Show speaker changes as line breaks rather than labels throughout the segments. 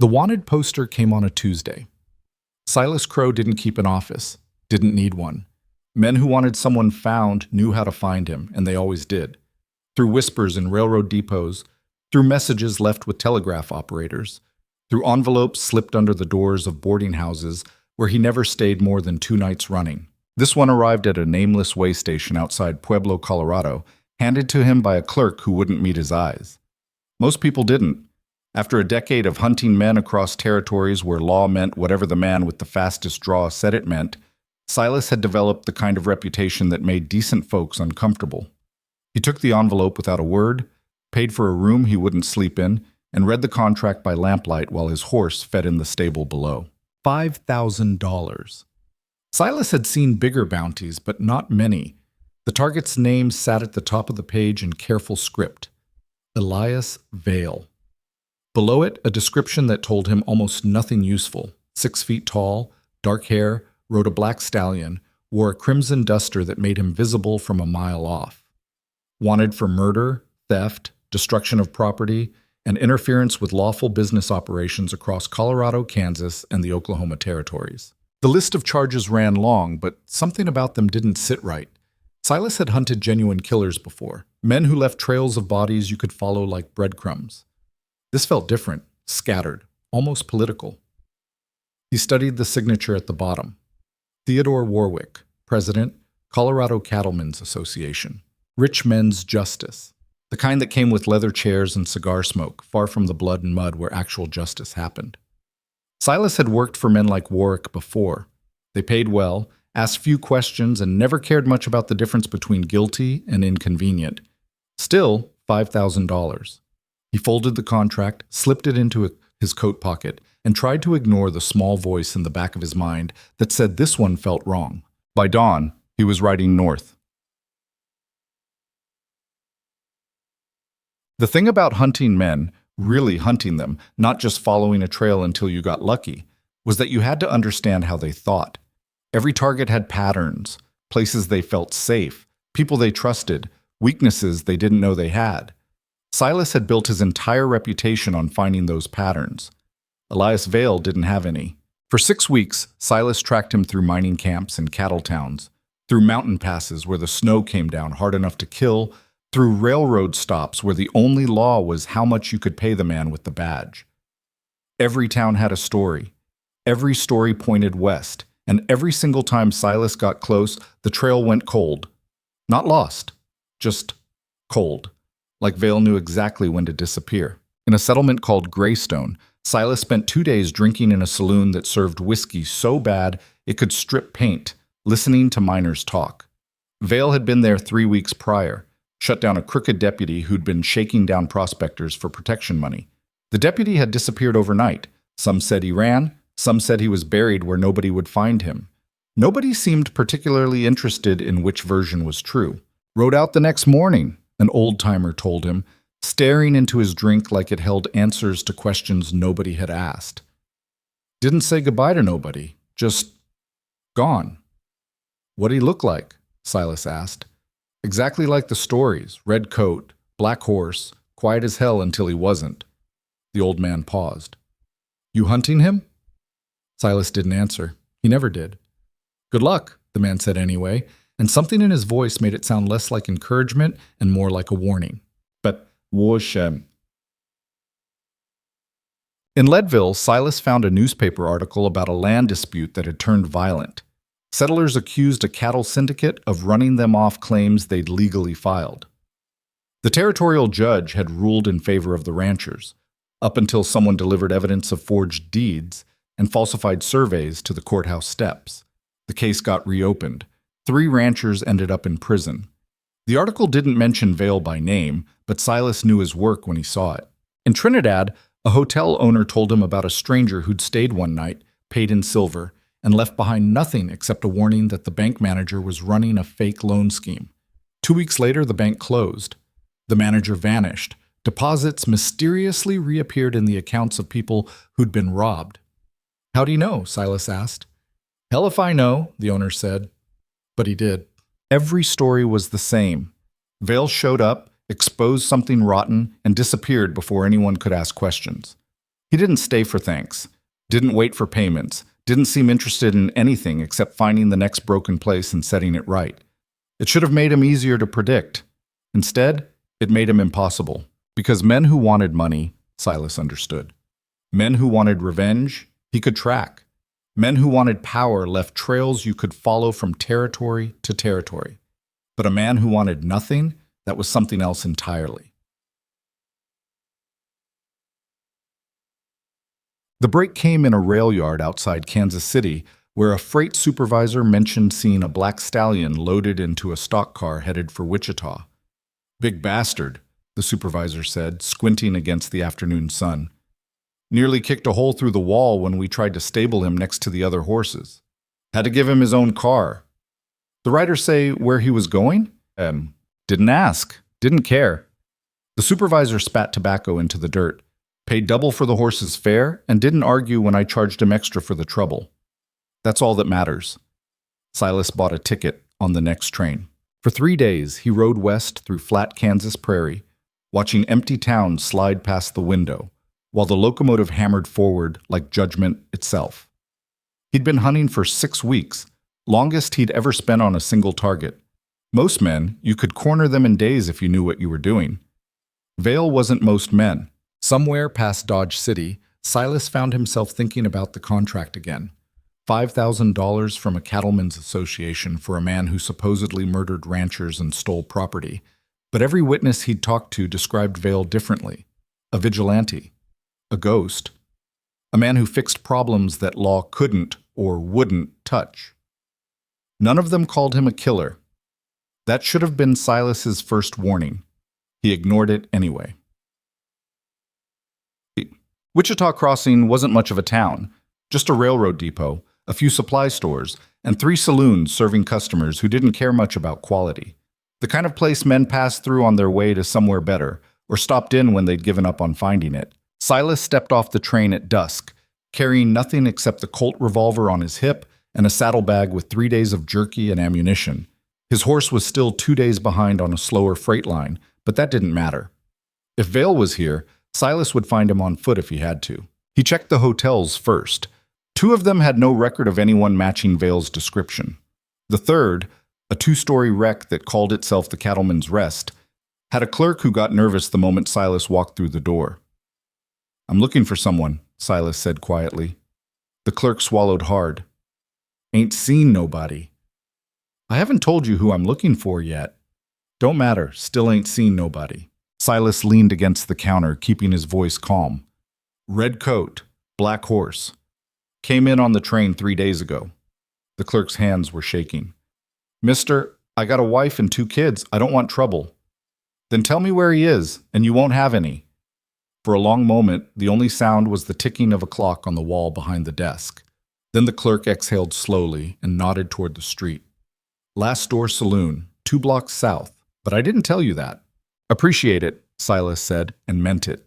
The wanted poster came on a Tuesday. Silas Crowe didn't keep an office, didn't need one. Men who wanted someone found knew how to find him, and they always did. Through whispers in railroad depots, through messages left with telegraph operators, through envelopes slipped under the doors of boarding houses where he never stayed more than 2 nights running. This one arrived at a nameless way station outside Pueblo, Colorado, handed to him by a clerk who wouldn't meet his eyes. Most people didn't. After a decade of hunting men across territories where law meant whatever the man with the fastest draw said it meant, Silas had developed the kind of reputation that made decent folks uncomfortable. He took the envelope without a word, paid for a room he wouldn't sleep in, and read the contract by lamplight while his horse fed in the stable below. $5,000. Silas had seen bigger bounties, but not many. The target's name sat at the top of the page in careful script. Elias Vale. Below it, a description that told him almost nothing useful. 6 feet tall, dark hair, rode a black stallion, wore a crimson duster that made him visible from a mile off. Wanted for murder, theft, destruction of property, and interference with lawful business operations across Colorado, Kansas, and the Oklahoma territories. The list of charges ran long, but something about them didn't sit right. Silas had hunted genuine killers before, men who left trails of bodies you could follow like breadcrumbs. This felt different, scattered, almost political. He studied the signature at the bottom. Theodore Warwick, President, Colorado Cattlemen's Association. Rich Men's Justice. The kind that came with leather chairs and cigar smoke, far from the blood and mud where actual justice happened. Silas had worked for men like Warwick before. They paid well, asked few questions, and never cared much about the difference between guilty and inconvenient. Still, $5,000. He folded the contract, slipped it into his coat pocket, and tried to ignore the small voice in the back of his mind that said this one felt wrong. By dawn, he was riding north. The thing about hunting men, really hunting them, not just following a trail until you got lucky, was that you had to understand how they thought. Every target had patterns, places they felt safe, people they trusted, weaknesses they didn't know they had. Silas had built his entire reputation on finding those patterns. Elias Vale didn't have any. For 6 weeks, Silas tracked him through mining camps and cattle towns, through mountain passes where the snow came down hard enough to kill, through railroad stops where the only law was how much you could pay the man with the badge. Every town had a story. Every story pointed west, and every single time Silas got close, the trail went cold. Not lost, just cold. Like Vale knew exactly when to disappear. In a settlement called Greystone, Silas spent 2 days drinking in a saloon that served whiskey so bad it could strip paint, listening to miners talk. Vale had been there 3 weeks prior, shut down a crooked deputy who'd been shaking down prospectors for protection money. The deputy had disappeared overnight. Some said he ran, some said he was buried where nobody would find him. Nobody seemed particularly interested in which version was true. Rode out the next morning, an old-timer told him, staring into his drink like it held answers to questions nobody had asked. Didn't say goodbye to nobody, just gone. What'd he look like? Silas asked. Exactly like the stories, red coat, black horse, quiet as hell until he wasn't. The old man paused. You hunting him? Silas didn't answer. He never did. Good luck, the man said anyway, and something in his voice made it sound less like encouragement and more like a warning. But Washem. In Leadville, Silas found a newspaper article about a land dispute that had turned violent. Settlers accused a cattle syndicate of running them off claims they'd legally filed. The territorial judge had ruled in favor of the ranchers, up until someone delivered evidence of forged deeds and falsified surveys to the courthouse steps. The case got reopened. 3 ranchers ended up in prison. The article didn't mention Vale by name, but Silas knew his work when he saw it. In Trinidad, a hotel owner told him about a stranger who'd stayed one night, paid in silver, and left behind nothing except a warning that the bank manager was running a fake loan scheme. 2 weeks later, the bank closed. The manager vanished. Deposits mysteriously reappeared in the accounts of people who'd been robbed. How'd he know? Silas asked. Hell if I know, the owner said. But he did. Every story was the same. Vale showed up, exposed something rotten, and disappeared before anyone could ask questions. He didn't stay for thanks, didn't wait for payments, didn't seem interested in anything except finding the next broken place and setting it right. It should have made him easier to predict. Instead, it made him impossible. Because men who wanted money, Silas understood. Men who wanted revenge, he could track. Men who wanted power left trails you could follow from territory to territory. But a man who wanted nothing, that was something else entirely. The break came in a rail yard outside Kansas City, where a freight supervisor mentioned seeing a black stallion loaded into a stock car headed for Wichita. "Big bastard," the supervisor said, squinting against the afternoon sun. "Nearly kicked a hole through the wall when we tried to stable him next to the other horses. Had to give him his own car." "The writer say where he was going?" Didn't ask. Didn't care." The supervisor spat tobacco into the dirt, paid double for the horse's fare, and didn't argue when I charged him extra for the trouble. That's all that matters. Silas bought a ticket on the next train. For 3 days, he rode west through flat Kansas prairie, watching empty towns slide past the window, while the locomotive hammered forward like judgment itself. He'd been hunting for 6 weeks, longest he'd ever spent on a single target. Most men, you could corner them in days if you knew what you were doing. Vale wasn't most men. Somewhere past Dodge City, Silas found himself thinking about the contract again. $5,000 from a cattlemen's association for a man who supposedly murdered ranchers and stole property. But every witness he'd talked to described Vale differently. A vigilante. A ghost. A man who fixed problems that law couldn't or wouldn't touch. None of them called him a killer. That should have been Silas's first warning. He ignored it anyway. Wichita Crossing wasn't much of a town, just a railroad depot, a few supply stores, and 3 saloons serving customers who didn't care much about quality. The kind of place men passed through on their way to somewhere better, or stopped in when they'd given up on finding it. Silas stepped off the train at dusk, carrying nothing except the Colt revolver on his hip and a saddlebag with 3 days of jerky and ammunition. His horse was still 2 days behind on a slower freight line, but that didn't matter. If Vale was here, Silas would find him on foot if he had to. He checked the hotels first. 2 of them had no record of anyone matching Vale's description. The third, a 2-story wreck that called itself the Cattleman's Rest, had a clerk who got nervous the moment Silas walked through the door. "I'm looking for someone," Silas said quietly. The clerk swallowed hard. "Ain't seen nobody." "I haven't told you who I'm looking for yet." "Don't matter, still ain't seen nobody." Silas leaned against the counter, keeping his voice calm. "Red coat, black horse. Came in on the train 3 days ago." The clerk's hands were shaking. "Mister, I got a wife and 2 kids. I don't want trouble." "Then tell me where he is, and you won't have any." For a long moment, the only sound was the ticking of a clock on the wall behind the desk. Then the clerk exhaled slowly and nodded toward the street. "Last door saloon, 2 blocks south. But I didn't tell you that." "Appreciate it," Silas said, and meant it.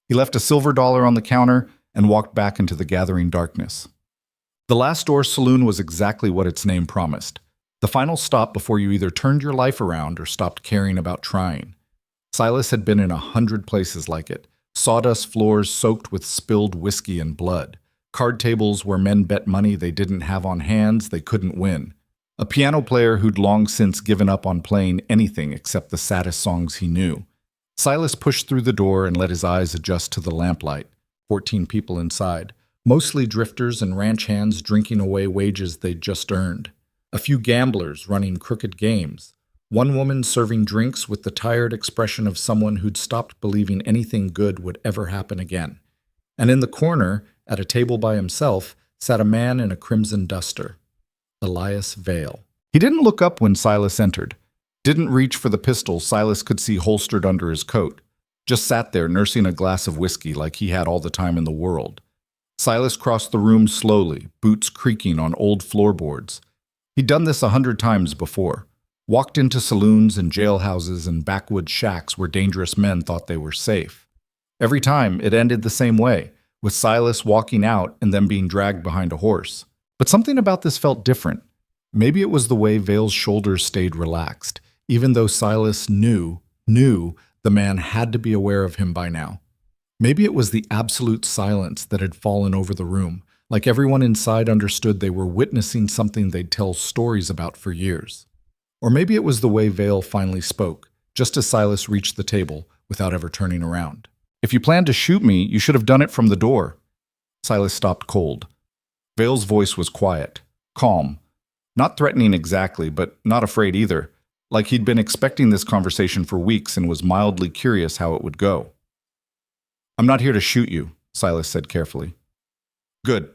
He left a silver dollar on the counter and walked back into the gathering darkness. The Last Door Saloon was exactly what its name promised. The final stop before you either turned your life around or stopped caring about trying. Silas had been in 100 places like it. Sawdust floors soaked with spilled whiskey and blood. Card tables where men bet money they didn't have on hands they couldn't win. A piano player who'd long since given up on playing anything except the saddest songs he knew. Silas pushed through the door and let his eyes adjust to the lamplight. 14 people inside, mostly drifters and ranch hands drinking away wages they'd just earned. A few gamblers running crooked games. One woman serving drinks with the tired expression of someone who'd stopped believing anything good would ever happen again. And in the corner, at a table by himself, sat a man in a crimson duster. Elias Vale. He didn't look up when Silas entered. Didn't reach for the pistol Silas could see holstered under his coat. Just sat there nursing a glass of whiskey like he had all the time in the world. Silas crossed the room slowly, boots creaking on old floorboards. He'd done this 100 times before. Walked into saloons and jailhouses and backwoods shacks where dangerous men thought they were safe. Every time it ended the same way, with Silas walking out and them being dragged behind a horse. But something about this felt different. Maybe it was the way Vale's shoulders stayed relaxed, even though Silas knew the man had to be aware of him by now. Maybe it was the absolute silence that had fallen over the room, like everyone inside understood they were witnessing something they'd tell stories about for years. Or maybe it was the way Vale finally spoke, just as Silas reached the table without ever turning around. "If you planned to shoot me, you should have done it from the door." Silas stopped cold. Vale's voice was quiet, calm, not threatening exactly, but not afraid either, like he'd been expecting this conversation for weeks and was mildly curious how it would go. "I'm not here to shoot you," Silas said carefully. "Good."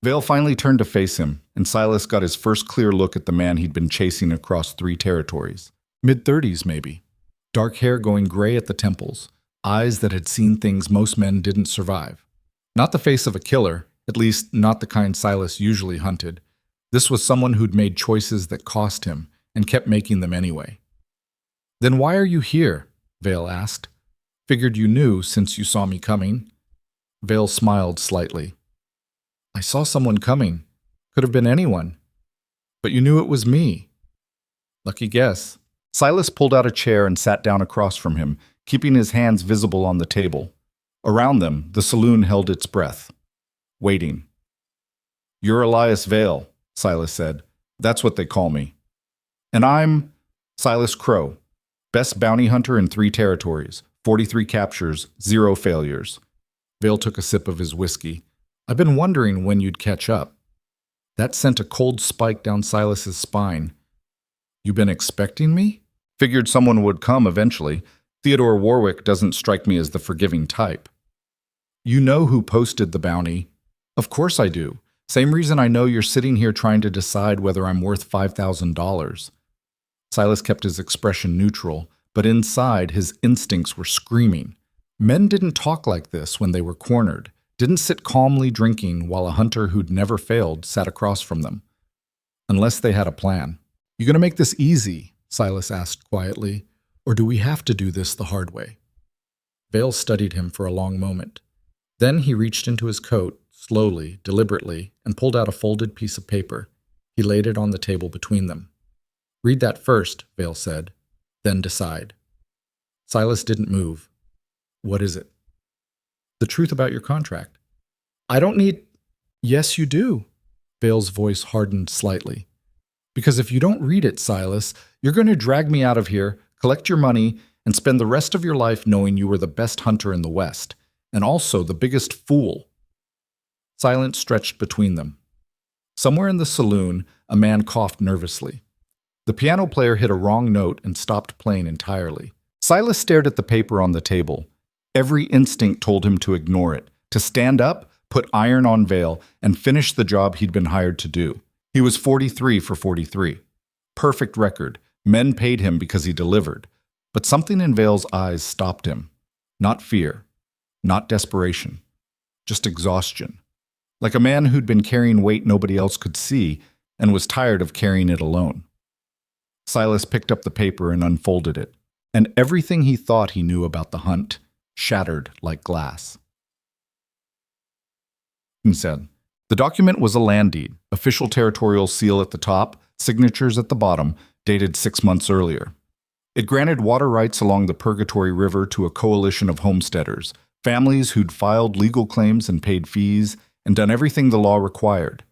Vale finally turned to face him, and Silas got his first clear look at the man he'd been chasing across 3 territories. Mid-30s, maybe. Dark hair going gray at the temples, eyes that had seen things most men didn't survive. Not the face of a killer, at least not the kind Silas usually hunted. This was someone who'd made choices that cost him, and kept making them anyway. "Then why are you here?" Vale asked. "Figured you knew since you saw me coming." Vale smiled slightly. "I saw someone coming. Could have been anyone. But you knew it was me." "Lucky guess." Silas pulled out a chair and sat down across from him, keeping his hands visible on the table. Around them, the saloon held its breath, waiting. "You're Elias Vale," Silas said. "That's what they call me. And I'm Silas Crowe, best bounty hunter in 3 territories, 43 captures, 0 failures." Vale took a sip of his whiskey. "I've been wondering when you'd catch up." That sent a cold spike down Silas's spine. "You been expecting me?" "Figured someone would come eventually. Theodore Warwick doesn't strike me as the forgiving type." "You know who posted the bounty." "Of course I do. Same reason I know you're sitting here trying to decide whether I'm worth $5,000. Silas kept his expression neutral, but inside his instincts were screaming. Men didn't talk like this when they were cornered, didn't sit calmly drinking while a hunter who'd never failed sat across from them. Unless they had a plan. "You gonna make this easy?" Silas asked quietly. "Or do we have to do this the hard way?" Vale studied him for a long moment. Then he reached into his coat, slowly, deliberately, and pulled out a folded piece of paper. He laid it on the table between them. "Read that first," Vale said. "Then decide." Silas didn't move. "What is it?" "The truth about your contract." "I don't need—" "Yes, you do." Vale's voice hardened slightly. "Because if you don't read it, Silas, you're going to drag me out of here, collect your money, and spend the rest of your life knowing you were the best hunter in the West, and also the biggest fool." Silence stretched between them. Somewhere in the saloon, a man coughed nervously. The piano player hit a wrong note and stopped playing entirely. Silas stared at the paper on the table. Every instinct told him to ignore it, to stand up, put iron on Vale, and finish the job he'd been hired to do. He was 43 for 43. Perfect record. Men paid him because he delivered. But something in Vale's eyes stopped him. Not fear. Not desperation. Just exhaustion. Like a man who'd been carrying weight nobody else could see and was tired of carrying it alone. Silas picked up the paper and unfolded it, and everything he thought he knew about the hunt shattered like glass. He said, the document was a land deed, official territorial seal at the top, signatures at the bottom, dated 6 months earlier. It granted water rights along the Purgatory River to a coalition of homesteaders, families who'd filed legal claims and paid fees and done everything the law required.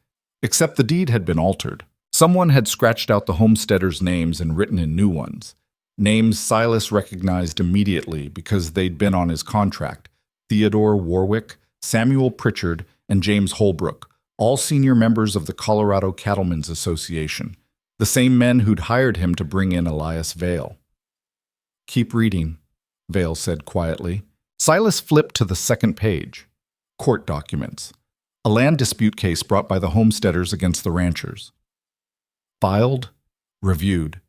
Except the deed had been altered. Someone had scratched out the homesteaders' names and written in new ones. Names Silas recognized immediately because they'd been on his contract. Theodore Warwick, Samuel Pritchard, and James Holbrook, all senior members of the Colorado Cattlemen's Association, the same men who'd hired him to bring in Elias Vale. "Keep reading," Vale said quietly. Silas flipped to the second page. Court documents. A land dispute case brought by the homesteaders against the ranchers. Filed, reviewed,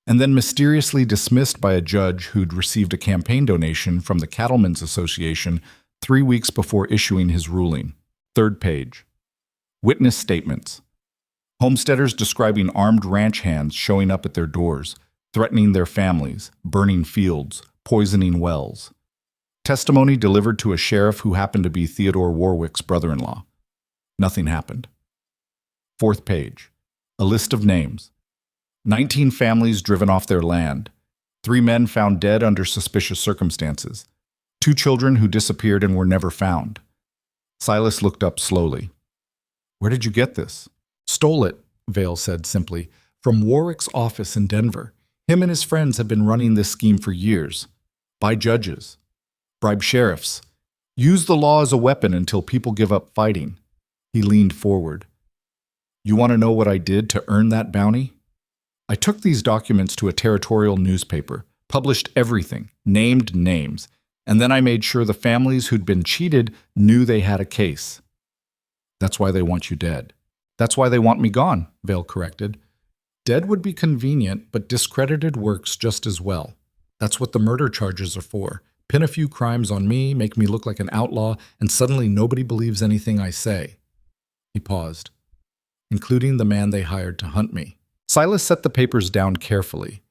and then mysteriously dismissed by a judge who'd received a campaign donation from the Cattlemen's Association 3 weeks before issuing his ruling. Third page. Witness statements. Homesteaders describing armed ranch hands showing up at their doors, threatening their families, burning fields, poisoning wells. Testimony delivered to a sheriff who happened to be Theodore Warwick's brother-in-law. Nothing happened. Fourth page. A list of names. 19 families driven off their land. 3 men found dead under suspicious circumstances. 2 children who disappeared and were never found. Silas looked up slowly. Where did you get this? Stole it, Vale said simply, from Warwick's office in Denver. Him and his friends have been running this scheme for years. Buy judges. Bribe sheriffs. Use the law as a weapon until people give up fighting. He leaned forward. You want to know what I did to earn that bounty? I took these documents to a territorial newspaper, published everything, named names, and then I made sure the families who'd been cheated knew they had a case. That's why they want you dead. That's why they want me gone, Vale corrected. Dead would be convenient, but discredited works just as well. That's what the murder charges are for. Pin a few crimes on me, make me look like an outlaw, and suddenly nobody believes anything I say. He paused, including the man they hired to hunt me. Silas set the papers down carefully.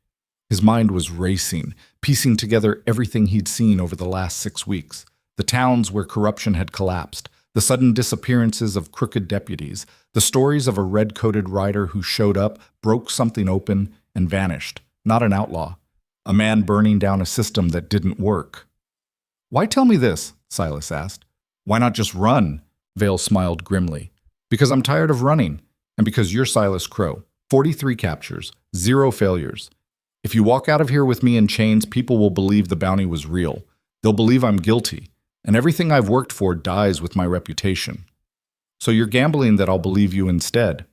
His mind was racing, piecing together everything he'd seen over the last 6 weeks. The towns where corruption had collapsed, the sudden disappearances of crooked deputies, the stories of a red-coated rider who showed up, broke something open, and vanished. Not an outlaw. A man burning down a system that didn't work. Why tell me this? Silas asked. Why not just run? Vale smiled grimly. Because I'm tired of running, and because you're Silas Crowe. 43 captures, 0 failures. If you walk out of here with me in chains, people will believe the bounty was real. They'll believe I'm guilty, and everything I've worked for dies with my reputation. So you're gambling that I'll believe you instead?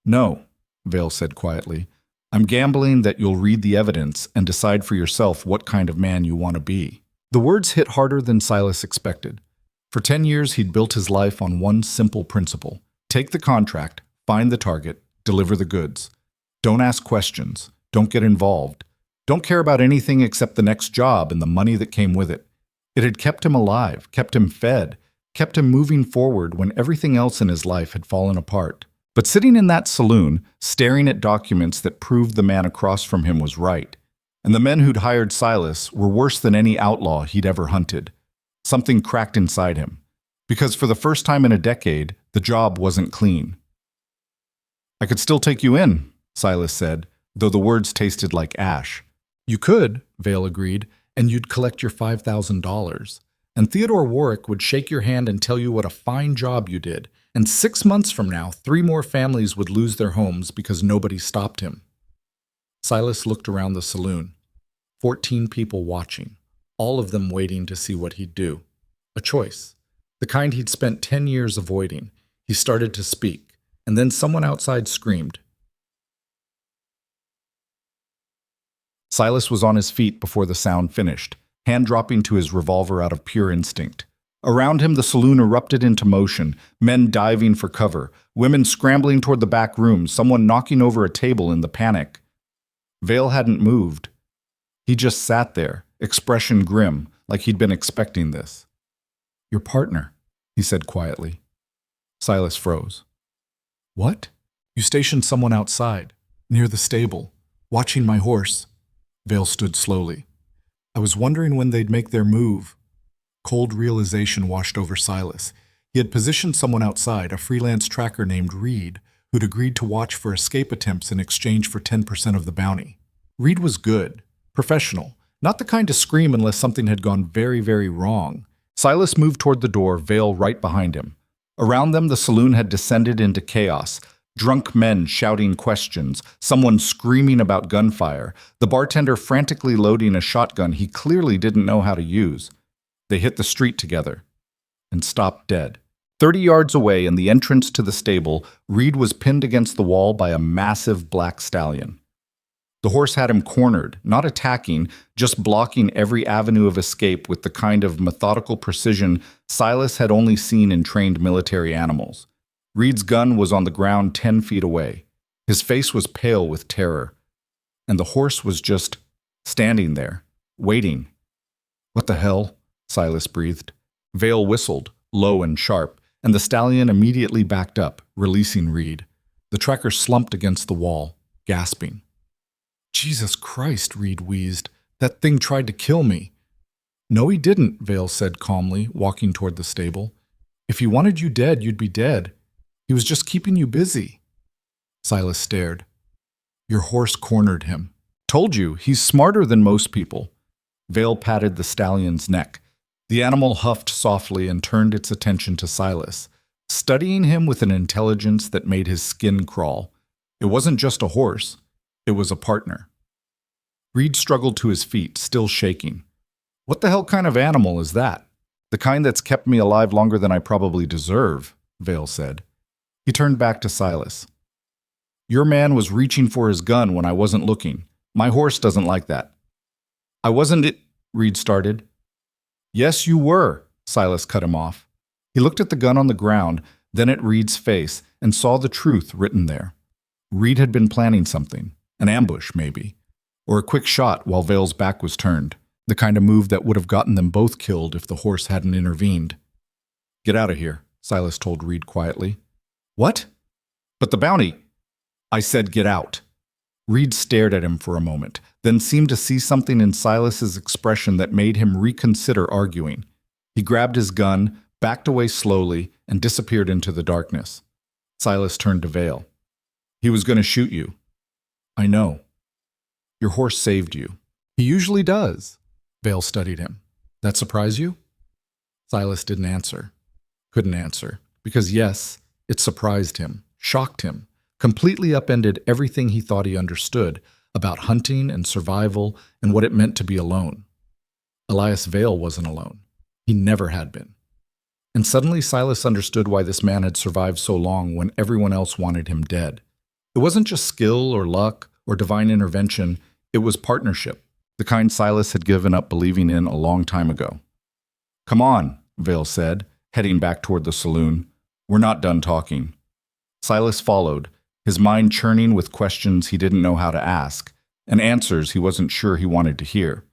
No, Vale said quietly. I'm gambling that you'll read the evidence and decide for yourself what kind of man you want to be. The words hit harder than Silas expected. For 10 years, he'd built his life on one simple principle. Take the contract, find the target, deliver the goods. Don't ask questions. Don't get involved. Don't care about anything except the next job and the money that came with it. It had kept him alive, kept him fed, kept him moving forward when everything else in his life had fallen apart. But sitting in that saloon, staring at documents that proved the man across from him was right, and the men who'd hired Silas were worse than any outlaw he'd ever hunted. Something cracked inside him, because for the first time in a decade, the job wasn't clean. I could still take you in, Silas said, though the words tasted like ash. You could, Vale agreed, and you'd collect your $5,000. And Theodore Warwick would shake your hand and tell you what a fine job you did. And 6 months from now, 3 more families would lose their homes because nobody stopped him. Silas looked around the saloon. 14 people watching, all of them waiting to see what he'd do. A choice, the kind he'd spent 10 years avoiding. He started to speak, and then someone outside screamed. Silas was on his feet before the sound finished, hand dropping to his revolver out of pure instinct. Around him, the saloon erupted into motion, men diving for cover, women scrambling toward the back room, someone knocking over a table in the panic. Vale hadn't moved. He just sat there, expression grim, like he'd been expecting this. Your partner, he said quietly. Silas froze. What? You stationed someone outside, near the stable, watching my horse. Vale stood slowly. I was wondering when they'd make their move. Cold realization washed over Silas. He had positioned someone outside, a freelance tracker named Reed, who'd agreed to watch for escape attempts in exchange for 10% of the bounty. Reed was good, professional, not the kind to scream unless something had gone very, very wrong. Silas moved toward the door, Vale right behind him. Around them, the saloon had descended into chaos. Drunk men shouting questions, someone screaming about gunfire, the bartender frantically loading a shotgun he clearly didn't know how to use. They hit the street together and stopped dead. 30 yards away in the entrance to the stable, Reed was pinned against the wall by a massive black stallion. The horse had him cornered, not attacking, just blocking every avenue of escape with the kind of methodical precision Silas had only seen in trained military animals. Reed's gun was on the ground 10 feet away. His face was pale with terror, and the horse was just standing there, waiting. What the hell? Silas breathed. Vale whistled, low and sharp, and the stallion immediately backed up, releasing Reed. The tracker slumped against the wall, gasping. Jesus Christ, Reed wheezed. That thing tried to kill me. No, he didn't, Vale said calmly, walking toward the stable. If he wanted you dead, you'd be dead. He was just keeping you busy. Silas stared. Your horse cornered him. Told you, he's smarter than most people. Vale patted the stallion's neck. The animal huffed softly and turned its attention to Silas, studying him with an intelligence that made his skin crawl. It wasn't just a horse, it was a partner. Reed struggled to his feet, still shaking. What the hell kind of animal is that? The kind that's kept me alive longer than I probably deserve, Vale said. He turned back to Silas. Your man was reaching for his gun when I wasn't looking. My horse doesn't like that. I wasn't it, Reed started. Yes, you were, Silas cut him off. He looked at the gun on the ground, then at Reed's face, and saw the truth written there. Reed had been planning something, an ambush maybe, or a quick shot while Vale's back was turned, the kind of move that would have gotten them both killed if the horse hadn't intervened. Get out of here, Silas told Reed quietly. What? But the bounty. I said get out. Reed stared at him for a moment, then seemed to see something in Silas's expression that made him reconsider arguing. He grabbed his gun, backed away slowly, and disappeared into the darkness. Silas turned to Vale. He was going to shoot you. I know. Your horse saved you. He usually does. Vale studied him. That surprise you? Silas didn't answer. Couldn't answer. Because yes, it surprised him, shocked him, completely upended everything he thought he understood about hunting and survival and what it meant to be alone. Elias Vale wasn't alone. He never had been. And suddenly Silas understood why this man had survived so long when everyone else wanted him dead. It wasn't just skill or luck or divine intervention, it was partnership, the kind Silas had given up believing in a long time ago. Come on, Vale said, heading back toward the saloon. We're not done talking. Silas followed, his mind churning with questions he didn't know how to ask, and answers he wasn't sure he wanted to hear.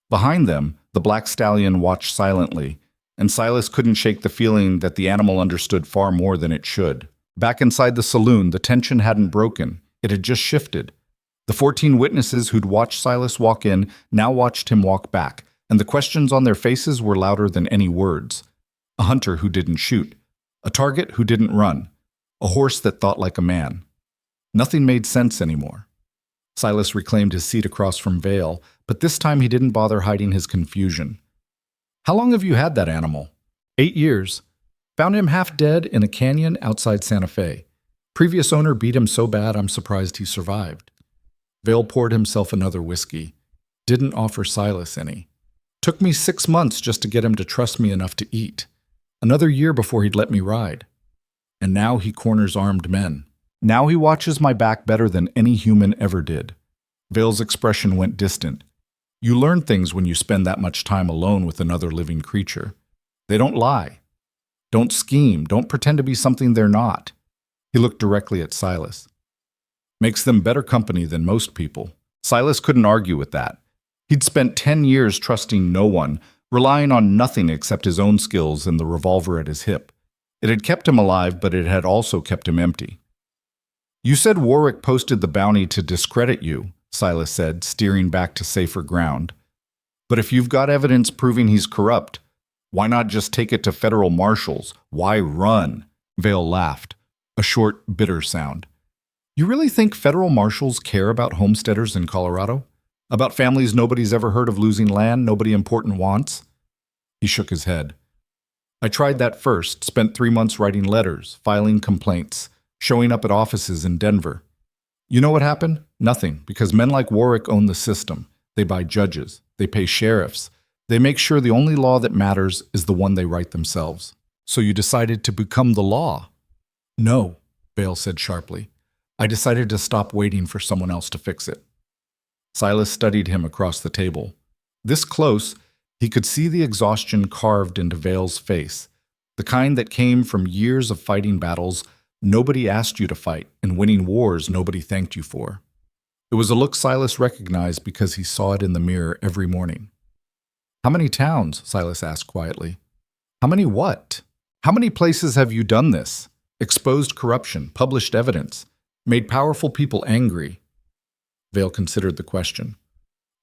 Behind them, the black stallion watched silently, and Silas couldn't shake the feeling that the animal understood far more than it should. Back inside the saloon, the tension hadn't broken. It had just shifted. The 14 witnesses who'd watched Silas walk in now watched him walk back, and the questions on their faces were louder than any words. A hunter who didn't shoot. A target who didn't run. A horse that thought like a man. Nothing made sense anymore. Silas reclaimed his seat across from Vale, but this time he didn't bother hiding his confusion. How long have you had that animal? 8 years. Found him half dead in a canyon outside Santa Fe. Previous owner beat him so bad I'm surprised he survived. Vale poured himself another whiskey. Didn't offer Silas any. Took me 6 months just to get him to trust me enough to eat. Another year before he'd let me ride. And now he corners armed men. Now he watches my back better than any human ever did. Vale's expression went distant. You learn things when you spend that much time alone with another living creature. They don't lie. Don't scheme. Don't pretend to be something they're not. He looked directly at Silas. Makes them better company than most people. Silas couldn't argue with that. He'd spent 10 years trusting no one, relying on nothing except his own skills and the revolver at his hip. It had kept him alive, but it had also kept him empty. You said Warwick posted the bounty to discredit you, Silas said, steering back to safer ground. But if you've got evidence proving he's corrupt, why not just take it to federal marshals? Why run? Vale laughed, a short, bitter sound. You really think federal marshals care about homesteaders in Colorado? About families nobody's ever heard of losing land nobody important wants? He shook his head. I tried that first, spent 3 months writing letters, filing complaints, showing up at offices in Denver. You know what happened? Nothing, because men like Warwick own the system. They buy judges. They pay sheriffs. They make sure the only law that matters is the one they write themselves. So you decided to become the law? No, Vale said sharply. I decided to stop waiting for someone else to fix it. Silas studied him across the table. This close, he could see the exhaustion carved into Vale's face, the kind that came from years of fighting battles nobody asked you to fight and winning wars nobody thanked you for. It was a look Silas recognized because he saw it in the mirror every morning. How many towns? Silas asked quietly. How many what? How many places have you done this? Exposed corruption, published evidence, made powerful people angry. Vale considered the question.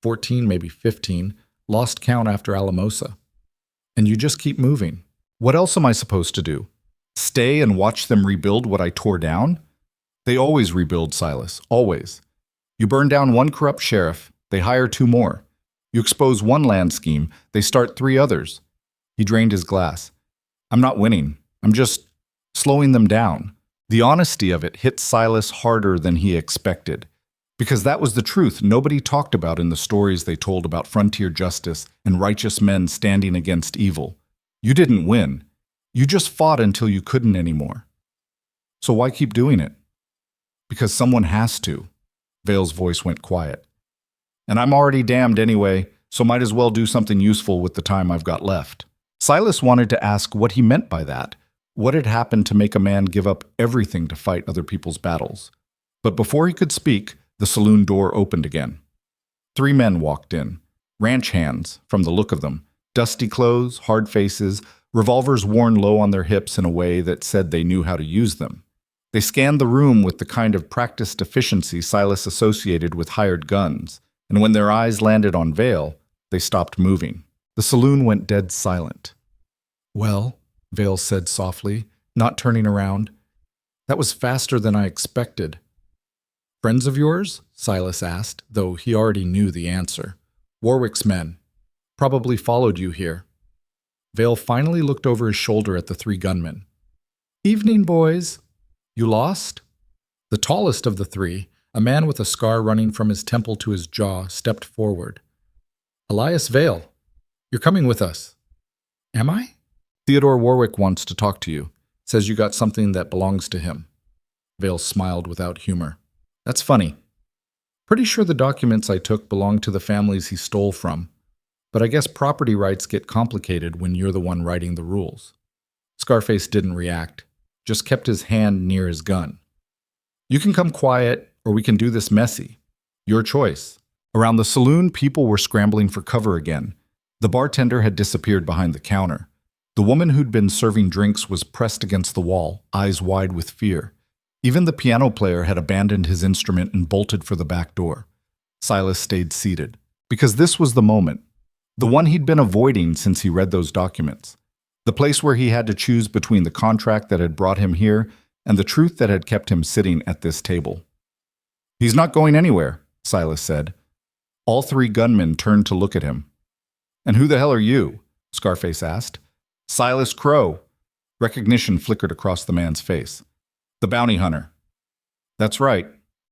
14, maybe 15, lost count after Alamosa. And you just keep moving. What else am I supposed to do? Stay and watch them rebuild what I tore down? They always rebuild, Silas, always. You burn down one corrupt sheriff, they hire 2 more. You expose one land scheme, they start 3 others. He drained his glass. I'm not winning. I'm just slowing them down. The honesty of it hit Silas harder than he expected. Because that was the truth nobody talked about in the stories they told about frontier justice and righteous men standing against evil. You didn't win. You just fought until you couldn't anymore. So why keep doing it? Because someone has to. Vale's voice went quiet. And I'm already damned anyway, so might as well do something useful with the time I've got left. Silas wanted to ask what he meant by that. What had happened to make a man give up everything to fight other people's battles? But before he could speak, the saloon door opened again. 3 men walked in. Ranch hands, from the look of them. Dusty clothes, hard faces, revolvers worn low on their hips in a way that said they knew how to use them. They scanned the room with the kind of practiced efficiency Silas associated with hired guns, and when their eyes landed on Vale, they stopped moving. The saloon went dead silent. Well, Vale said softly, not turning around. That was faster than I expected. Friends of yours? Silas asked, though he already knew the answer. Warwick's men. Probably followed you here. Vale finally looked over his shoulder at the 3 gunmen. Evening, boys. You lost? The tallest of the 3, a man with a scar running from his temple to his jaw, stepped forward. Elias Vale, you're coming with us. Am I? Theodore Warwick wants to talk to you. Says you got something that belongs to him. Vale smiled without humor. That's funny. Pretty sure the documents I took belong to the families he stole from, but I guess property rights get complicated when you're the one writing the rules. Scarface didn't react, just kept his hand near his gun. You can come quiet, or we can do this messy. Your choice. Around the saloon, people were scrambling for cover again. The bartender had disappeared behind the counter. The woman who'd been serving drinks was pressed against the wall, eyes wide with fear. Even the piano player had abandoned his instrument and bolted for the back door. Silas stayed seated, because this was the moment, the one he'd been avoiding since he read those documents, the place where he had to choose between the contract that had brought him here and the truth that had kept him sitting at this table. He's not going anywhere, Silas said. All 3 gunmen turned to look at him. And who the hell are you? Scarface asked. Silas Crowe. Recognition flickered across the man's face. The bounty hunter. That's right.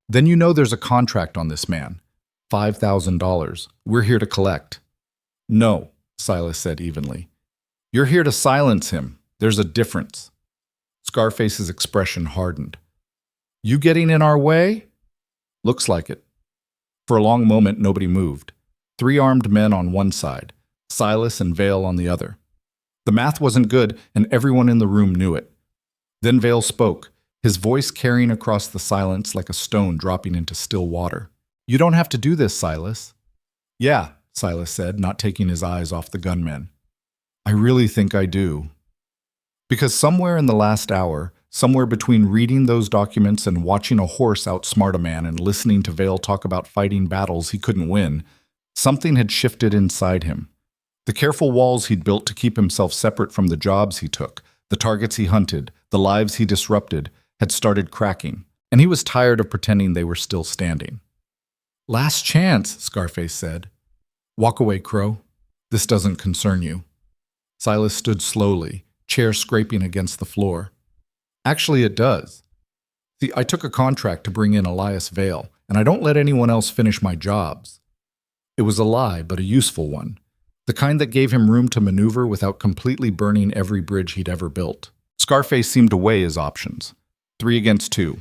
Then you know there's a contract on this man. $5,000. We're here to collect. No, Silas said evenly. You're here to silence him. There's a difference. Scarface's expression hardened. You getting in our way? Looks like it. For a long moment, nobody moved. 3 armed men on one side, Silas and Vale on the other. The math wasn't good, and everyone in the room knew it. Then Vale spoke, his voice carrying across the silence like a stone dropping into still water. You don't have to do this, Silas. Yeah, Silas said, not taking his eyes off the gunmen. I really think I do. Because somewhere in the last hour, somewhere between reading those documents and watching a horse outsmart a man and listening to Vale talk about fighting battles he couldn't win, something had shifted inside him. The careful walls he'd built to keep himself separate from the jobs he took, the targets he hunted, the lives he disrupted, had started cracking, and he was tired of pretending they were still standing. Last chance, Scarface said. Walk away, Crowe. This doesn't concern you. Silas stood slowly, chair scraping against the floor. Actually, it does. See, I took a contract to bring in Elias Vale, and I don't let anyone else finish my jobs. It was a lie, but a useful one. The kind that gave him room to maneuver without completely burning every bridge he'd ever built. Scarface seemed to weigh his options. 3 against 2.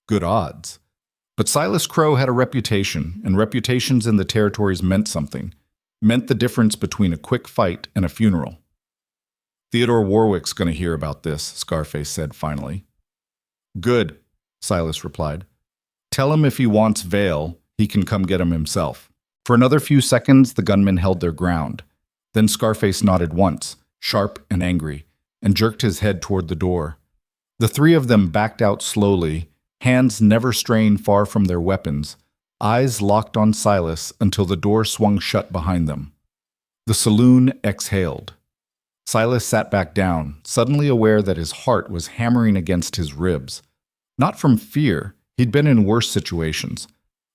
Good odds. But Silas Crowe had a reputation, and reputations in the territories meant something. Meant the difference between a quick fight and a funeral. Theodore Warwick's going to hear about this, Scarface said finally. Good, Silas replied. Tell him if he wants Vale, he can come get him himself. For another few seconds, the gunmen held their ground. Then Scarface nodded once, sharp and angry, and jerked his head toward the door. The 3 of them backed out slowly, hands never straying far from their weapons, eyes locked on Silas until the door swung shut behind them. The saloon exhaled. Silas sat back down, suddenly aware that his heart was hammering against his ribs. Not from fear, he'd been in worse situations,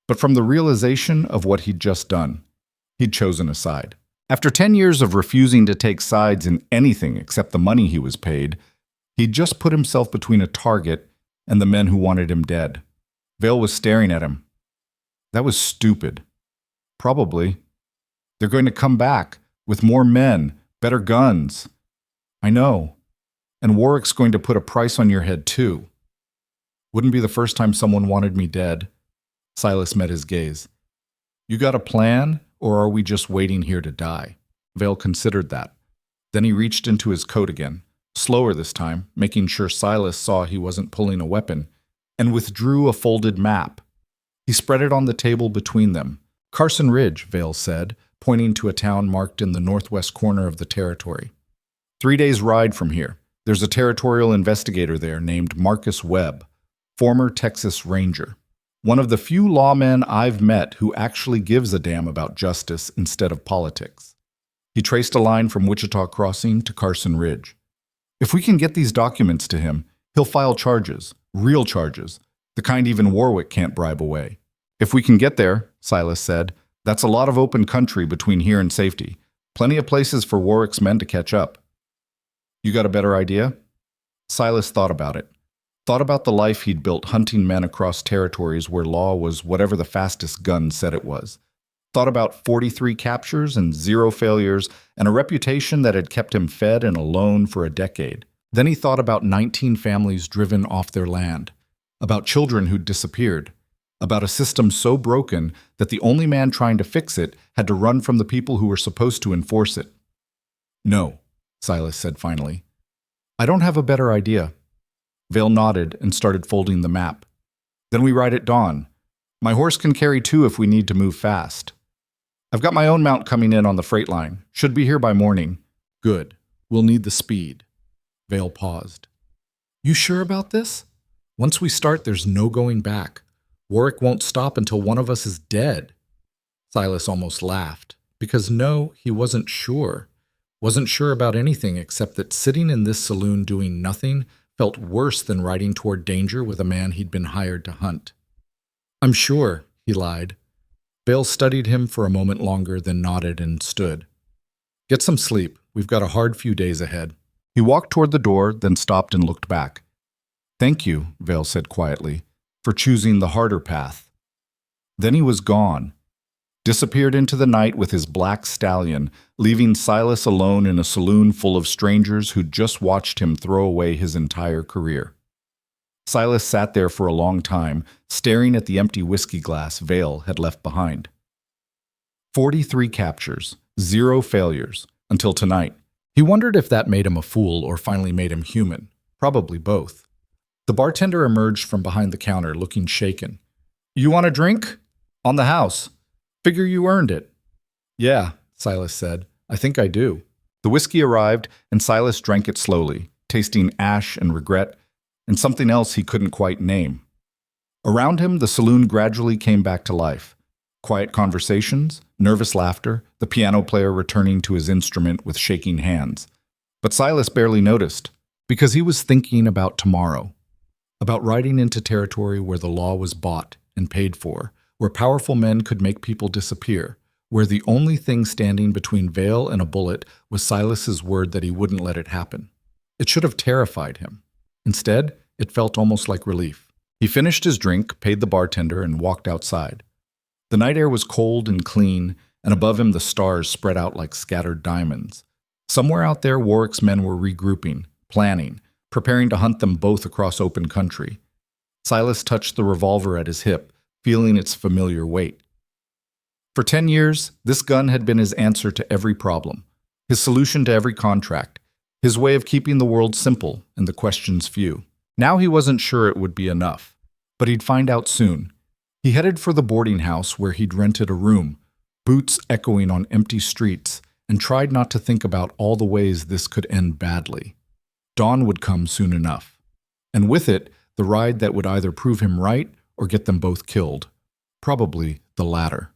but from the realization of what he'd just done. He'd chosen a side. After 10 years of refusing to take sides in anything except the money he was paid, he'd just put himself between a target and the men who wanted him dead. Vale was staring at him. That was stupid. Probably. They're going to come back with more men, better guns. I know. And Warwick's going to put a price on your head, too. Wouldn't be the first time someone wanted me dead. Silas met his gaze. You got a plan, or are we just waiting here to die? Vale considered that. Then he reached into his coat again, slower this time, making sure Silas saw he wasn't pulling a weapon, and withdrew a folded map. He spread it on the table between them. Carson Ridge, Vale said, pointing to a town marked in the northwest corner of the territory. 3 days' ride from here. There's a territorial investigator there named Marcus Webb, former Texas Ranger. One of the few lawmen I've met who actually gives a damn about justice instead of politics. He traced a line from Wichita Crossing to Carson Ridge. If we can get these documents to him, he'll file charges, real charges, the kind even Warwick can't bribe away. If we can get there, Silas said, that's a lot of open country between here and safety. Plenty of places for Warwick's men to catch up. You got a better idea? Silas thought about it. Thought about the life he'd built hunting men across territories where law was whatever the fastest gun said it was. Thought about 43 captures and 0 failures and a reputation that had kept him fed and alone for a decade. Then he thought about 19 families driven off their land, about children who'd disappeared, about a system so broken that the only man trying to fix it had to run from the people who were supposed to enforce it. No, Silas said finally. I don't have a better idea. Vale nodded and started folding the map. Then we ride at dawn. My horse can carry 2 if we need to move fast. I've got my own mount coming in on the freight line. Should be here by morning. Good. We'll need the speed. Vale paused. You sure about this? Once we start, there's no going back. Warwick won't stop until one of us is dead. Silas almost laughed, because no, he wasn't sure. Wasn't sure about anything except that sitting in this saloon doing nothing felt worse than riding toward danger with a man he'd been hired to hunt. I'm sure, he lied. Vale studied him for a moment longer, then nodded and stood. Get some sleep. We've got a hard few days ahead. He walked toward the door, then stopped and looked back. Thank you, Vale said quietly, for choosing the harder path. Then he was gone. Disappeared into the night with his black stallion, leaving Silas alone in a saloon full of strangers who'd just watched him throw away his entire career. Silas sat there for a long time, staring at the empty whiskey glass Vale had left behind. 43 captures, 0 failures, until tonight. He wondered if that made him a fool or finally made him human. Probably both. The bartender emerged from behind the counter, looking shaken. You want a drink? On the house. Figure you earned it. Yeah, Silas said. I think I do. The whiskey arrived, and Silas drank it slowly, tasting ash and regret, and something else he couldn't quite name. Around him, the saloon gradually came back to life. Quiet conversations, nervous laughter, the piano player returning to his instrument with shaking hands. But Silas barely noticed, because he was thinking about tomorrow, about riding into territory where the law was bought and paid for, where powerful men could make people disappear, where the only thing standing between Vale and a bullet was Silas's word that he wouldn't let it happen. It should have terrified him. Instead, it felt almost like relief. He finished his drink, paid the bartender, and walked outside. The night air was cold and clean, and above him the stars spread out like scattered diamonds. Somewhere out there, Warwick's men were regrouping, planning, preparing to hunt them both across open country. Silas touched the revolver at his hip, feeling its familiar weight. For 10 years, this gun had been his answer to every problem, his solution to every contract, his way of keeping the world simple and the questions few. Now he wasn't sure it would be enough, but he'd find out soon. He headed for the boarding house where he'd rented a room, boots echoing on empty streets, and tried not to think about all the ways this could end badly. Dawn would come soon enough, and with it, the ride that would either prove him right or get them both killed. Probably the latter.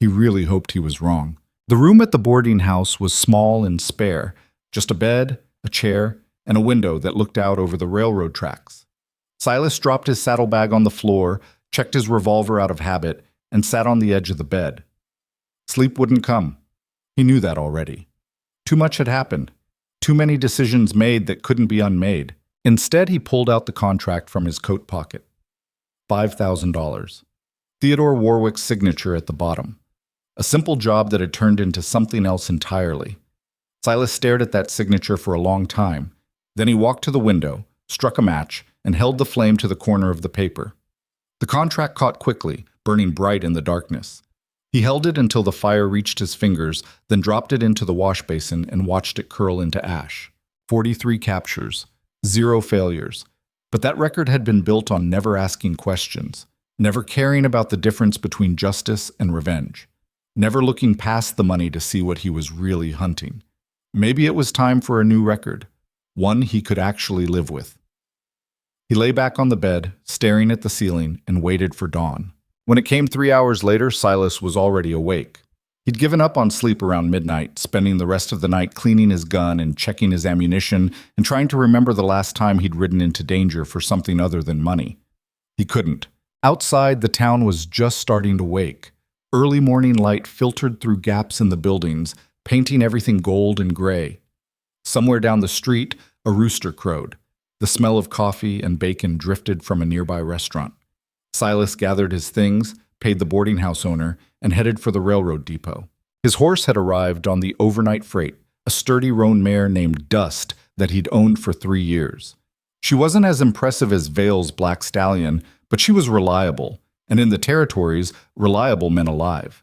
He really hoped he was wrong. The room at the boarding house was small and spare, just a bed, a chair, and a window that looked out over the railroad tracks. Silas dropped his saddlebag on the floor, checked his revolver out of habit, and sat on the edge of the bed. Sleep wouldn't come. He knew that already. Too much had happened. Too many decisions made that couldn't be unmade. Instead, he pulled out the contract from his coat pocket. $5,000. Theodore Warwick's signature at the bottom. A simple job that had turned into something else entirely. Silas stared at that signature for a long time. Then he walked to the window, struck a match, and held the flame to the corner of the paper. The contract caught quickly, burning bright in the darkness. He held it until the fire reached his fingers, then dropped it into the wash basin and watched it curl into ash. 43 captures, 0 failures. But that record had been built on never asking questions, never caring about the difference between justice and revenge, never looking past the money to see what he was really hunting. Maybe it was time for a new record, one he could actually live with. He lay back on the bed, staring at the ceiling, and waited for dawn. When it came 3 hours later, Silas was already awake. He'd given up on sleep around midnight, spending the rest of the night cleaning his gun and checking his ammunition and trying to remember the last time he'd ridden into danger for something other than money. He couldn't. Outside, the town was just starting to wake. Early morning light filtered through gaps in the buildings, painting everything gold and gray. Somewhere down the street, a rooster crowed. The smell of coffee and bacon drifted from a nearby restaurant. Silas gathered his things, paid the boarding house owner, and headed for the railroad depot. His horse had arrived on the overnight freight, a sturdy roan mare named Dust that he'd owned for 3 years. She wasn't as impressive as Vale's black stallion, but she was reliable, and in the territories, reliable meant alive.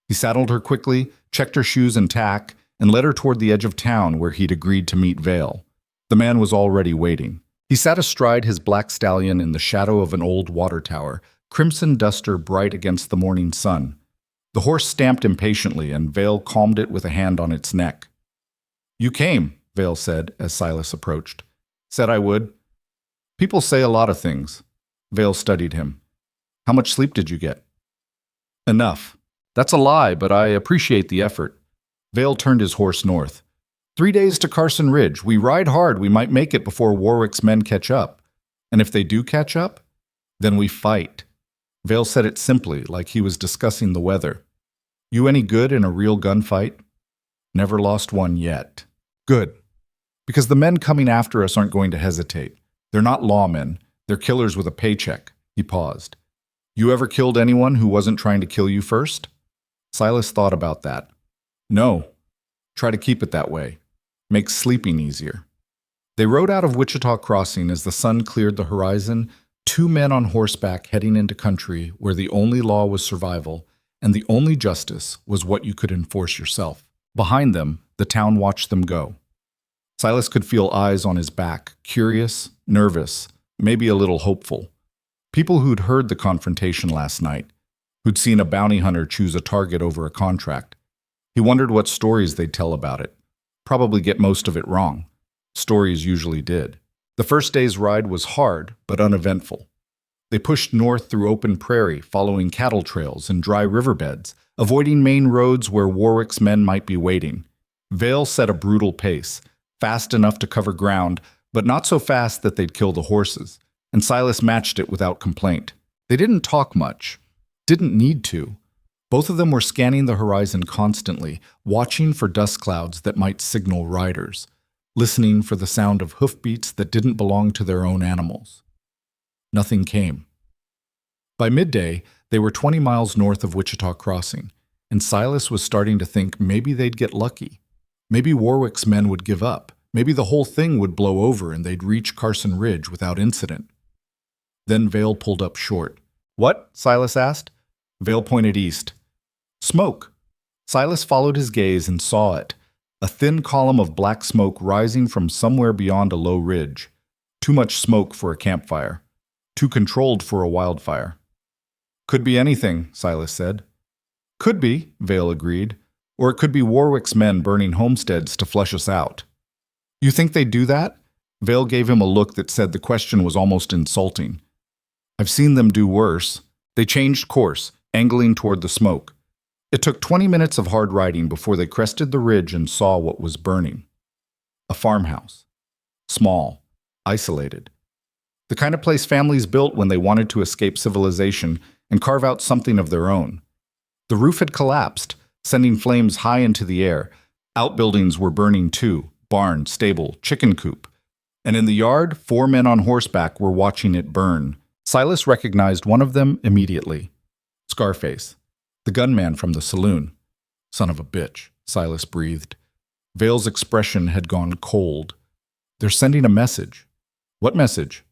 He saddled her quickly, checked her shoes and tack, and led her toward the edge of town where he'd agreed to meet Vale. The man was already waiting. He sat astride his black stallion in the shadow of an old water tower, crimson duster bright against the morning sun. The horse stamped impatiently, and Vale calmed it with a hand on its neck. "You came," Vale said as Silas approached. "Said I would." "People say a lot of things." Vale studied him. "How much sleep did you get?" "Enough." "That's a lie, but I appreciate the effort." Vale turned his horse north. 3 days to Carson Ridge. We ride hard. We might make it before Warwick's men catch up. And if they do catch up, then we fight. Vale said it simply, like he was discussing the weather. "You any good in a real gunfight?" "Never lost one yet." "Good. Because the men coming after us aren't going to hesitate. They're not lawmen. They're killers with a paycheck." He paused. "You ever killed anyone who wasn't trying to kill you first?" Silas thought about that. "No. Try to keep it that way. Makes sleeping easier." They rode out of Wichita Crossing as the sun cleared the horizon, 2 men on horseback heading into country where the only law was survival and the only justice was what you could enforce yourself. Behind them, the town watched them go. Silas could feel eyes on his back, curious, nervous, maybe a little hopeful. People who'd heard the confrontation last night, who'd seen a bounty hunter choose a target over a contract. He wondered what stories they'd tell about it. Probably get most of it wrong. Stories usually did. The first day's ride was hard, but uneventful. They pushed north through open prairie, following cattle trails and dry riverbeds, avoiding main roads where Warwick's men might be waiting. Vale set a brutal pace, fast enough to cover ground, but not so fast that they'd kill the horses, and Silas matched it without complaint. They didn't talk much. Didn't need to. Both of them were scanning the horizon constantly, watching for dust clouds that might signal riders, listening for the sound of hoofbeats that didn't belong to their own animals. Nothing came. By midday, they were 20 miles north of Wichita Crossing, and Silas was starting to think maybe they'd get lucky. Maybe Warwick's men would give up. Maybe the whole thing would blow over and they'd reach Carson Ridge without incident. Then Vale pulled up short. "What?" Silas asked. Vale pointed east. "Smoke." Silas followed his gaze and saw it, a thin column of black smoke rising from somewhere beyond a low ridge. Too much smoke for a campfire. Too controlled for a wildfire. "Could be anything," Silas said. "Could be," Vale agreed. "Or it could be Warwick's men burning homesteads to flush us out." "You think they'd do that?" Vale gave him a look that said the question was almost insulting. "I've seen them do worse." They changed course, angling toward the smoke. It took 20 minutes of hard riding before they crested the ridge and saw what was burning. A farmhouse. Small. Isolated. The kind of place families built when they wanted to escape civilization and carve out something of their own. The roof had collapsed, sending flames high into the air. Outbuildings were burning too: barn, stable, chicken coop. And in the yard, 4 men on horseback were watching it burn. Silas recognized one of them immediately. Scarface, the gunman from the saloon. Son of a bitch, Silas breathed. Vale's expression had gone cold. They're sending a message. What message?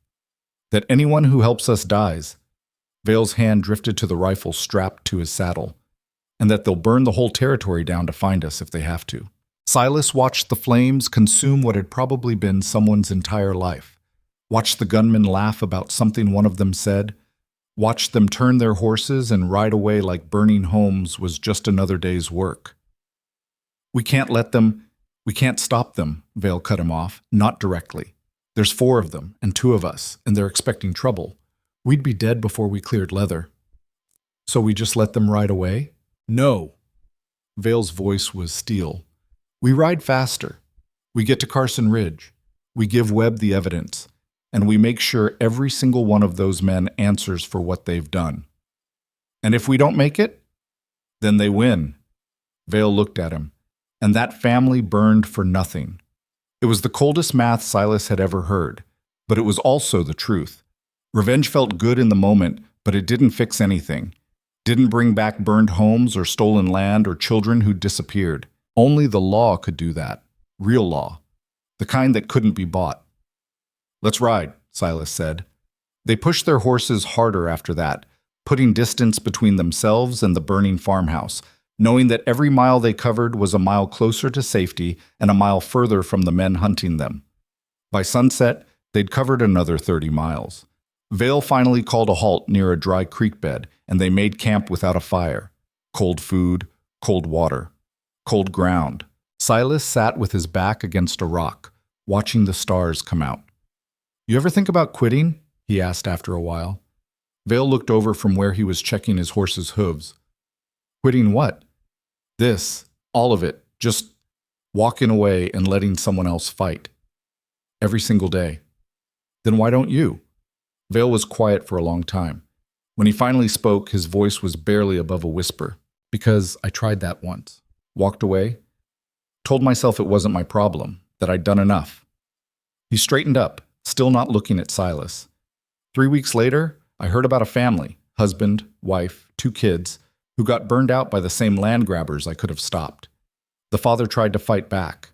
That anyone who helps us dies. Vale's hand drifted to the rifle strapped to his saddle. And that they'll burn the whole territory down to find us if they have to. Silas watched the flames consume what had probably been someone's entire life. Watched the gunmen laugh about something one of them said. Watched them turn their horses and ride away like burning homes was just another day's work. We can't let them. We can't stop them, Vale cut him off, not directly. There's 4 of them, and 2 of us, and they're expecting trouble. We'd be dead before we cleared leather. So we just let them ride away? No. Vale's voice was steel. We ride faster. We get to Carson Ridge. We give Webb the evidence, and we make sure every single one of those men answers for what they've done. And if we don't make it, then they win. Vale looked at him. And that family burned for nothing. It was the coldest math Silas had ever heard, but it was also the truth. Revenge felt good in the moment, but it didn't fix anything. Didn't bring back burned homes or stolen land or children who disappeared. Only the law could do that. Real law. The kind that couldn't be bought. Let's ride, Silas said. They pushed their horses harder after that, putting distance between themselves and the burning farmhouse, knowing that every mile they covered was a mile closer to safety and a mile further from the men hunting them. By sunset, they'd covered another 30 miles. Vale finally called a halt near a dry creek bed, and they made camp without a fire. Cold food, cold water, cold ground. Silas sat with his back against a rock, watching the stars come out. You ever think about quitting? He asked after a while. Vale looked over from where he was checking his horse's hooves. Quitting what? This, all of it, just walking away and letting someone else fight. Every single day. Then why don't you? Vale was quiet for a long time. When he finally spoke, his voice was barely above a whisper. Because I tried that once. Walked away. Told myself it wasn't my problem, that I'd done enough. He straightened up, still not looking at Silas. 3 weeks later, I heard about a family, husband, wife, 2 kids, who got burned out by the same land grabbers I could have stopped. The father tried to fight back.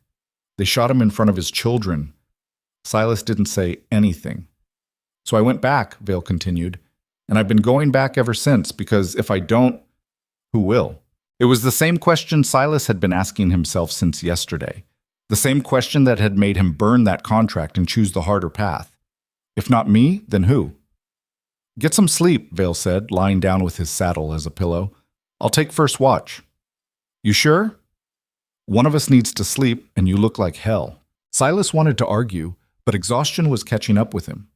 They shot him in front of his children. Silas didn't say anything. So I went back, Vale continued, and I've been going back ever since because if I don't, who will? It was the same question Silas had been asking himself since yesterday. The same question that had made him burn that contract and choose the harder path. If not me, then who? Get some sleep, Vale said, lying down with his saddle as a pillow. I'll take first watch. You sure? One of us needs to sleep, and you look like hell. Silas wanted to argue, but exhaustion was catching up with him.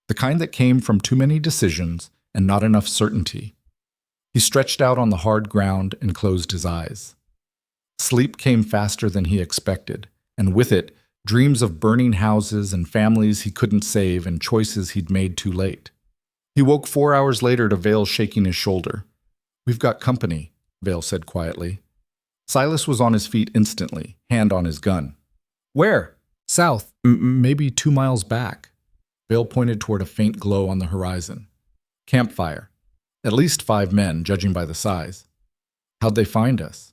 The kind that came from too many decisions and not enough certainty. He stretched out on the hard ground and closed his eyes. Sleep came faster than he expected, and with it, dreams of burning houses and families he couldn't save and choices he'd made too late. He woke 4 hours later to Vale shaking his shoulder. We've got company, Vale said quietly. Silas was on his feet instantly, hand on his gun. Where? South, maybe 2 miles back. Vale pointed toward a faint glow on the horizon. Campfire. At least 5 men, judging by the size. How'd they find us?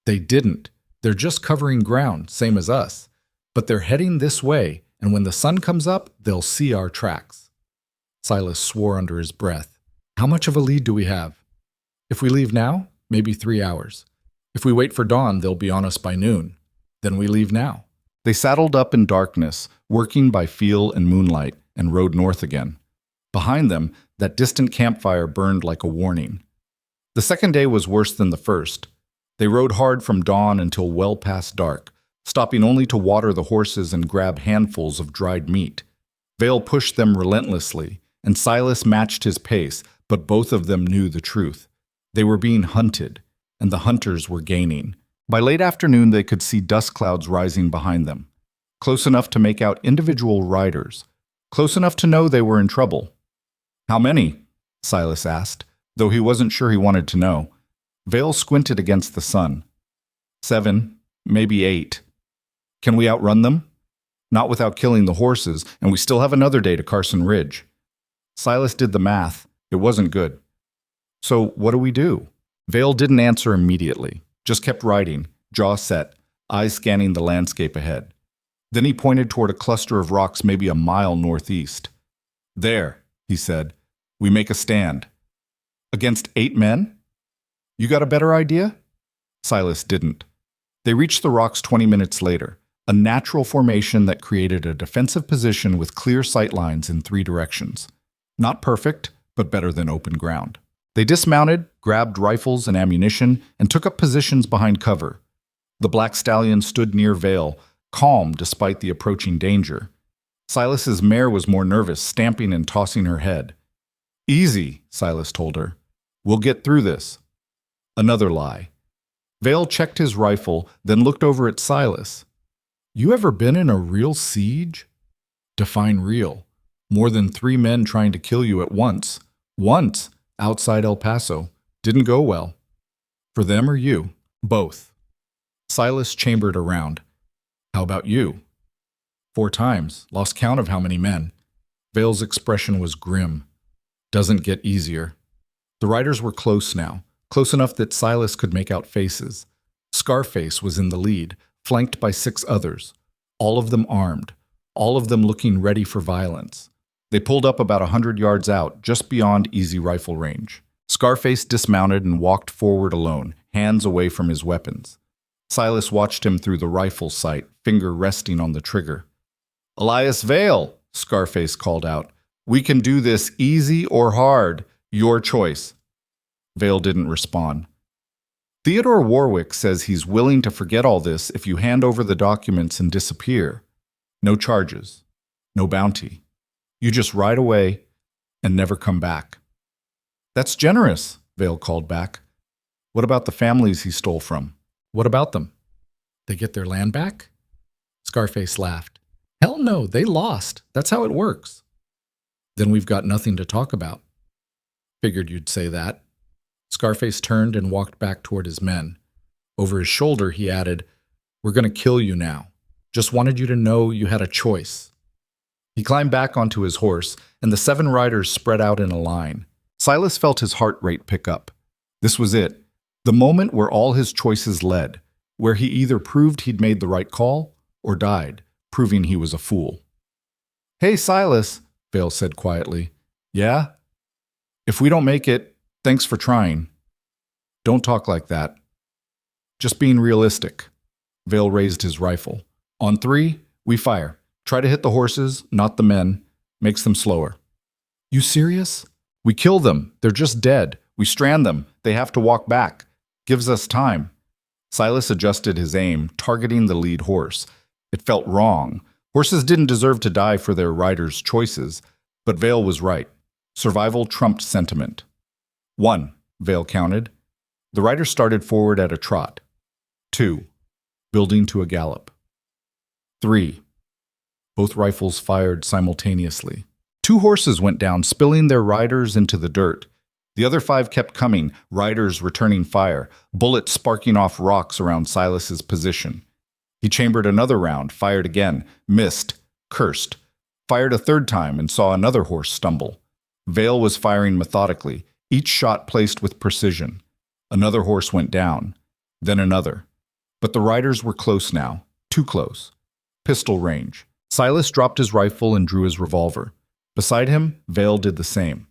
They didn't. They're just covering ground, same as us. But they're heading this way, and when the sun comes up, they'll see our tracks. Silas swore under his breath. How much of a lead do we have? If we leave now, maybe 3 hours. If we wait for dawn, they'll be on us by noon. Then we leave now. They saddled up in darkness, working by feel and moonlight, and rode north again. Behind them, that distant campfire burned like a warning. The second day was worse than the first. They rode hard from dawn until well past dark, stopping only to water the horses and grab handfuls of dried meat. Vale pushed them relentlessly, and Silas matched his pace, but both of them knew the truth. They were being hunted, and the hunters were gaining. By late afternoon, they could see dust clouds rising behind them, close enough to make out individual riders, close enough to know they were in trouble. How many? Silas asked, though he wasn't sure he wanted to know. Vale squinted against the sun. 7, maybe 8. Can we outrun them? Not without killing the horses, and we still have another day to Carson Ridge. Silas did the math. It wasn't good. So what do we do? Vale didn't answer immediately, just kept riding, jaw set, eyes scanning the landscape ahead. Then he pointed toward a cluster of rocks maybe a mile northeast. There, he said, we make a stand. Against 8 men? You got a better idea? Silas didn't. They reached the rocks 20 minutes later, a natural formation that created a defensive position with clear sight lines in 3 directions. Not perfect, but better than open ground. They dismounted, grabbed rifles and ammunition, and took up positions behind cover. The black stallion stood near Vale, calm despite the approaching danger. Silas's mare was more nervous, stamping and tossing her head. Easy, Silas told her. We'll get through this. Another lie. Vale checked his rifle, then looked over at Silas. You ever been in a real siege? Define real. More than 3 men trying to kill you at once. Once, outside El Paso. Didn't go well. For them or you? Both. Silas chambered around. How about you? 4 times. Lost count of how many men. Vale's expression was grim. Doesn't get easier. The riders were close now, close enough that Silas could make out faces. Scarface was in the lead, flanked by 6 others, all of them armed, all of them looking ready for violence. They pulled up about 100 yards out, just beyond easy rifle range. Scarface dismounted and walked forward alone, hands away from his weapons. Silas watched him through the rifle sight, finger resting on the trigger. Elias Vale, Scarface called out. We can do this easy or hard. Your choice. Vale didn't respond. Theodore Warwick says he's willing to forget all this if you hand over the documents and disappear. No charges. No bounty. You just ride away and never come back. That's generous, Vale called back. What about the families he stole from? What about them? They get their land back? Scarface laughed. Hell no, they lost. That's how it works. Then we've got nothing to talk about. Figured you'd say that. Scarface turned and walked back toward his men. Over his shoulder, he added, We're going to kill you now. Just wanted you to know you had a choice. He climbed back onto his horse, and the 7 riders spread out in a line. Silas felt his heart rate pick up. This was it. The moment where all his choices led, where he either proved he'd made the right call or died, proving he was a fool. Hey, Silas, Vale said quietly. Yeah? If we don't make it, thanks for trying. Don't talk like that. Just being realistic. Vale raised his rifle. On 3, we fire. Try to hit the horses, not the men. Makes them slower. You serious? We kill them. They're just dead. We strand them. They have to walk back. Gives us time. Silas adjusted his aim, targeting the lead horse. It felt wrong. Horses didn't deserve to die for their riders' choices, but Vale was right. Survival trumped sentiment. 1, Vale counted. The rider started forward at a trot. 2, building to a gallop. 3. Both rifles fired simultaneously. 2 horses went down, spilling their riders into the dirt. The other 5 kept coming, riders returning fire, bullets sparking off rocks around Silas's position. He chambered another round, fired again, missed, cursed, fired a 3rd time and saw another horse stumble. Vale was firing methodically, each shot placed with precision. Another horse went down, then another. But the riders were close now, too close. Pistol range. Silas dropped his rifle and drew his revolver. Beside him, Vale did the same.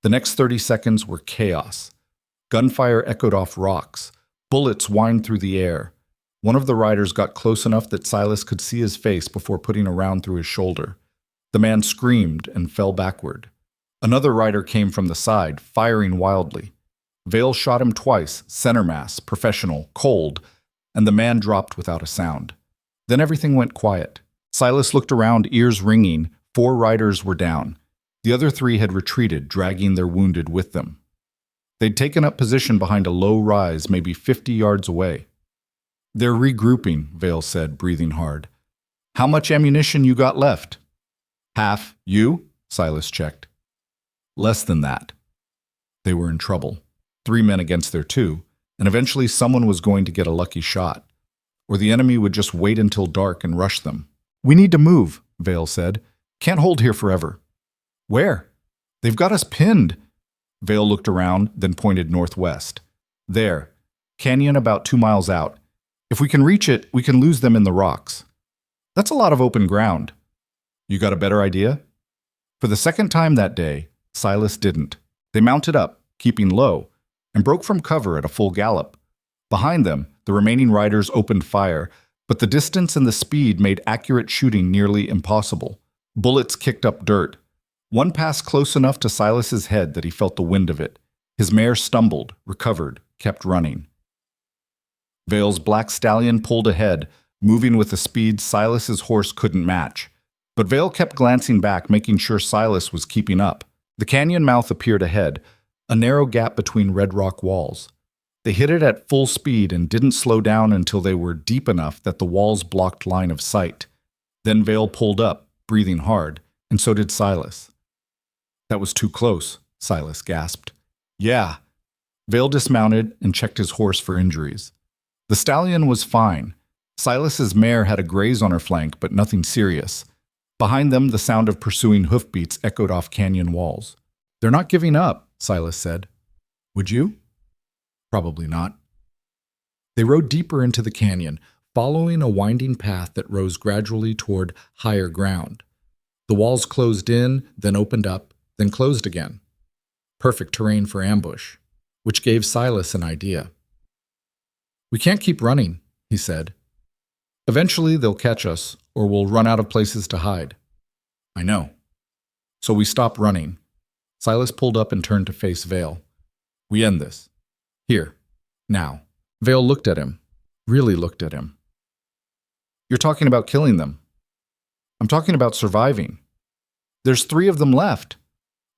The next 30 seconds were chaos. Gunfire echoed off rocks. Bullets whined through the air. One of the riders got close enough that Silas could see his face before putting a round through his shoulder. The man screamed and fell backward. Another rider came from the side, firing wildly. Vale shot him twice, center mass, professional, cold, and the man dropped without a sound. Then everything went quiet. Silas looked around, ears ringing. 4 riders were down. The other 3 had retreated, dragging their wounded with them. They'd taken up position behind a low rise, maybe 50 yards away. They're regrouping, Vale said, breathing hard. How much ammunition you got left? Half. You? Silas checked. Less than that. They were in trouble. 3 men against their 2, and eventually someone was going to get a lucky shot, or the enemy would just wait until dark and rush them. "We need to move," Vale said. "Can't hold here forever." "Where?" "They've got us pinned." Vale looked around, then pointed northwest. "There. Canyon about 2 miles out. If we can reach it, we can lose them in the rocks." "That's a lot of open ground." "You got a better idea?" For the second time that day, Silas didn't. They mounted up, keeping low, and broke from cover at a full gallop. Behind them, the remaining riders opened fire, but the distance and the speed made accurate shooting nearly impossible. Bullets kicked up dirt. One passed close enough to Silas's head that he felt the wind of it. His mare stumbled, recovered, kept running. Vale's black stallion pulled ahead, moving with a speed Silas's horse couldn't match. But Vale kept glancing back, making sure Silas was keeping up. The canyon mouth appeared ahead, a narrow gap between red rock walls. They hit it at full speed and didn't slow down until they were deep enough that the walls blocked line of sight. Then Vale pulled up, breathing hard, and so did Silas. "That was too close," Silas gasped. "Yeah." Vale dismounted and checked his horse for injuries. The stallion was fine. Silas's mare had a graze on her flank, but nothing serious. Behind them, the sound of pursuing hoofbeats echoed off canyon walls. "They're not giving up," Silas said. "Would you?" "Probably not." They rode deeper into the canyon, following a winding path that rose gradually toward higher ground. The walls closed in, then opened up, then closed again. Perfect terrain for ambush, which gave Silas an idea. "We can't keep running," he said. "Eventually they'll catch us, or we'll run out of places to hide." "I know." So we stopped running. Silas pulled up and turned to face Vale. "We end this. Here. Now." Vale looked at him. Really looked at him. "You're talking about killing them." "I'm talking about surviving. There's 3 of them left.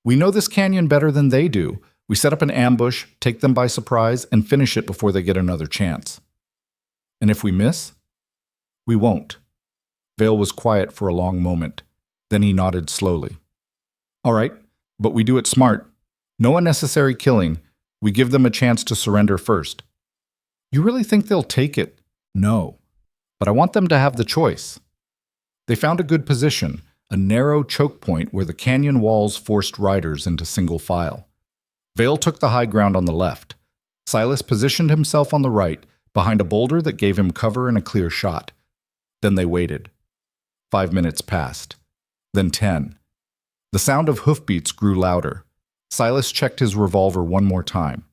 We know this canyon better than they do. We set up an ambush, take them by surprise, and finish it before they get another chance." "And if we miss?" "We won't." Vale was quiet for a long moment. Then he nodded slowly. "All right, but we do it smart. No unnecessary killing. We give them a chance to surrender first." "You really think they'll take it?" "No. But I want them to have the choice." They found a good position, a narrow choke point where the canyon walls forced riders into single file. Vale took the high ground on the left. Silas positioned himself on the right, behind a boulder that gave him cover and a clear shot. Then they waited. 5 minutes passed. Then 10. The sound of hoofbeats grew louder. Silas checked his revolver one more time.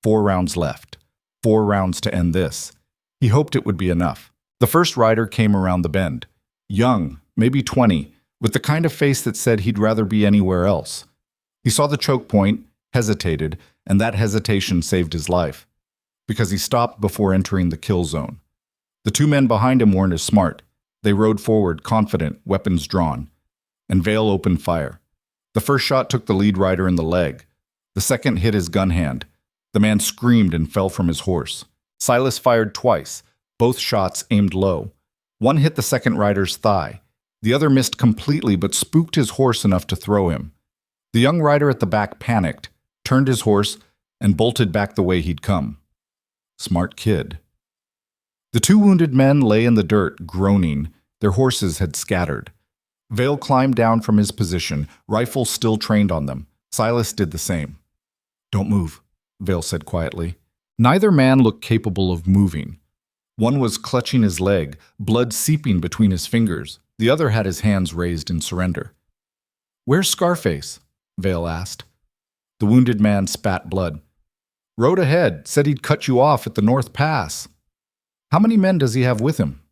4 rounds left. 4 rounds to end this. He hoped it would be enough. The first rider came around the bend. Young, maybe 20, with the kind of face that said he'd rather be anywhere else. He saw the choke point, hesitated, and that hesitation saved his life, because he stopped before entering the kill zone. The 2 men behind him weren't as smart. They rode forward, confident, weapons drawn. And Vale opened fire. The first shot took the lead rider in the leg. The second hit his gun hand. The man screamed and fell from his horse. Silas fired twice. Both shots aimed low. One hit the second rider's thigh. The other missed completely but spooked his horse enough to throw him. The young rider at the back panicked, turned his horse, and bolted back the way he'd come. Smart kid. The 2 wounded men lay in the dirt, groaning. Their horses had scattered. Vale climbed down from his position, rifle still trained on them. Silas did the same. "Don't move," Vale said quietly. Neither man looked capable of moving. One was clutching his leg, blood seeping between his fingers. The other had his hands raised in surrender. "Where's Scarface?" Vale asked. The wounded man spat blood. "Rode ahead, said he'd cut you off at the North Pass." "How many men does he have with him?"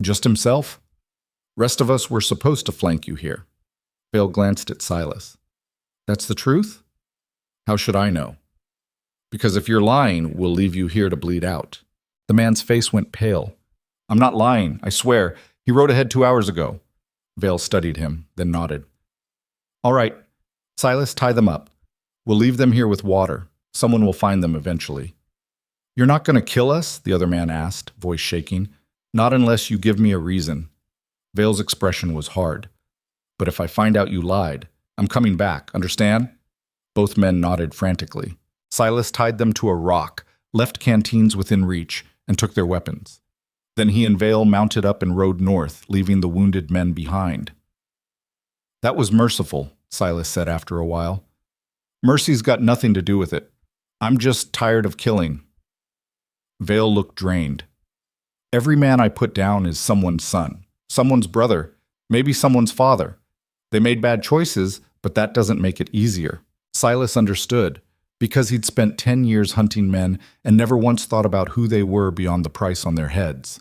"Just himself. Rest of us were supposed to flank you here." Vale glanced at Silas. "That's the truth?" "How should I know?" "Because if you're lying, we'll leave you here to bleed out." The man's face went pale. "I'm not lying, I swear. He rode ahead 2 hours ago." Vale studied him, then nodded. "All right. Silas, tie them up. We'll leave them here with water. Someone will find them eventually." "You're not going to kill us?" the other man asked, voice shaking. "Not unless you give me a reason." Vale's expression was hard. "But if I find out you lied, I'm coming back, understand?" Both men nodded frantically. Silas tied them to a rock, left canteens within reach, and took their weapons. Then he and Vale mounted up and rode north, leaving the wounded men behind. "That was merciful," Silas said after a while. "Mercy's got nothing to do with it. I'm just tired of killing." Vale looked drained. "Every man I put down is someone's son, someone's brother, maybe someone's father. They made bad choices, but that doesn't make it easier." Silas understood, because he'd spent 10 years hunting men and never once thought about who they were beyond the price on their heads.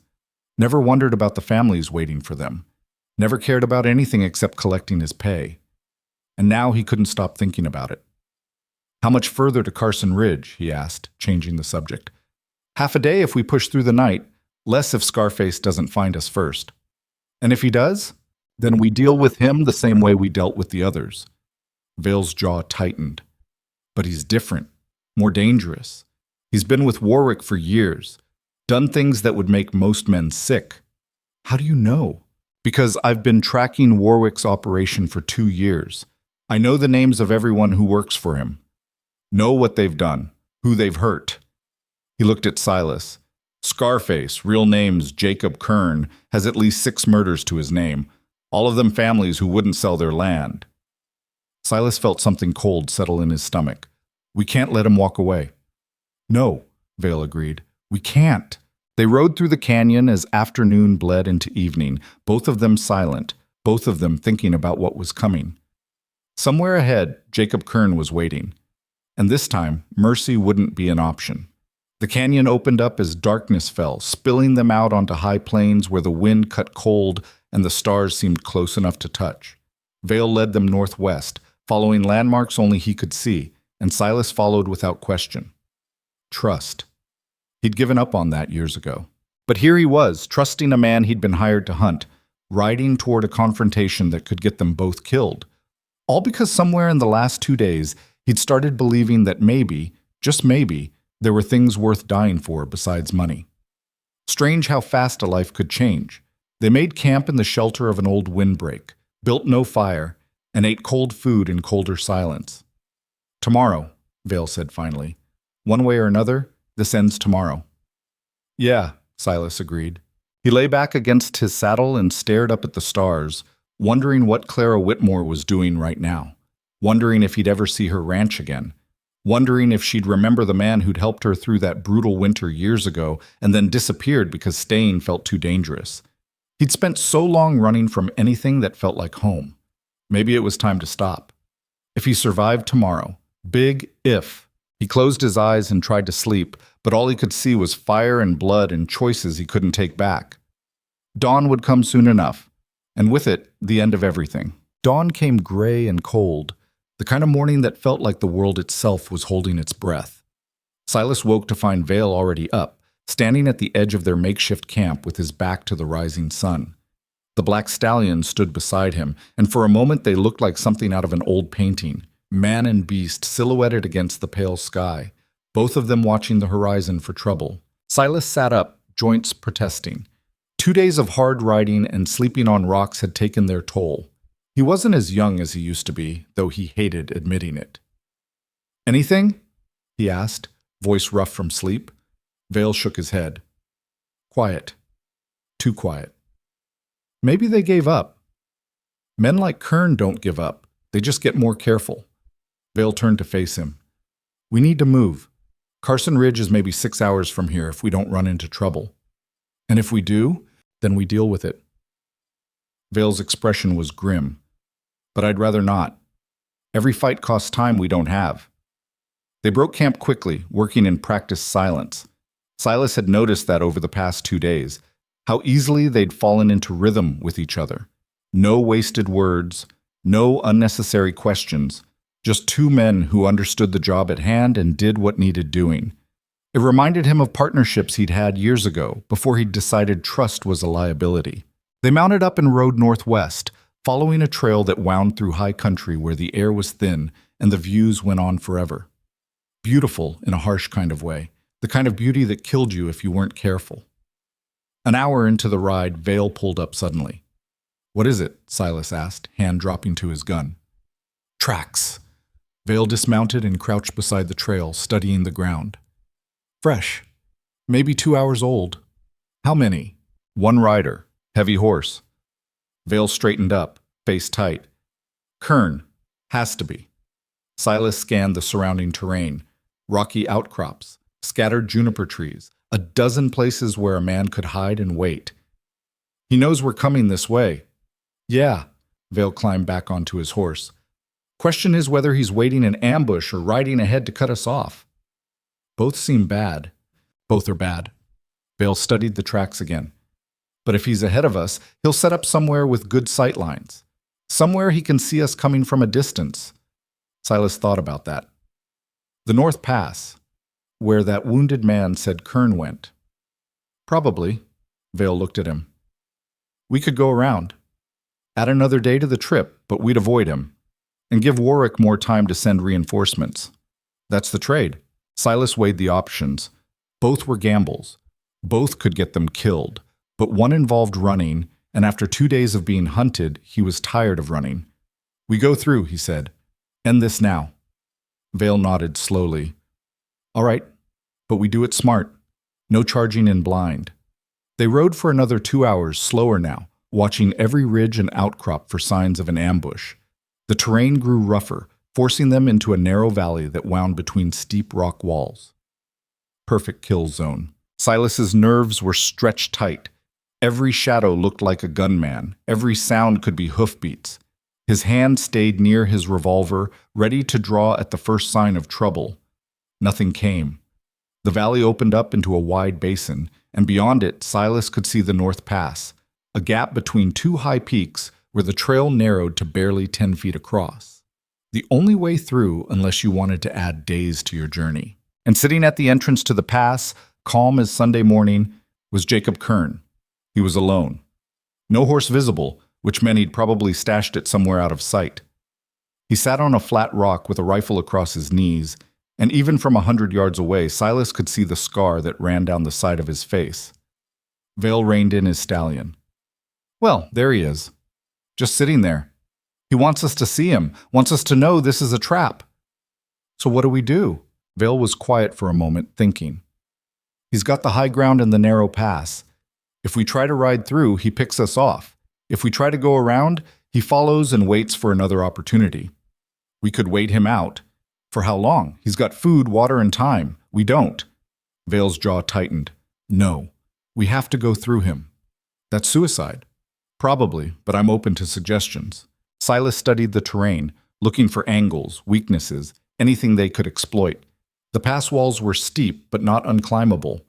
Never wondered about the families waiting for them. Never cared about anything except collecting his pay. And now he couldn't stop thinking about it. "How much further to Carson Ridge?" he asked, changing the subject. "Half a day if we push through the night, less if Scarface doesn't find us first. And if he does, then we deal with him the same way we dealt with the others." Vale's jaw tightened. "But he's different, more dangerous. He's been with Warwick for years, done things that would make most men sick." "How do you know?" "Because I've been tracking Warwick's operation for 2 years. I know the names of everyone who works for him. Know what they've done, who they've hurt." He looked at Silas. "Scarface, real name's Jacob Kern, has at least 6 murders to his name, all of them families who wouldn't sell their land." Silas felt something cold settle in his stomach. "We can't let him walk away." "No," Vale agreed. "We can't." They rode through the canyon as afternoon bled into evening, both of them silent, both of them thinking about what was coming. Somewhere ahead, Jacob Kern was waiting. And this time, mercy wouldn't be an option. The canyon opened up as darkness fell, spilling them out onto high plains where the wind cut cold and the stars seemed close enough to touch. Vale led them northwest, following landmarks only he could see, and Silas followed without question. Trust. He'd given up on that years ago. But here he was, trusting a man he'd been hired to hunt, riding toward a confrontation that could get them both killed. All because somewhere in the last 2 days, he'd started believing that maybe, just maybe, there were things worth dying for besides money. Strange how fast a life could change. They made camp in the shelter of an old windbreak, built no fire, and ate cold food in colder silence. "Tomorrow," Vale said finally. "One way or another, this ends tomorrow." "Yeah," Silas agreed. He lay back against his saddle and stared up at the stars, wondering what Clara Whitmore was doing right now, wondering if he'd ever see her ranch again, wondering if she'd remember the man who'd helped her through that brutal winter years ago and then disappeared because staying felt too dangerous. He'd spent so long running from anything that felt like home. Maybe it was time to stop. If he survived tomorrow, big if. He closed his eyes and tried to sleep, but all he could see was fire and blood and choices he couldn't take back. Dawn would come soon enough, and with it, the end of everything. Dawn came gray and cold, the kind of morning that felt like the world itself was holding its breath. Silas woke to find Vale already up, standing at the edge of their makeshift camp with his back to the rising sun. The black stallion stood beside him, and for a moment they looked like something out of an old painting, man and beast silhouetted against the pale sky, both of them watching the horizon for trouble. Silas sat up, joints protesting. 2 days of hard riding and sleeping on rocks had taken their toll. He wasn't as young as he used to be, though he hated admitting it. "Anything?" he asked, voice rough from sleep. Vale shook his head. "Quiet. Too quiet." Maybe they gave up. Men like Kern don't give up. They just get more careful. Vale turned to face him. "We need to move. Carson Ridge is maybe 6 hours from here if we don't run into trouble. And if we do, then we deal with it." Vale's expression was grim. "But I'd rather not. Every fight costs time we don't have." They broke camp quickly, working in practiced silence. Silas had noticed that over the past 2 days, how easily they'd fallen into rhythm with each other. No wasted words, no unnecessary questions, just 2 men who understood the job at hand and did what needed doing. It reminded him of partnerships he'd had years ago, before he'd decided trust was a liability. They mounted up and rode northwest, following a trail that wound through high country where the air was thin and the views went on forever. Beautiful in a harsh kind of way, the kind of beauty that killed you if you weren't careful. An hour into the ride, Vale pulled up suddenly. "What is it?" Silas asked, hand dropping to his gun. "Tracks." Vale dismounted and crouched beside the trail, studying the ground. Fresh. Maybe 2 hours old. How many? One rider. Heavy horse. Vale straightened up, face tight. Kern. Has to be. Silas scanned the surrounding terrain. Rocky outcrops, scattered juniper trees, a dozen places where a man could hide and wait. He knows we're coming this way. Yeah. Vale climbed back onto his horse. Question is whether he's waiting in ambush or riding ahead to cut us off. Both seem bad. Both are bad. Vale studied the tracks again. But if he's ahead of us, he'll set up somewhere with good sight lines. Somewhere he can see us coming from a distance. Silas thought about that. The North Pass, where that wounded man said Kern went. Probably. Vale looked at him. We could go around. Add another day to the trip, but we'd avoid him. And give Warwick more time to send reinforcements. That's the trade. Silas weighed the options. Both were gambles. Both could get them killed. But one involved running, and after 2 days of being hunted, he was tired of running. We go through, he said. End this now. Vale nodded slowly. All right, but we do it smart. No charging in blind. They rode for another 2 hours, slower now, watching every ridge and outcrop for signs of an ambush. The terrain grew rougher, forcing them into a narrow valley that wound between steep rock walls. Perfect kill zone. Silas's nerves were stretched tight. Every shadow looked like a gunman. Every sound could be hoofbeats. His hand stayed near his revolver, ready to draw at the first sign of trouble. Nothing came. The valley opened up into a wide basin, and beyond it, Silas could see the North Pass, a gap between two high peaks where the trail narrowed to barely 10 feet across. The only way through unless you wanted to add days to your journey. And sitting at the entrance to the pass, calm as Sunday morning, was Jacob Kern. He was alone. No horse visible, which meant he'd probably stashed it somewhere out of sight. He sat on a flat rock with a rifle across his knees, and even from 100 yards away, Silas could see the scar that ran down the side of his face. Vale reined in his stallion. Well, there he is. Just sitting there. He wants us to see him, wants us to know this is a trap. So what do we do? Vale was quiet for a moment, thinking. He's got the high ground and the narrow pass. If we try to ride through, he picks us off. If we try to go around, he follows and waits for another opportunity. We could wait him out. For how long? He's got food, water, and time. We don't. Vale's jaw tightened. No. We have to go through him. That's suicide. Probably, but I'm open to suggestions. Silas studied the terrain, looking for angles, weaknesses, anything they could exploit. The pass walls were steep, but not unclimbable.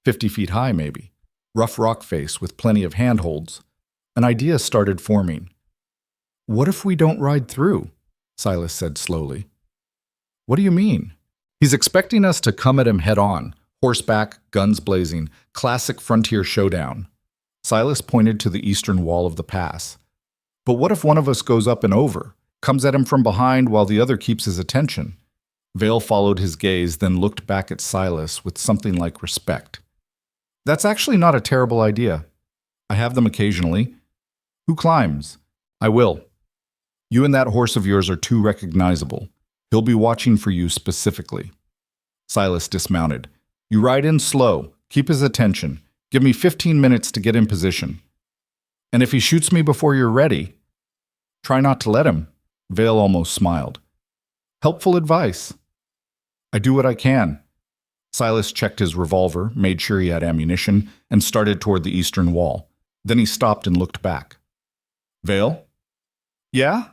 50 feet high, maybe. Rough rock face with plenty of handholds. An idea started forming. What if we don't ride through? Silas said slowly. What do you mean? He's expecting us to come at him head on, horseback, guns blazing, classic frontier showdown. Silas pointed to the eastern wall of the pass. But what if one of us goes up and over, comes at him from behind while the other keeps his attention? Vale followed his gaze, then looked back at Silas with something like respect. That's actually not a terrible idea. I have them occasionally. Who climbs? I will. You and that horse of yours are too recognizable. He'll be watching for you specifically. Silas dismounted. You ride in slow. Keep his attention. Give me 15 minutes to get in position. And if he shoots me before you're ready, try not to let him. Vale almost smiled. Helpful advice. I do what I can. Silas checked his revolver, made sure he had ammunition, and started toward the eastern wall. Then he stopped and looked back. Vale? Yeah?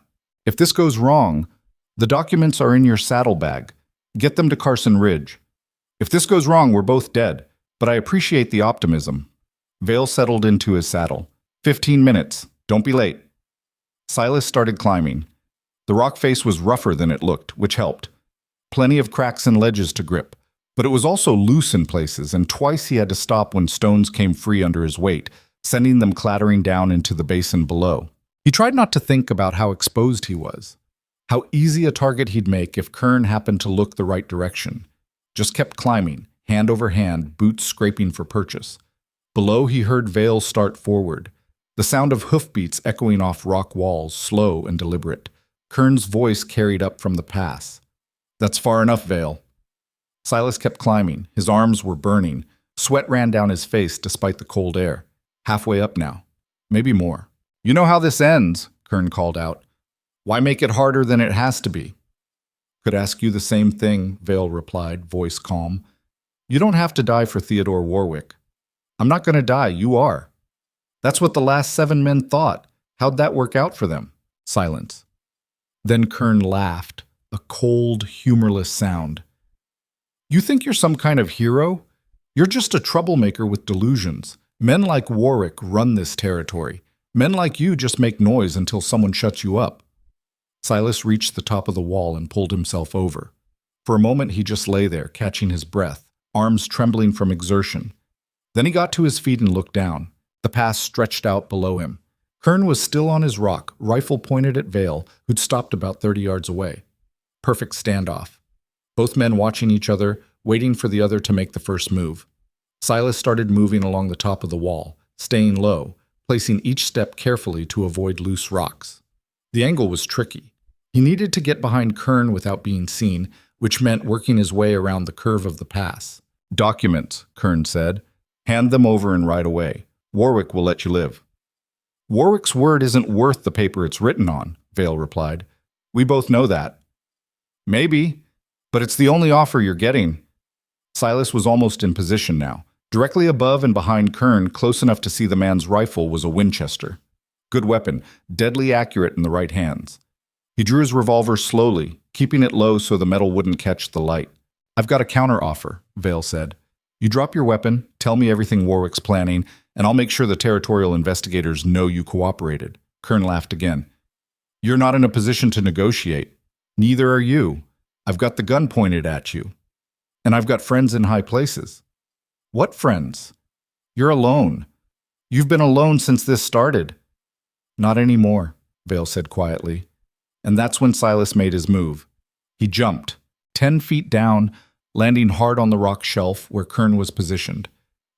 If this goes wrong, the documents are in your saddlebag. Get them to Carson Ridge. If this goes wrong, we're both dead, but I appreciate the optimism. Vale settled into his saddle. 15 minutes. Don't be late. Silas started climbing. The rock face was rougher than it looked, which helped. Plenty of cracks and ledges to grip, but it was also loose in places, and twice he had to stop when stones came free under his weight, sending them clattering down into the basin below. He tried not to think about how exposed he was, how easy a target he'd make if Kern happened to look the right direction. Just kept climbing, hand over hand, boots scraping for purchase. Below he heard Vale start forward, the sound of hoofbeats echoing off rock walls, slow and deliberate. Kern's voice carried up from the pass. That's far enough, Vale. Silas kept climbing. His arms were burning. Sweat ran down his face despite the cold air. Halfway up now. Maybe more. "You know how this ends," Kern called out. "Why make it harder than it has to be?" "Could ask you the same thing," Vale replied, voice calm. "You don't have to die for Theodore Warwick." "I'm not going to die, you are." "That's what the last 7 men thought. How'd that work out for them?" Silence. Then Kern laughed, a cold, humorless sound. "You think you're some kind of hero? You're just a troublemaker with delusions. Men like Warwick run this territory. Men like you just make noise until someone shuts you up." Silas reached the top of the wall and pulled himself over. For a moment he just lay there, catching his breath, arms trembling from exertion. Then he got to his feet and looked down. The pass stretched out below him. Kern was still on his rock, rifle pointed at Vale, who'd stopped about 30 yards away. Perfect standoff. Both men watching each other, waiting for the other to make the first move. Silas started moving along the top of the wall, staying low, placing each step carefully to avoid loose rocks. The angle was tricky. He needed to get behind Kern without being seen, which meant working his way around the curve of the pass. "Documents," Kern said. "Hand them over and ride away. Warwick will let you live." "Warwick's word isn't worth the paper it's written on," Vale replied. "We both know that." "Maybe, but it's the only offer you're getting." Silas was almost in position now. Directly above and behind Kern, close enough to see the man's rifle, was a Winchester. Good weapon, deadly accurate in the right hands. He drew his revolver slowly, keeping it low so the metal wouldn't catch the light. "I've got a counter-offer," Vale said. "You drop your weapon, tell me everything Warwick's planning, and I'll make sure the territorial investigators know you cooperated." Kern laughed again. "You're not in a position to negotiate. Neither are you. I've got the gun pointed at you. And I've got friends in high places." "What friends?" "You're alone. You've been alone since this started." "Not anymore," Vale said quietly. And that's when Silas made his move. He jumped, 10 feet down, landing hard on the rock shelf where Kern was positioned.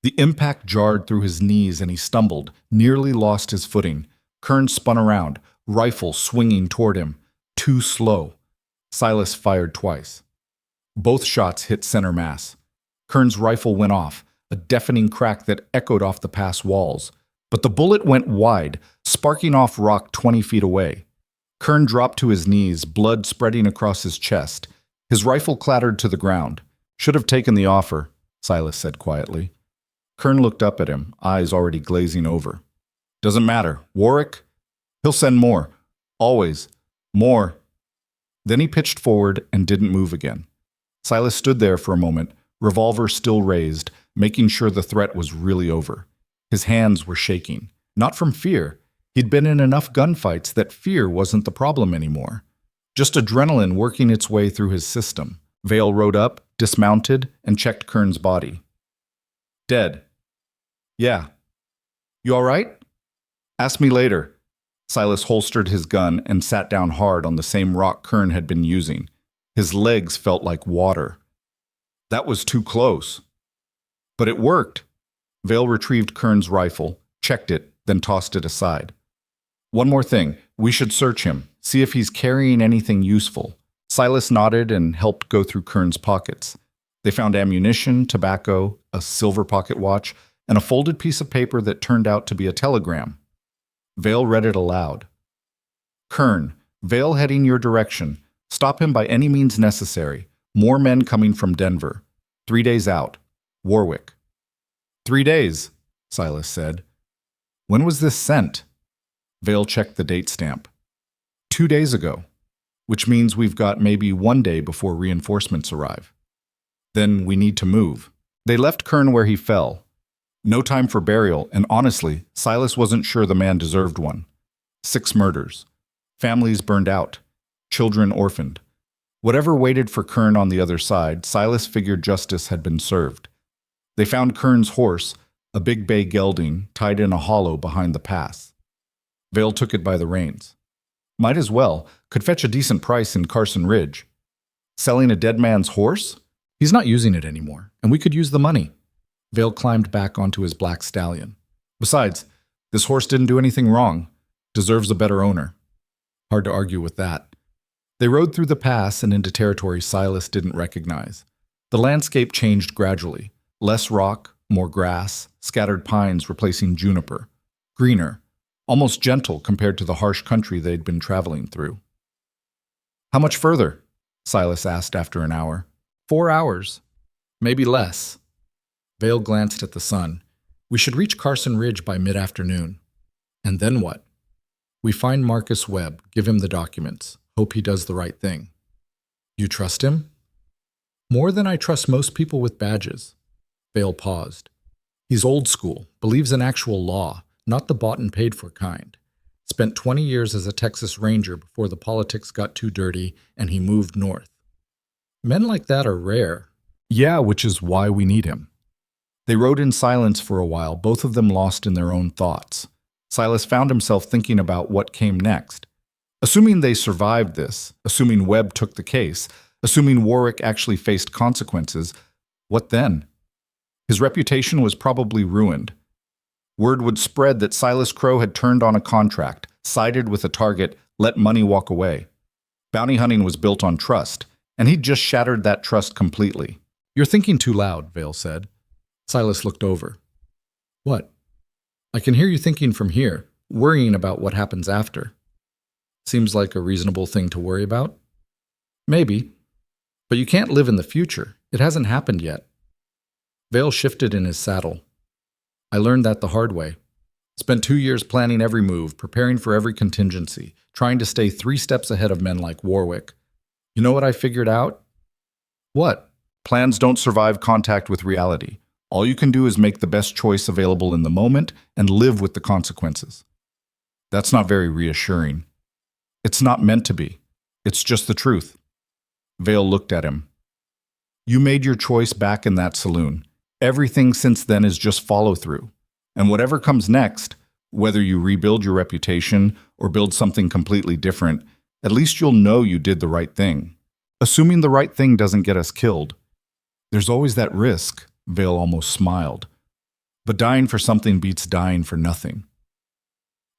The impact jarred through his knees and he stumbled, nearly lost his footing. Kern spun around, rifle swinging toward him. Too slow. Silas fired twice. Both shots hit center mass. Kern's rifle went off, a deafening crack that echoed off the pass walls. But the bullet went wide, sparking off rock 20 feet away. Kern dropped to his knees, blood spreading across his chest. His rifle clattered to the ground. "Should have taken the offer," Silas said quietly. Kern looked up at him, eyes already glazing over. "Doesn't matter. Warwick? He'll send more. Always. More." Then he pitched forward and didn't move again. Silas stood there for a moment, revolver still raised, making sure the threat was really over. His hands were shaking. Not from fear. He'd been in enough gunfights that fear wasn't the problem anymore. Just adrenaline working its way through his system. Vale rode up, dismounted, and checked Kern's body. "Dead." "Yeah." "You all right?" "Ask me later." Silas holstered his gun and sat down hard on the same rock Kern had been using. His legs felt like water. "That was too close." "But it worked." Vale retrieved Kern's rifle, checked it, then tossed it aside. "One more thing. We should search him, see if he's carrying anything useful." Silas nodded and helped go through Kern's pockets. They found ammunition, tobacco, a silver pocket watch, and a folded piece of paper that turned out to be a telegram. Vale read it aloud. "Kern, Vale heading your direction. Stop him by any means necessary. More men coming from Denver. 3 days out. Warwick." 3 days, Silas said. "When was this sent?" Vale checked the date stamp. 2 days ago, which means we've got maybe 1 day before reinforcements arrive. Then we need to move. They left Kern where he fell. No time for burial, and honestly, Silas wasn't sure the man deserved one. 6 murders. Families burned out. Children orphaned. Whatever waited for Kern on the other side, Silas figured justice had been served. They found Kern's horse, a big bay gelding, tied in a hollow behind the pass. Vale took it by the reins. Might as well, could fetch a decent price in Carson Ridge. Selling a dead man's horse? He's not using it anymore, and we could use the money. Vale climbed back onto his black stallion. Besides, this horse didn't do anything wrong. Deserves a better owner. Hard to argue with that. They rode through the pass and into territory Silas didn't recognize. The landscape changed gradually. Less rock, more grass, scattered pines replacing juniper. Greener, almost gentle compared to the harsh country they'd been traveling through. "How much further?" Silas asked after an hour. 4 hours. Maybe less. Vale glanced at the sun. "We should reach Carson Ridge by mid-afternoon." "And then what?" "We find Marcus Webb, give him the documents. Hope he does the right thing." "You trust him?" "More than I trust most people with badges." Vale paused. "He's old school, believes in actual law, not the bought and paid for kind. Spent 20 years as a Texas Ranger before the politics got too dirty and he moved north. Men like that are rare." "Yeah, which is why we need him." They rode in silence for a while, both of them lost in their own thoughts. Silas found himself thinking about what came next. Assuming they survived this, assuming Webb took the case, assuming Warwick actually faced consequences, what then? His reputation was probably ruined. Word would spread that Silas Crowe had turned on a contract, sided with a target, let money walk away. Bounty hunting was built on trust, and he'd just shattered that trust completely. "You're thinking too loud," Vale said. Silas looked over. "What?" "I can hear you thinking from here, worrying about what happens after." "Seems like a reasonable thing to worry about." "Maybe. But you can't live in the future. It hasn't happened yet." Vale shifted in his saddle. "I learned that the hard way. Spent 2 years planning every move, preparing for every contingency, trying to stay 3 steps ahead of men like Warwick. You know what I figured out?" "What?" "Plans don't survive contact with reality. All you can do is make the best choice available in the moment and live with the consequences." "That's not very reassuring." "It's not meant to be. It's just the truth." Vale looked at him. "You made your choice back in that saloon. Everything since then is just follow-through. And whatever comes next, whether you rebuild your reputation or build something completely different, at least you'll know you did the right thing. Assuming the right thing doesn't get us killed. There's always that risk," Vale almost smiled. "But dying for something beats dying for nothing."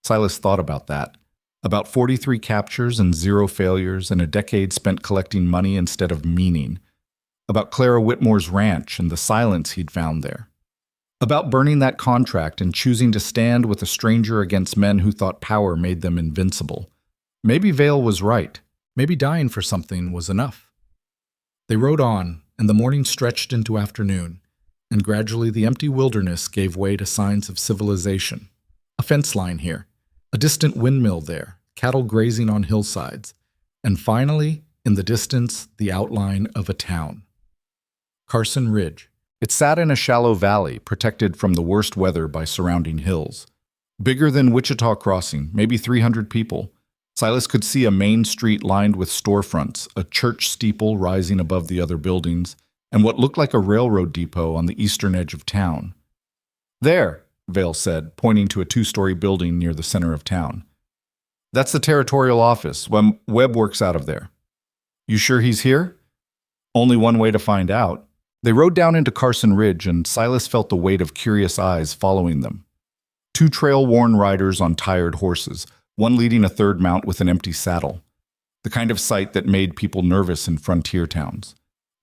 Silas thought about that. About 43 captures and 0 failures and a decade spent collecting money instead of meaning. About Clara Whitmore's ranch and the silence he'd found there. About burning that contract and choosing to stand with a stranger against men who thought power made them invincible. Maybe Vale was right. Maybe dying for something was enough. They rode on, and the morning stretched into afternoon, and gradually the empty wilderness gave way to signs of civilization. A fence line here, a distant windmill there, cattle grazing on hillsides, and finally, in the distance, the outline of a town. Carson Ridge. It sat in a shallow valley, protected from the worst weather by surrounding hills. Bigger than Wichita Crossing, maybe 300 people. Silas could see a main street lined with storefronts, a church steeple rising above the other buildings, and what looked like a railroad depot on the eastern edge of town. "There," Vale said, pointing to a 2-story building near the center of town. "That's the territorial office. Webb works out of there." "You sure he's here?" "Only one way to find out." They rode down into Carson Ridge, and Silas felt the weight of curious eyes following them. 2 trail-worn riders on tired horses, one leading a third mount with an empty saddle. The kind of sight that made people nervous in frontier towns.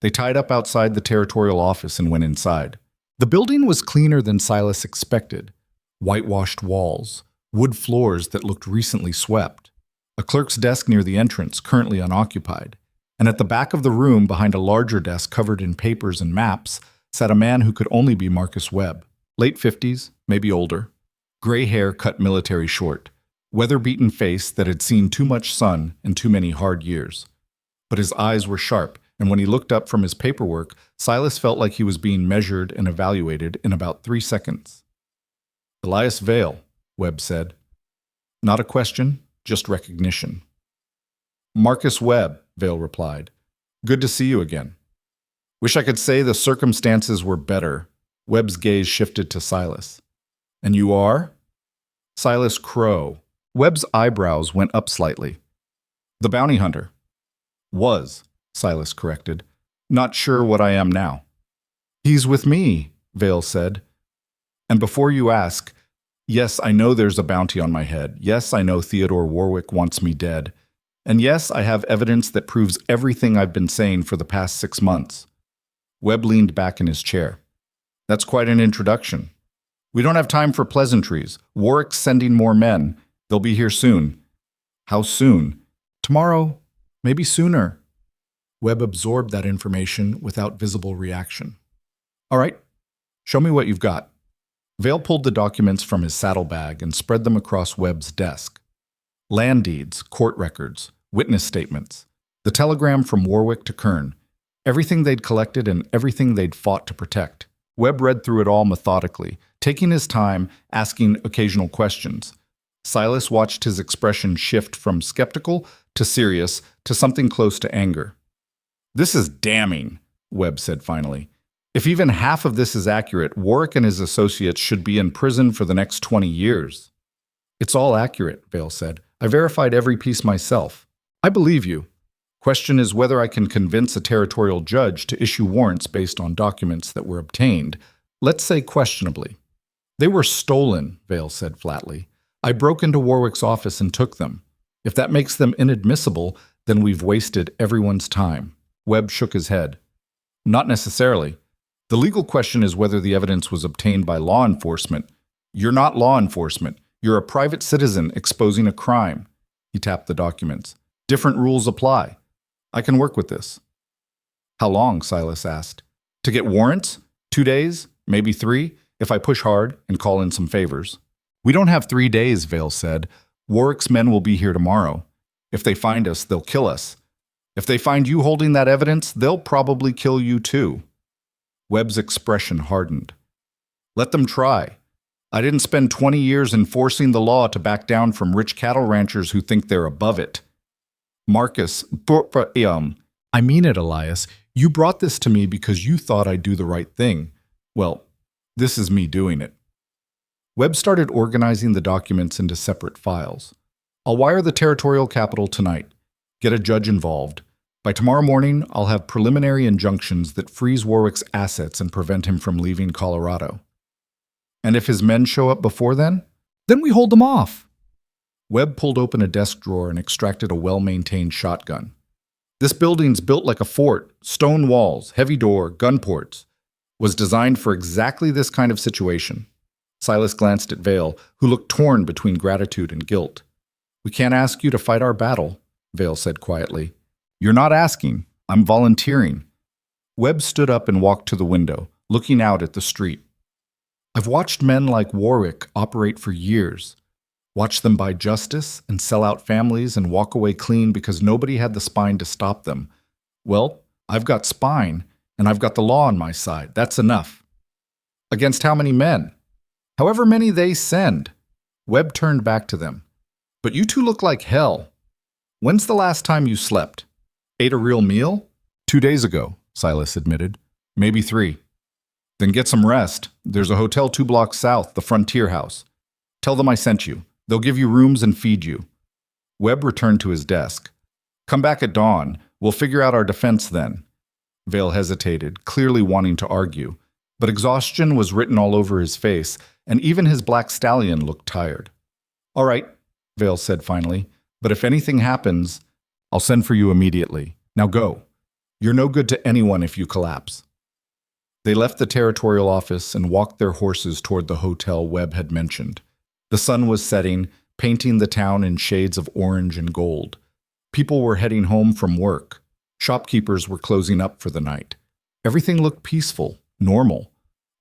They tied up outside the territorial office and went inside. The building was cleaner than Silas expected. Whitewashed walls, wood floors that looked recently swept, a clerk's desk near the entrance, currently unoccupied. And at the back of the room, behind a larger desk covered in papers and maps, sat a man who could only be Marcus Webb. Late 50s, maybe older. Gray hair cut military short. Weather-beaten face that had seen too much sun and too many hard years. But his eyes were sharp, and when he looked up from his paperwork, Silas felt like he was being measured and evaluated in about 3 seconds. "Elias Vale," Webb said. Not a question, just recognition. "Marcus Webb," Vale replied. "Good to see you again." "Wish I could say the circumstances were better." Webb's gaze shifted to Silas. "And you are?" "Silas Crowe." Webb's eyebrows went up slightly. "The bounty hunter." "Was," Silas corrected. "Not sure what I am now." "He's with me," Vale said. "And before you ask, yes, I know there's a bounty on my head. Yes, I know Theodore Warwick wants me dead. And yes, I have evidence that proves everything I've been saying for the past 6 months. Webb leaned back in his chair. That's quite an introduction. We don't have time for pleasantries. Warwick's sending more men. They'll be here soon. How soon? Tomorrow, maybe sooner. Webb absorbed that information without visible reaction. All right, show me what you've got. Vale pulled the documents from his saddlebag and spread them across Webb's desk. Land deeds, court records, witness statements, the telegram from Warwick to Kern, everything they'd collected and everything they'd fought to protect. Webb read through it all methodically, taking his time, asking occasional questions. Silas watched his expression shift from skeptical to serious to something close to anger. This is damning, Webb said finally. If even half of this is accurate, Warwick and his associates should be in prison for the next 20 years. It's all accurate, Vale said. I verified every piece myself. I believe you. Question is whether I can convince a territorial judge to issue warrants based on documents that were obtained, let's say questionably. They were stolen, Vale said flatly. I broke into Warwick's office and took them. If that makes them inadmissible, then we've wasted everyone's time. Webb shook his head. Not necessarily. The legal question is whether the evidence was obtained by law enforcement. You're not law enforcement. You're a private citizen exposing a crime. He tapped the documents. Different rules apply. I can work with this. How long? Silas asked. To get warrants? 2 days? Maybe 3, if I push hard and call in some favors. We don't have 3 days, Vale said. Warwick's men will be here tomorrow. If they find us, they'll kill us. If they find you holding that evidence, they'll probably kill you too. Webb's expression hardened. Let them try. I didn't spend 20 years enforcing the law to back down from rich cattle ranchers who think they're above it. Marcus, I mean it, Elias. You brought this to me because you thought I'd do the right thing. Well, this is me doing it. Webb started organizing the documents into separate files. I'll wire the territorial capital tonight. Get a judge involved. By tomorrow morning, I'll have preliminary injunctions that freeze Warwick's assets and prevent him from leaving Colorado. And if his men show up before then we hold them off. Webb pulled open a desk drawer and extracted a well-maintained shotgun. This building's built like a fort, stone walls, heavy door, gun ports. Was designed for exactly this kind of situation. Silas glanced at Vale, who looked torn between gratitude and guilt. We can't ask you to fight our battle, Vale said quietly. You're not asking. I'm volunteering. Webb stood up and walked to the window, looking out at the street. I've watched men like Warwick operate for years. Watched them buy justice and sell out families and walk away clean because nobody had the spine to stop them. Well, I've got spine, and I've got the law on my side. That's enough. Against how many men? However many they send. Webb turned back to them. But you two look like hell. When's the last time you slept? Ate a real meal? 2 days ago, Silas admitted. Maybe 3. Then get some rest. There's a hotel 2 blocks south, the Frontier House. Tell them I sent you. They'll give you rooms and feed you. Webb returned to his desk. Come back at dawn. We'll figure out our defense then. Vale hesitated, clearly wanting to argue, but exhaustion was written all over his face, and even his black stallion looked tired. All right, Vale said finally, but if anything happens, I'll send for you immediately. Now go. You're no good to anyone if you collapse. They left the territorial office and walked their horses toward the hotel Webb had mentioned. The sun was setting, painting the town in shades of orange and gold. People were heading home from work. Shopkeepers were closing up for the night. Everything looked peaceful, normal,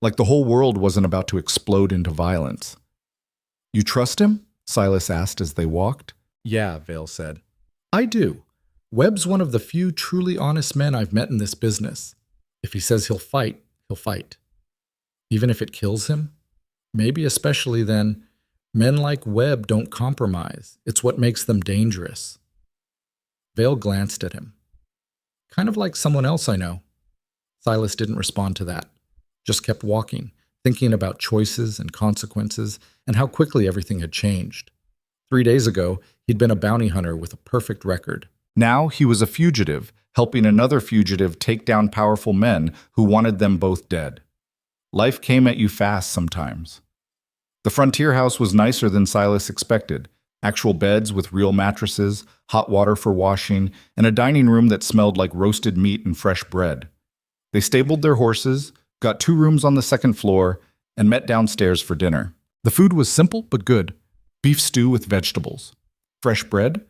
like the whole world wasn't about to explode into violence. You trust him? Silas asked as they walked. Yeah, Vale said. I do. Webb's one of the few truly honest men I've met in this business. If he says he'll fight, he'll fight. Even if it kills him? Maybe especially then, men like Webb don't compromise. It's what makes them dangerous. Vale glanced at him. Kind of like someone else I know. Silas didn't respond to that. Just kept walking, thinking about choices and consequences and how quickly everything had changed. 3 days ago, he'd been a bounty hunter with a perfect record. Now he was a fugitive, helping another fugitive take down powerful men who wanted them both dead. Life came at you fast sometimes. The Frontier House was nicer than Silas expected. Actual beds with real mattresses, hot water for washing, and a dining room that smelled like roasted meat and fresh bread. They stabled their horses, got 2 rooms on the second floor, and met downstairs for dinner. The food was simple but good. Beef stew with vegetables. Fresh bread.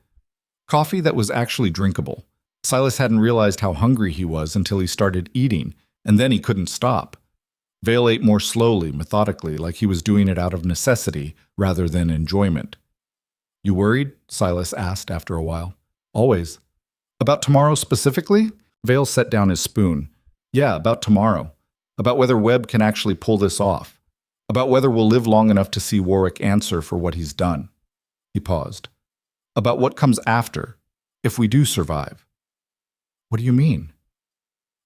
Coffee that was actually drinkable. Silas hadn't realized how hungry he was until he started eating, and then he couldn't stop. Vale ate more slowly, methodically, like he was doing it out of necessity rather than enjoyment. "You worried?" Silas asked after a while. "Always." "About tomorrow specifically?" Vale set down his spoon. "Yeah, about tomorrow. About whether Webb can actually pull this off. About whether we'll live long enough to see Warwick answer for what he's done." He paused. "About what comes after, if we do survive." "What do you mean?"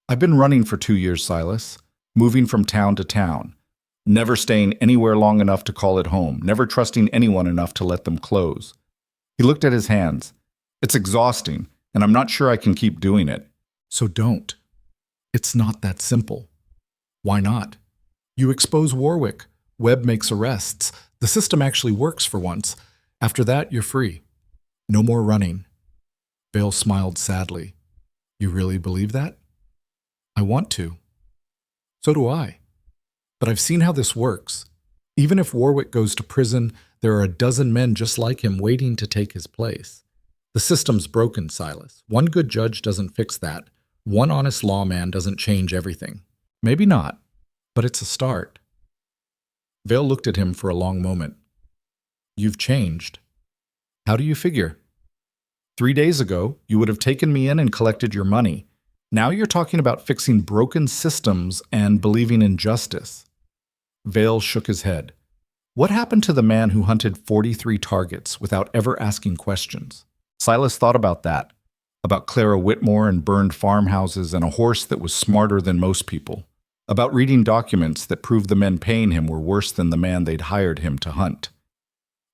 "I've been running for 2 years, Silas, moving from town to town, never staying anywhere long enough to call it home, never trusting anyone enough to let them close." He looked at his hands. "It's exhausting, and I'm not sure I can keep doing it." "So don't. It's not that simple." "Why not? You expose Warwick. Webb makes arrests. The system actually works for once. After that, you're free. No more running." Vale smiled sadly. "You really believe that?" "I want to." "So do I. But I've seen how this works. Even if Warwick goes to prison, there are a dozen men just like him waiting to take his place. The system's broken, Silas. One good judge doesn't fix that. One honest lawman doesn't change everything. Maybe not, but it's a start." Vale looked at him for a long moment. "You've changed. How do you figure? 3 days ago, you would have taken me in and collected your money. Now you're talking about fixing broken systems and believing in justice." Vale shook his head. "What happened to the man who hunted 43 targets without ever asking questions?" Silas thought about that, about Clara Whitmore and burned farmhouses and a horse that was smarter than most people, about reading documents that proved the men paying him were worse than the man they'd hired him to hunt.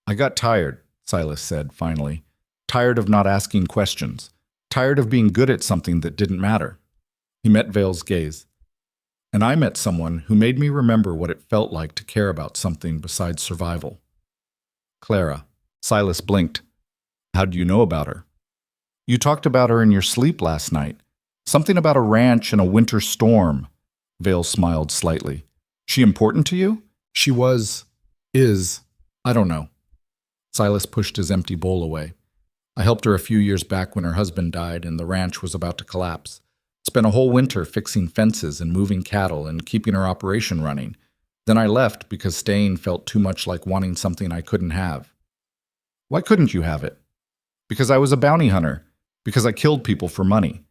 "I got tired," Silas said finally. "Tired of not asking questions. Tired of being good at something that didn't matter." He met Vale's gaze. "And I met someone who made me remember what it felt like to care about something besides survival." "Clara." Silas blinked. "How do you know about her?" "You talked about her in your sleep last night. Something about a ranch and a winter storm." Vale smiled slightly. "She important to you?" "She is, I don't know." Silas pushed his empty bowl away. "I helped her a few years back when her husband died and the ranch was about to collapse. Spent a whole winter fixing fences and moving cattle and keeping her operation running. Then I left because staying felt too much like wanting something I couldn't have." "Why couldn't you have it?" "Because I was a bounty hunter. Because I killed people for money.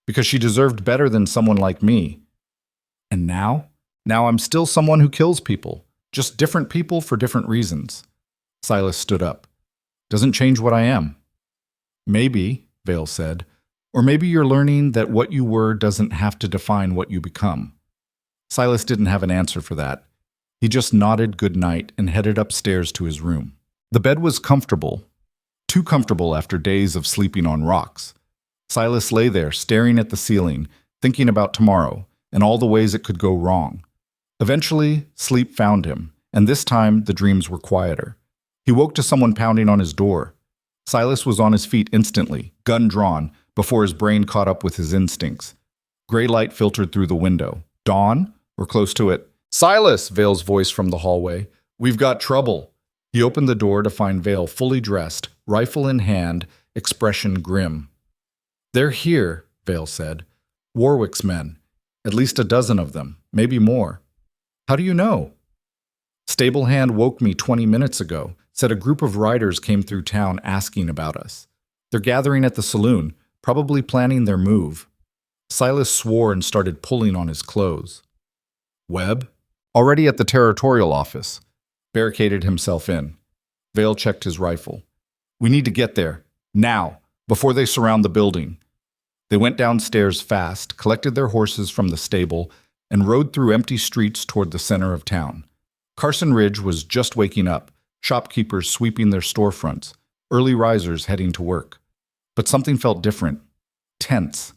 Because she deserved better than someone like me." "And now?" "Now I'm still someone who kills people. Just different people for different reasons." Silas stood up. "Doesn't change what I am." "Maybe," Vale said, "or maybe you're learning that what you were doesn't have to define what you become." Silas didn't have an answer for that. He just nodded good night and headed upstairs to his room. The bed was comfortable. Too comfortable after days of sleeping on rocks. Silas lay there, staring at the ceiling, thinking about tomorrow and all the ways it could go wrong. Eventually, sleep found him, and this time the dreams were quieter. He woke to someone pounding on his door. Silas was on his feet instantly, gun drawn, before his brain caught up with his instincts. Gray light filtered through the window. Dawn? Or close to it. "Silas!" Vale's voice from the hallway. "We've got trouble." He opened the door to find Vale fully dressed, rifle in hand, expression grim. "They're here," Vale said. "Warwick's men. At least a dozen of them, maybe more." "How do you know?" "Stable hand woke me 20 minutes ago. Said a group of riders came through town asking about us. They're gathering at the saloon, probably planning their move." Silas swore and started pulling on his clothes. "Webb?" "Already at the territorial office." Barricaded himself in. Vale checked his rifle. "We need to get there. Now. Before they surround the building." They went downstairs fast, collected their horses from the stable, and rode through empty streets toward the center of town. Carson Ridge was just waking up. Shopkeepers sweeping their storefronts, early risers heading to work. But something felt different. Tense.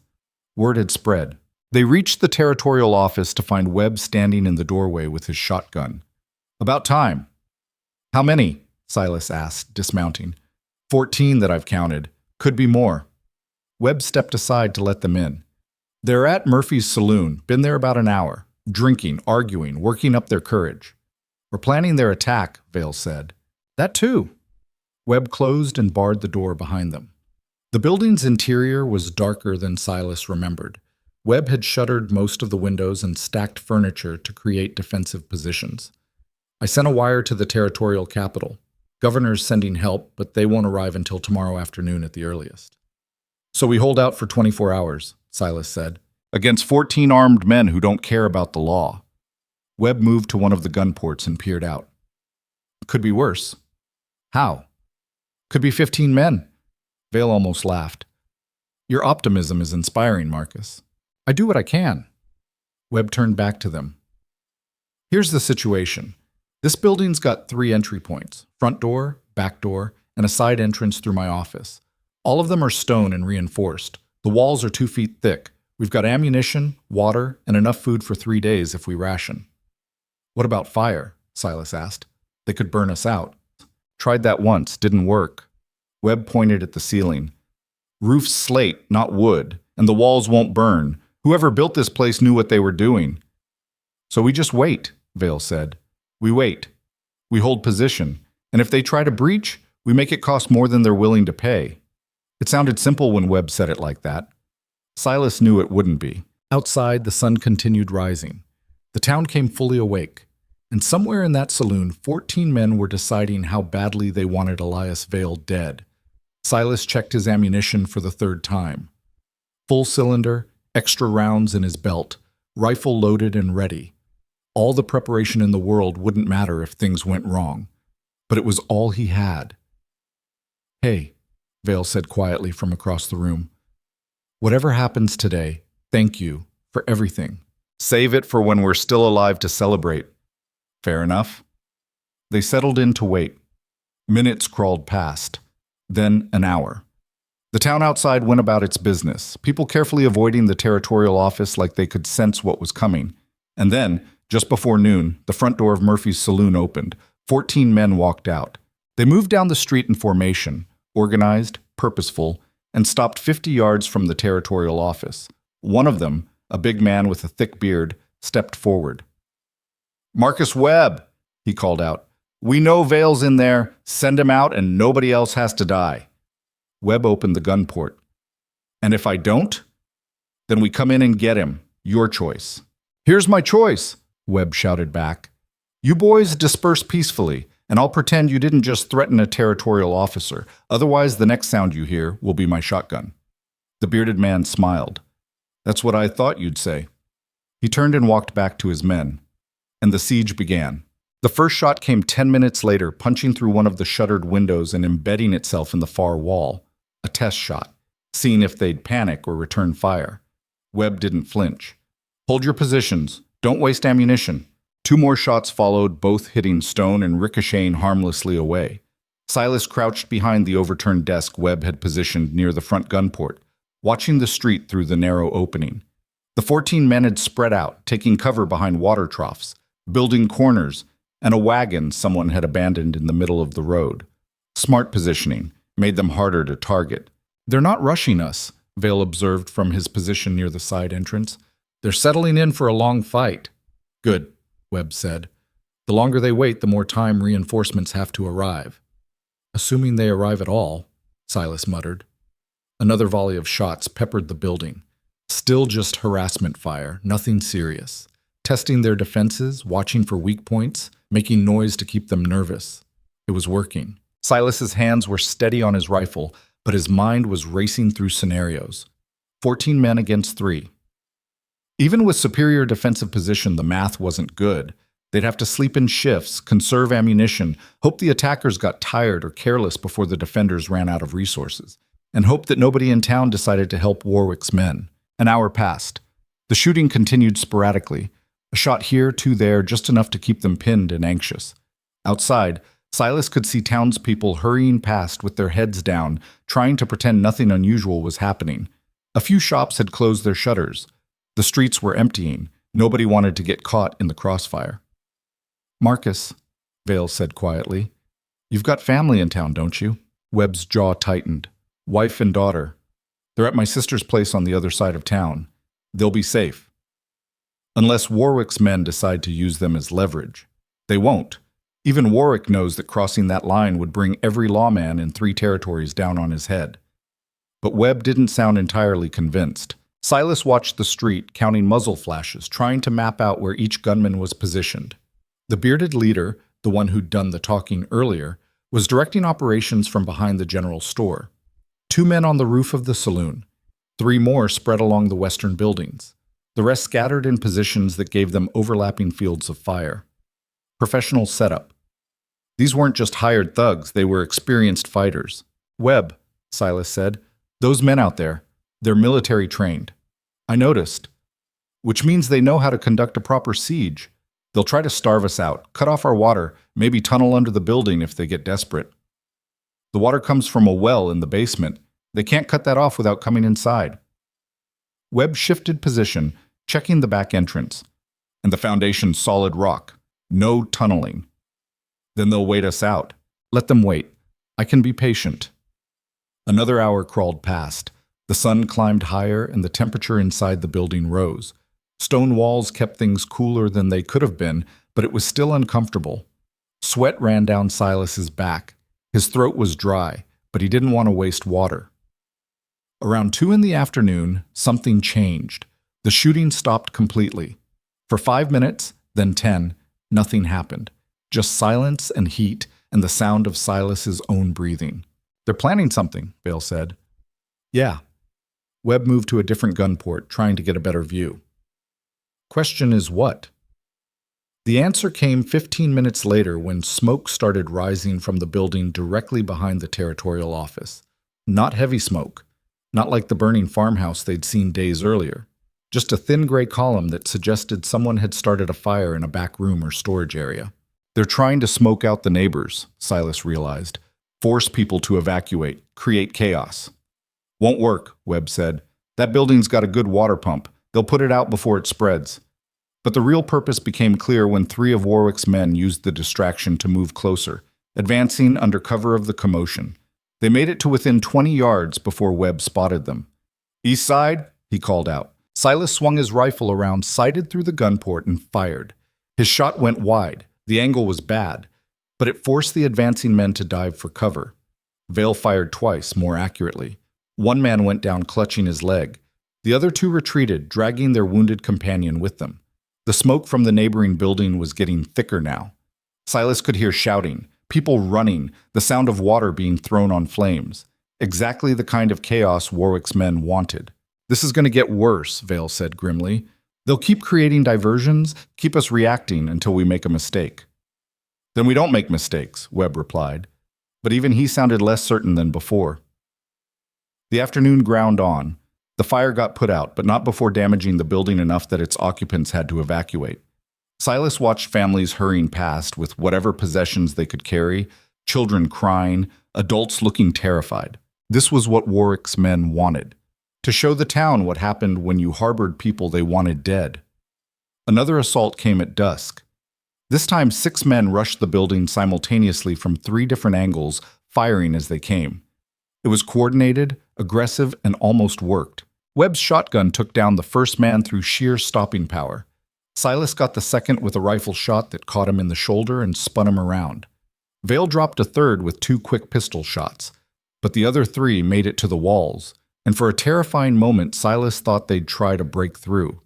Word had spread. They reached the territorial office to find Webb standing in the doorway with his shotgun. "About time." "How many?" Silas asked, dismounting. 14 that I've counted. Could be more." Webb stepped aside to let them in. They're at Murphy's saloon, been there about an hour, drinking, arguing, working up their courage. We're planning their attack, Vale said. That too. Webb closed and barred the door behind them. The building's interior was darker than Silas remembered. Webb had shuttered most of the windows and stacked furniture to create defensive positions. I sent a wire to the territorial capital. Governor's sending help, but they won't arrive until tomorrow afternoon at the earliest. So we hold out for 24 hours, Silas said, against 14 armed men who don't care about the law. Webb moved to one of the gun ports and peered out. Could be worse. How? Could be 15 men. Vale almost laughed. Your optimism is inspiring, Marcus. I do what I can. Webb turned back to them. Here's the situation. This building's got 3 entry points, front door, back door, and a side entrance through my office. All of them are stone and reinforced. The walls are 2 feet thick. We've got ammunition, water, and enough food for 3 days if we ration. What about fire? Silas asked. They could burn us out. Tried that once, didn't work. Webb pointed at the ceiling. Roof's slate, not wood, and the walls won't burn. Whoever built this place knew what they were doing. So we just wait, Vale said. We wait. We hold position, and if they try to breach, we make it cost more than they're willing to pay. It sounded simple when Webb said it like that. Silas knew it wouldn't be. Outside, the sun continued rising. The town came fully awake, and somewhere in that saloon, 14 men were deciding how badly they wanted Elias Vale dead. Silas checked his ammunition for the 3rd time. Full cylinder, extra rounds in his belt, rifle loaded and ready. All the preparation in the world wouldn't matter if things went wrong, but it was all he had. Hey, Vale said quietly from across the room. Whatever happens today, thank you for everything. Save it for when we're still alive to celebrate. Fair enough. They settled in to wait. Minutes crawled past, then an hour. The town outside went about its business, people carefully avoiding the territorial office like they could sense what was coming. And then, just before noon, the front door of Murphy's saloon opened. 14 men walked out. They moved down the street in formation, organized, purposeful, and stopped 50 yards from the territorial office. One of them, a big man with a thick beard, stepped forward. Marcus Webb, he called out. We know Vale's in there. Send him out and nobody else has to die. Webb opened the gun port. And if I don't? Then we come in and get him. Your choice. Here's my choice, Webb shouted back. You boys disperse peacefully, and I'll pretend you didn't just threaten a territorial officer. Otherwise, the next sound you hear will be my shotgun. The bearded man smiled. That's what I thought you'd say. He turned and walked back to his men, and the siege began. The first shot came 10 minutes later, punching through one of the shuttered windows and embedding itself in the far wall. A test shot, seeing if they'd panic or return fire. Webb didn't flinch. Hold your positions. Don't waste ammunition. 2 more shots followed, both hitting stone and ricocheting harmlessly away. Silas crouched behind the overturned desk Webb had positioned near the front gun port, watching the street through the narrow opening. The 14 men had spread out, taking cover behind water troughs, building corners, and a wagon someone had abandoned in the middle of the road. Smart positioning made them harder to target. They're not rushing us, Vale observed from his position near the side entrance. They're settling in for a long fight. Good, Webb said. The longer they wait, the more time reinforcements have to arrive. Assuming they arrive at all, Silas muttered. Another volley of shots peppered the building. Still just harassment fire, nothing serious. Testing their defenses, watching for weak points, making noise to keep them nervous. It was working. Silas's hands were steady on his rifle, but his mind was racing through scenarios. 14 men against 3. Even with superior defensive position, the math wasn't good. They'd have to sleep in shifts, conserve ammunition, hope the attackers got tired or careless before the defenders ran out of resources, and hope that nobody in town decided to help Warwick's men. An hour passed. The shooting continued sporadically. A shot here, 2 there, just enough to keep them pinned and anxious. Outside, Silas could see townspeople hurrying past with their heads down, trying to pretend nothing unusual was happening. A few shops had closed their shutters. The streets were emptying. Nobody wanted to get caught in the crossfire. Marcus, Vale said quietly, you've got family in town, don't you? Webb's jaw tightened. Wife and daughter. They're at my sister's place on the other side of town. They'll be safe. Unless Warwick's men decide to use them as leverage. They won't. Even Warwick knows that crossing that line would bring every lawman in 3 territories down on his head. But Webb didn't sound entirely convinced. Silas watched the street, counting muzzle flashes, trying to map out where each gunman was positioned. The bearded leader, the one who'd done the talking earlier, was directing operations from behind the general store. 2 men on the roof of the saloon. 3 more spread along the western buildings. The rest scattered in positions that gave them overlapping fields of fire. Professional setup. These weren't just hired thugs, they were experienced fighters. "Webb," Silas said, "those men out there, they're military trained. I noticed. Which means they know how to conduct a proper siege. They'll try to starve us out, cut off our water, maybe tunnel under the building if they get desperate. The water comes from a well in the basement. They can't cut that off without coming inside." Webb shifted position, checking the back entrance. "And the foundation's solid rock. No tunneling. Then they'll wait us out. Let them wait. I can be patient." Another hour crawled past. The sun climbed higher and the temperature inside the building rose. Stone walls kept things cooler than they could have been, but it was still uncomfortable. Sweat ran down Silas's back. His throat was dry, but he didn't want to waste water. Around 2 in the afternoon, something changed. The shooting stopped completely. For 5 minutes, then 10, nothing happened. Just silence and heat and the sound of Silas's own breathing. "They're planning something," Vale said. "Yeah." Webb moved to a different gun port, trying to get a better view. "Question is what?" The answer came 15 minutes later when smoke started rising from the building directly behind the territorial office. Not heavy smoke. Not like the burning farmhouse they'd seen days earlier. Just a thin gray column that suggested someone had started a fire in a back room or storage area. "They're trying to smoke out the neighbors," Silas realized. "Force people to evacuate, create chaos." "Won't work," Webb said. "That building's got a good water pump. They'll put it out before it spreads." But the real purpose became clear when 3 of Warwick's men used the distraction to move closer, advancing under cover of the commotion. They made it to within 20 yards before Webb spotted them. "East side," he called out. Silas swung his rifle around, sighted through the gun port, and fired. His shot went wide. The angle was bad, but it forced the advancing men to dive for cover. Vale fired twice, more accurately. 1 man went down clutching his leg. The other 2 retreated, dragging their wounded companion with them. The smoke from the neighboring building was getting thicker now. Silas could hear shouting, people running, the sound of water being thrown on flames. Exactly the kind of chaos Warwick's men wanted. "This is going to get worse," Vale said grimly. "They'll keep creating diversions, keep us reacting until we make a mistake." "Then we don't make mistakes," Webb replied. But even he sounded less certain than before. The afternoon ground on. The fire got put out, but not before damaging the building enough that its occupants had to evacuate. Silas watched families hurrying past with whatever possessions they could carry, children crying, adults looking terrified. This was what Warwick's men wanted. To show the town what happened when you harbored people they wanted dead. Another assault came at dusk. This time 6 men rushed the building simultaneously from 3 different angles, firing as they came. It was coordinated, aggressive, and almost worked. Webb's shotgun took down the first man through sheer stopping power. Silas got the second with a rifle shot that caught him in the shoulder and spun him around. Vale dropped a third with 2 quick pistol shots, but the other 3 made it to the walls, and for a terrifying moment Silas thought they'd try to break through.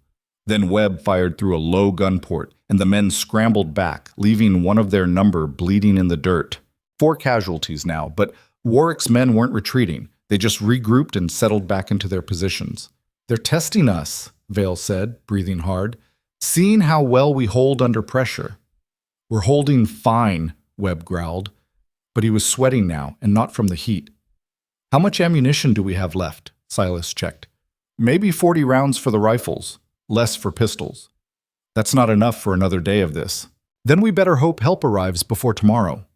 Then Webb fired through a low gun port, and the men scrambled back, leaving one of their number bleeding in the dirt. 4 casualties now, but Warwick's men weren't retreating. They just regrouped and settled back into their positions. "They're testing us," Vale said, breathing hard, "seeing how well we hold under pressure." "We're holding fine," Webb growled. But he was sweating now, and not from the heat. "How much ammunition do we have left?" Silas checked. "Maybe 40 rounds for the rifles, less for pistols. That's not enough for another day of this. Then we better hope help arrives before tomorrow."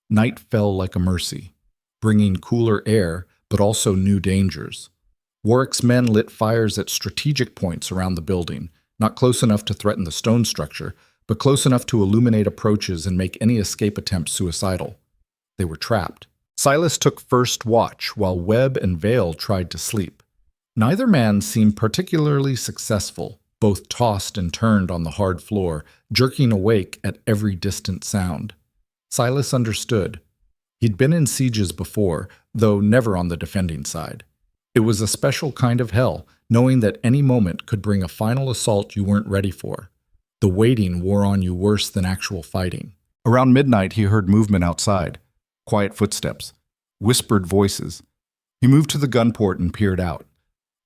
Night fell like a mercy, bringing cooler air, but also new dangers. Warwick's men lit fires at strategic points around the building, not close enough to threaten the stone structure, but close enough to illuminate approaches and make any escape attempt suicidal. They were trapped. Silas took first watch while Webb and Vale tried to sleep. Neither man seemed particularly successful. Both tossed and turned on the hard floor, jerking awake at every distant sound. Silas understood. He'd been in sieges before, though never on the defending side. It was a special kind of hell, knowing that any moment could bring a final assault you weren't ready for. The waiting wore on you worse than actual fighting. Around midnight, he heard movement outside. Quiet footsteps. Whispered voices. He moved to the gun port and peered out.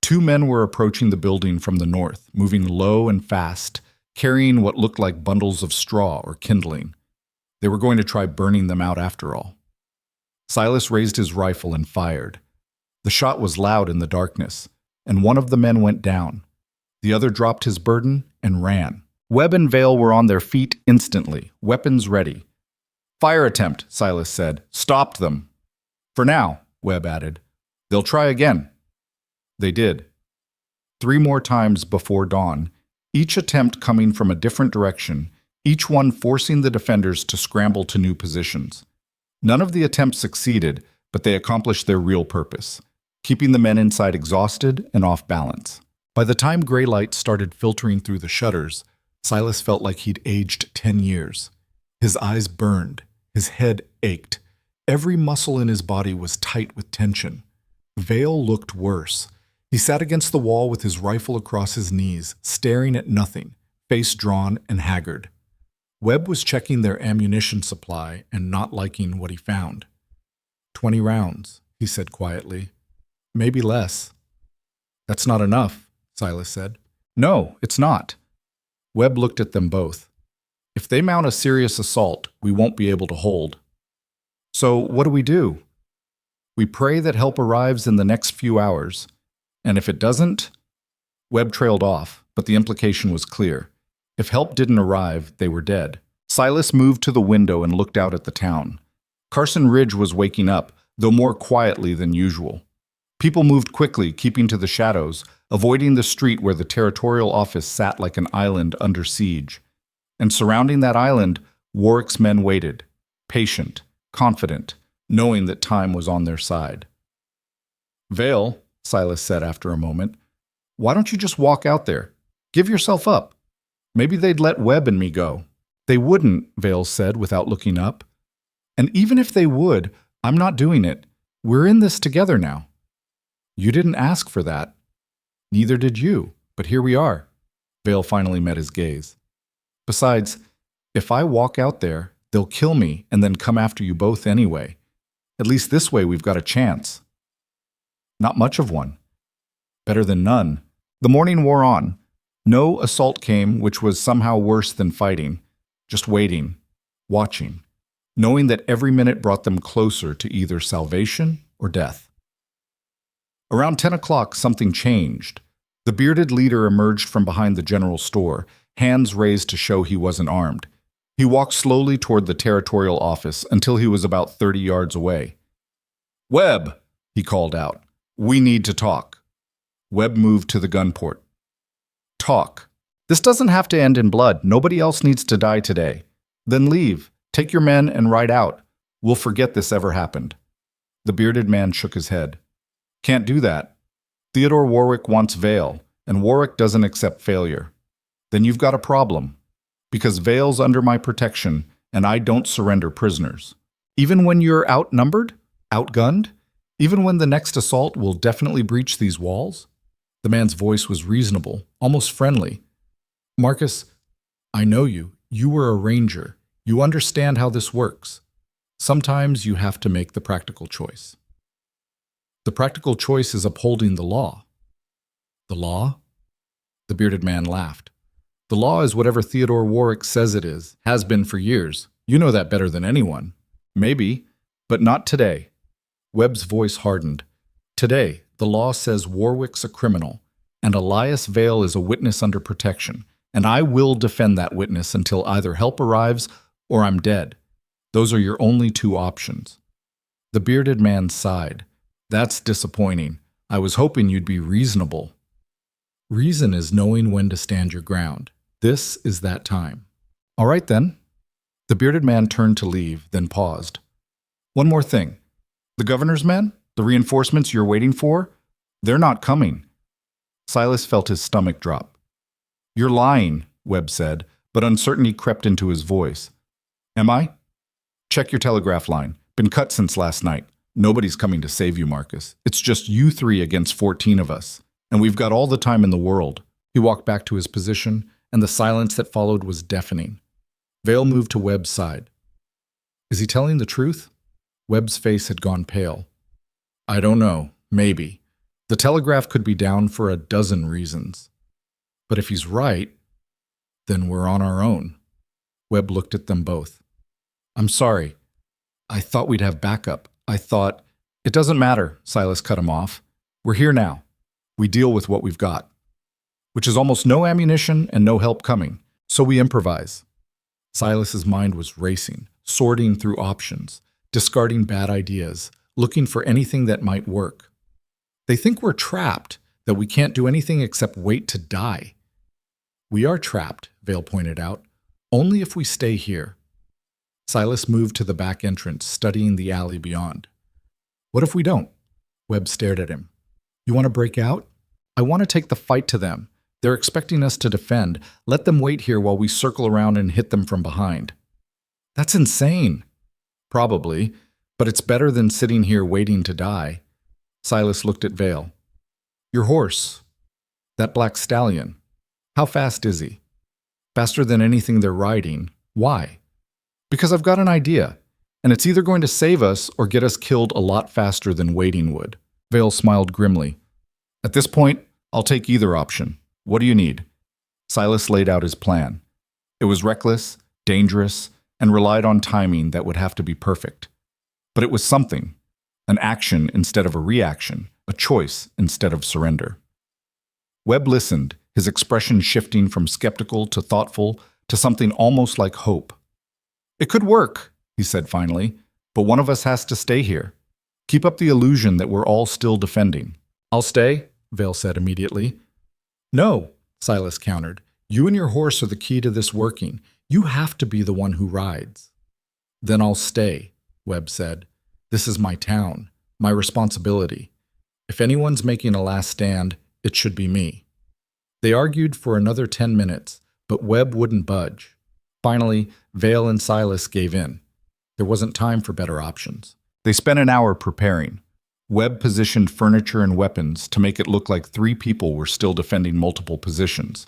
2 men were approaching the building from the north, moving low and fast, carrying what looked like bundles of straw or kindling. They were going to try burning them out after all. Silas raised his rifle and fired. The shot was loud in the darkness, and one of the men went down. The other dropped his burden and ran. Webb and Vale were on their feet instantly, weapons ready. "Fire attempt," Silas said. "Stopped them." "For now," Webb added. "They'll try again." They did. 3 more times before dawn, each attempt coming from a different direction, each one forcing the defenders to scramble to new positions. None of the attempts succeeded, but they accomplished their real purpose, keeping the men inside exhausted and off balance. By the time gray light started filtering through the shutters, Silas felt like he'd aged 10 years. His eyes burned, his head ached. Every muscle in his body was tight with tension. Vale looked worse. He sat against the wall with his rifle across his knees, staring at nothing, face drawn and haggard. Webb was checking their ammunition supply and not liking what he found. 20 rounds, he said quietly. "Maybe less." "That's not enough," Silas said. "No, it's not." Webb looked at them both. "If they mount a serious assault, we won't be able to hold." "So what do? "We pray that help arrives in the next few hours. And if it doesn't—" Webb trailed off, but the implication was clear. If help didn't arrive, they were dead. Silas moved to the window and looked out at the town. Carson Ridge was waking up, though more quietly than usual. People moved quickly, keeping to the shadows, avoiding the street where the territorial office sat like an island under siege. And surrounding that island, Warwick's men waited, patient, confident, knowing that time was on their side. "Vale," Silas said after a moment, "why don't you just walk out there? Give yourself up. Maybe they'd let Webb and me go." "They wouldn't," Vale said without looking up. "And even if they would, I'm not doing it. We're in this together now." "You didn't ask for that." "Neither did you, but here we are." Vale finally met his gaze. "Besides, if I walk out there, they'll kill me and then come after you both anyway. At least this way we've got a chance." "Not much of one." "Better than none." The morning wore on. No assault came, which was somehow worse than fighting. Just waiting, watching, knowing that every minute brought them closer to either salvation or death. Around 10 o'clock, something changed. The bearded leader emerged from behind the general store, hands raised to show he wasn't armed. He walked slowly toward the territorial office until he was about 30 yards away. "Webb," he called out. "We need to talk." Webb moved to the gun port. "Talk. This doesn't have to end in blood. Nobody else needs to die today. Then leave. Take your men and ride out. We'll forget this ever happened." The bearded man shook his head. "Can't do that. Theodore Warwick wants Vale, and Warwick doesn't accept failure. Then you've got a problem. Because Vale's under my protection, and I don't surrender prisoners. Even when you're outnumbered? Outgunned? Even when the next assault will definitely breach these walls?" The man's voice was reasonable, almost friendly. "Marcus, I know you. You were a ranger. You understand how this works. Sometimes you have to make the practical choice." "The practical choice is upholding the law." "The law?" The bearded man laughed. "The law is whatever Theodore Warwick says it is, has been for years. You know that better than anyone." "Maybe, but not today." Webb's voice hardened. "Today, the law says Warwick's a criminal, and Elias Vale is a witness under protection, and I will defend that witness until either help arrives or I'm dead. Those are your only 2 options." The bearded man sighed. "That's disappointing. I was hoping you'd be reasonable." "Reason is knowing when to stand your ground. This is that time." "All right, then." The bearded man turned to leave, then paused. "One more thing. The governor's men, the reinforcements you're waiting for, they're not coming. Silas felt his stomach drop. "You're lying," Webb said, but uncertainty crept into his voice. "Am I?" "Check your telegraph line. Been cut since last night. Nobody's coming to save you, Marcus. It's just you three against 14 of us. And we've got all the time in the world." He walked back to his position, and the silence that followed was deafening. Vale moved to Webb's side. "Is he telling the truth?" Webb's face had gone pale. "I don't know. Maybe. The telegraph could be down for a dozen reasons. But if he's right, then we're on our own." Webb looked at them both. "I'm sorry. I thought we'd have backup. I thought—" "It doesn't matter," Silas cut him off. "We're here now. We deal with what we've got. Which is almost no ammunition and no help coming. So we improvise." Silas's mind was racing, sorting through options, discarding bad ideas, looking for anything that might work. "They think we're trapped, that we can't do anything except wait to die." "We are trapped," Vale pointed out, "only if we stay here." Silas moved to the back entrance, studying the alley beyond. "What if we don't?" Webb stared at him. "You want to break out?" "I want to take the fight to them. They're expecting us to defend. Let them wait here while we circle around and hit them from behind." "That's insane." "Probably, but it's better than sitting here waiting to die." Silas looked at Vale. "Your horse, that black stallion, how fast is he?" "Faster than anything they're riding. Why?" "Because I've got an idea, and it's either going to save us or get us killed a lot faster than waiting would." Vale smiled grimly. "At this point, I'll take either option. What do you need?" Silas laid out his plan. It was reckless, dangerous, and relied on timing that would have to be perfect. But it was something, an action instead of a reaction, a choice instead of surrender. Webb listened, his expression shifting from skeptical to thoughtful to something almost like hope. "It could work," he said finally, "but one of us has to stay here. Keep up the illusion that we're all still defending." "I'll stay," Vale said immediately. "No," Silas countered. "You and your horse are the key to this working. You have to be the one who rides." "Then I'll stay," Webb said. "This is my town, my responsibility. If anyone's making a last stand, it should be me." They argued for another 10 minutes, but Webb wouldn't budge. Finally, Vale and Silas gave in. There wasn't time for better options. They spent an hour preparing. Webb positioned furniture and weapons to make it look like 3 people were still defending multiple positions.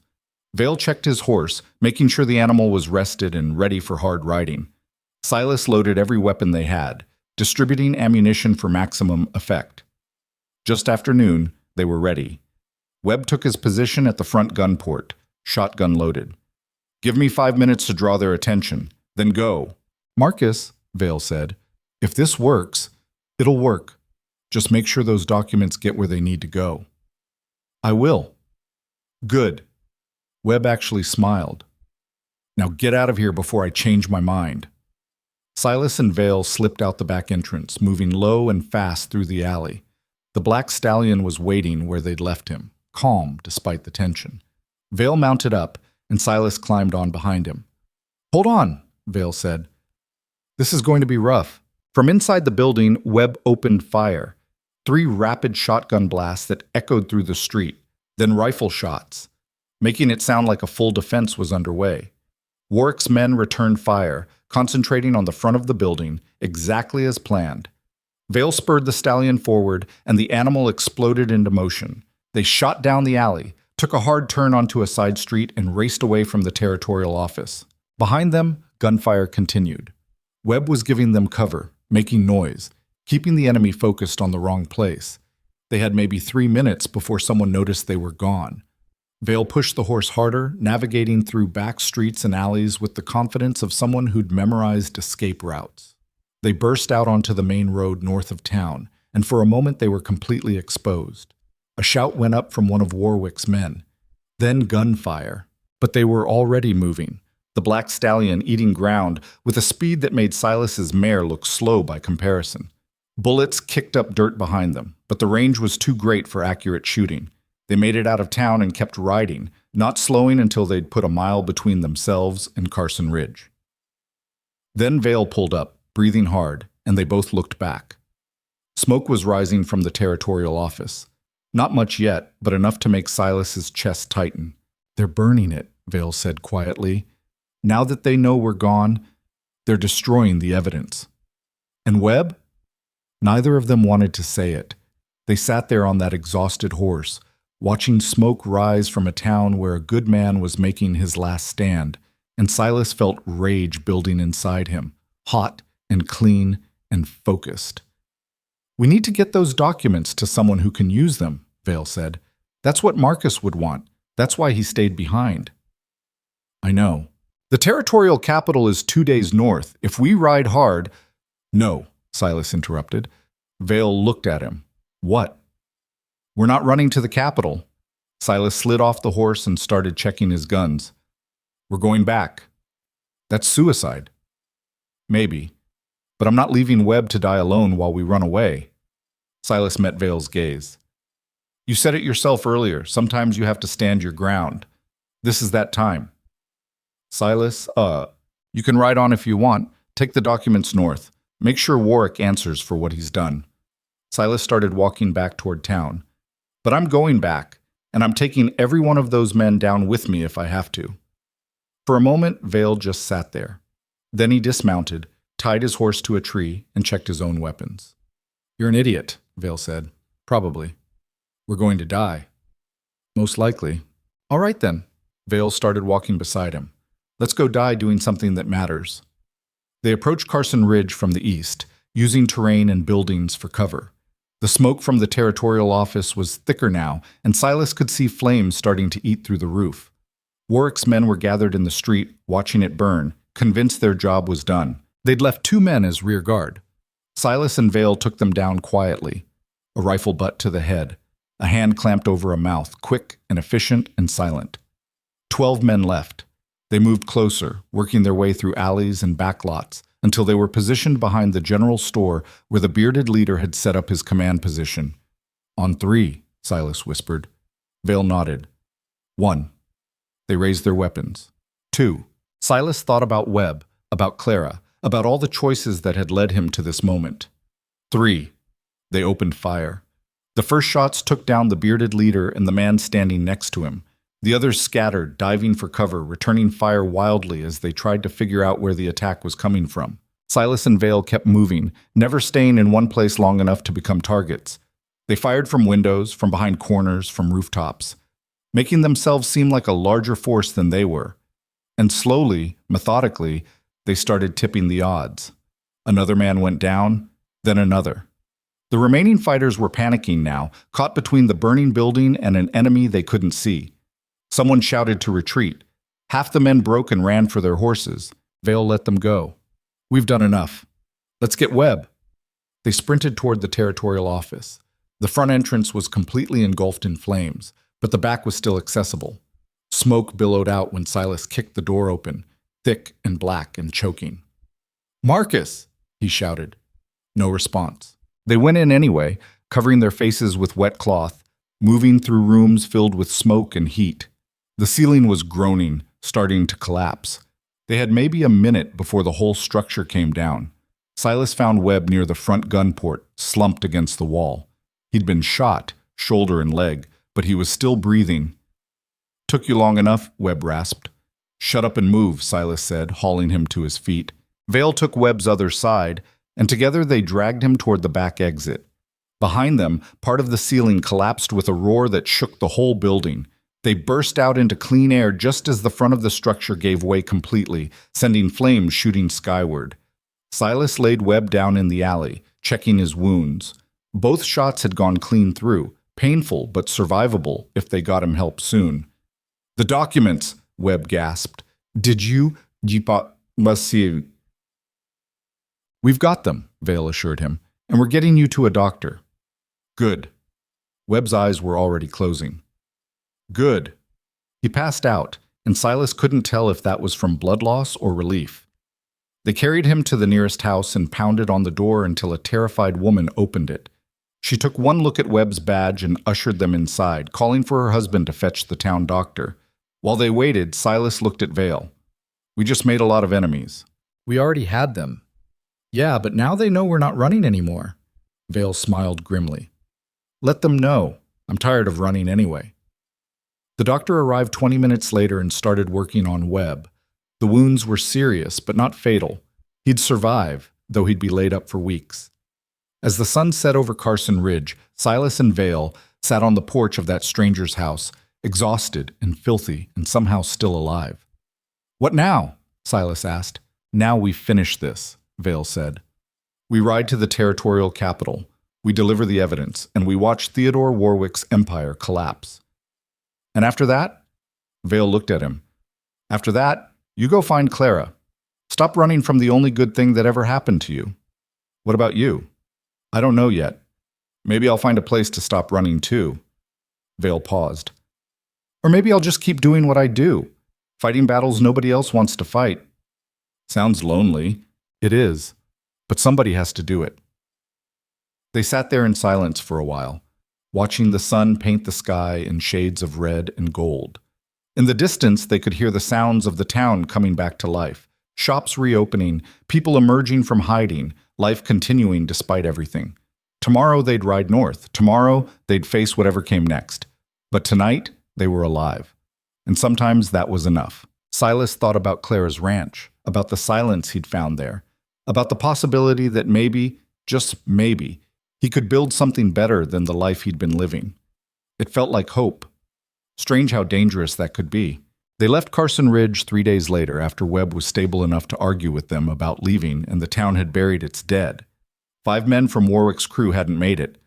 Vale checked his horse, making sure the animal was rested and ready for hard riding. Silas loaded every weapon they had, distributing ammunition for maximum effect. Just after noon, they were ready. Webb took his position at the front gun port, shotgun loaded. "Give me 5 minutes to draw their attention, then go." "Marcus," Vale said, "if this works, it'll work. Just make sure those documents get where they need to go." "I will." "Good." Webb actually smiled. "Now get out of here before I change my mind." Silas and Vale slipped out the back entrance, moving low and fast through the alley. The black stallion was waiting where they'd left him, calm despite the tension. Vale mounted up, and Silas climbed on behind him. "Hold on," Vale said. "This is going to be rough." From inside the building, Webb opened fire. 3 rapid shotgun blasts that echoed through the street, then rifle shots, making it sound like a full defense was underway. Warwick's men returned fire, concentrating on the front of the building, exactly as planned. Vale spurred the stallion forward, and the animal exploded into motion. They shot down the alley, took a hard turn onto a side street, and raced away from the territorial office. Behind them, gunfire continued. Webb was giving them cover, making noise, keeping the enemy focused on the wrong place. They had maybe 3 minutes before someone noticed they were gone. Vale pushed the horse harder, navigating through back streets and alleys with the confidence of someone who'd memorized escape routes. They burst out onto the main road north of town, and for a moment they were completely exposed. A shout went up from one of Warwick's men. Then gunfire. But they were already moving, the black stallion eating ground with a speed that made Silas's mare look slow by comparison. Bullets kicked up dirt behind them, but the range was too great for accurate shooting. They made it out of town and kept riding, not slowing until they'd put a mile between themselves and Carson Ridge. Then Vale pulled up, breathing hard, and they both looked back. Smoke was rising from the territorial office. Not much yet, but enough to make Silas's chest tighten. They're burning it, Vale said quietly. Now that they know we're gone, they're destroying the evidence. And Webb? Neither of them wanted to say it. They sat there on that exhausted horse, watching smoke rise from a town where a good man was making his last stand, and Silas felt rage building inside him, hot and clean and focused. We need to get those documents to someone who can use them, Vale said. That's what Marcus would want. That's why he stayed behind. I know. The territorial capital is 2 days north. If we ride hard— No, Silas interrupted. Vale looked at him. What? We're not running to the capital. Silas slid off the horse and started checking his guns. We're going back. That's suicide. Maybe. But I'm not leaving Webb to die alone while we run away. Silas met Vale's gaze. You said it yourself earlier. Sometimes you have to stand your ground. This is that time. Silas, you can ride on if you want. Take the documents north. Make sure Warwick answers for what he's done. Silas started walking back toward town. But I'm going back, and I'm taking every one of those men down with me if I have to. For a moment, Vale just sat there. Then he dismounted, tied his horse to a tree, and checked his own weapons. You're an idiot, Vale said. Probably. We're going to die. Most likely. All right then. Vale started walking beside him. Let's go die doing something that matters. They approached Carson Ridge from the east, using terrain and buildings for cover. The smoke from the territorial office was thicker now, and Silas could see flames starting to eat through the roof. Warwick's men were gathered in the street, watching it burn, convinced their job was done. They'd left 2 men as rear guard. Silas and Vale took them down quietly, a rifle butt to the head, a hand clamped over a mouth, quick and efficient and silent. 12 men left. They moved closer, working their way through alleys and backlots, until they were positioned behind the general store where the bearded leader had set up his command position. On 3, Silas whispered. Vale nodded. 1. They raised their weapons. 2. Silas thought about Webb, about Clara, about all the choices that had led him to this moment. 3. They opened fire. The first shots took down the bearded leader and the man standing next to him. The others scattered, diving for cover, returning fire wildly as they tried to figure out where the attack was coming from. Silas and Vale kept moving, never staying in one place long enough to become targets. They fired from windows, from behind corners, from rooftops, making themselves seem like a larger force than they were. And slowly, methodically, they started tipping the odds. Another man went down, then another. The remaining fighters were panicking now, caught between the burning building and an enemy they couldn't see. Someone shouted to retreat. Half the men broke and ran for their horses. Vale let them go. We've done enough. Let's get Webb. They sprinted toward the territorial office. The front entrance was completely engulfed in flames, but the back was still accessible. Smoke billowed out when Silas kicked the door open, thick and black and choking. Marcus! He shouted. No response. They went in anyway, covering their faces with wet cloth, moving through rooms filled with smoke and heat. The ceiling was groaning, starting to collapse. They had maybe a minute before the whole structure came down. Silas found Webb near the front gun port, slumped against the wall. He'd been shot, shoulder and leg, but he was still breathing. Took you long enough, Webb rasped. Shut up and move, Silas said, hauling him to his feet. Vale took Webb's other side, and together they dragged him toward the back exit. Behind them, part of the ceiling collapsed with a roar that shook the whole building. They burst out into clean air just as the front of the structure gave way completely, sending flames shooting skyward. Silas laid Webb down in the alley, checking his wounds. Both shots had gone clean through, painful but survivable if they got him help soon. The documents, Webb gasped. Did you? We've got them, Vale assured him, and we're getting you to a doctor. Good. Webb's eyes were already closing. Good. He passed out, and Silas couldn't tell if that was from blood loss or relief. They carried him to the nearest house and pounded on the door until a terrified woman opened it. She took one look at Webb's badge and ushered them inside, calling for her husband to fetch the town doctor. While they waited, Silas looked at Vale. We just made a lot of enemies. We already had them. Yeah, but now they know we're not running anymore. Vale smiled grimly. Let them know. I'm tired of running anyway. The doctor arrived 20 minutes later and started working on Webb. The wounds were serious, but not fatal. He'd survive, though he'd be laid up for weeks. As the sun set over Carson Ridge, Silas and Vale sat on the porch of that stranger's house, exhausted and filthy and somehow still alive. "What now?" Silas asked. "Now we finish this," Vale said. "We ride to the territorial capital. We deliver the evidence, and we watch Theodore Warwick's empire collapse." "And after that?" Vale looked at him. "After that, you go find Clara. Stop running from the only good thing that ever happened to you." "What about you?" "I don't know yet. Maybe I'll find a place to stop running too." Vale paused. "Or maybe I'll just keep doing what I do, fighting battles nobody else wants to fight." "Sounds lonely." "It is, but somebody has to do it." They sat there in silence for a while, watching the sun paint the sky in shades of red and gold. In the distance, they could hear the sounds of the town coming back to life. Shops reopening, people emerging from hiding, life continuing despite everything. Tomorrow they'd ride north. Tomorrow they'd face whatever came next. But tonight, they were alive. And sometimes that was enough. Silas thought about Clara's ranch, about the silence he'd found there, about the possibility that maybe, just maybe, he could build something better than the life he'd been living. It felt like hope. Strange how dangerous that could be. They left Carson Ridge 3 days later after Webb was stable enough to argue with them about leaving and the town had buried its dead. 5 men from Warwick's crew hadn't made it.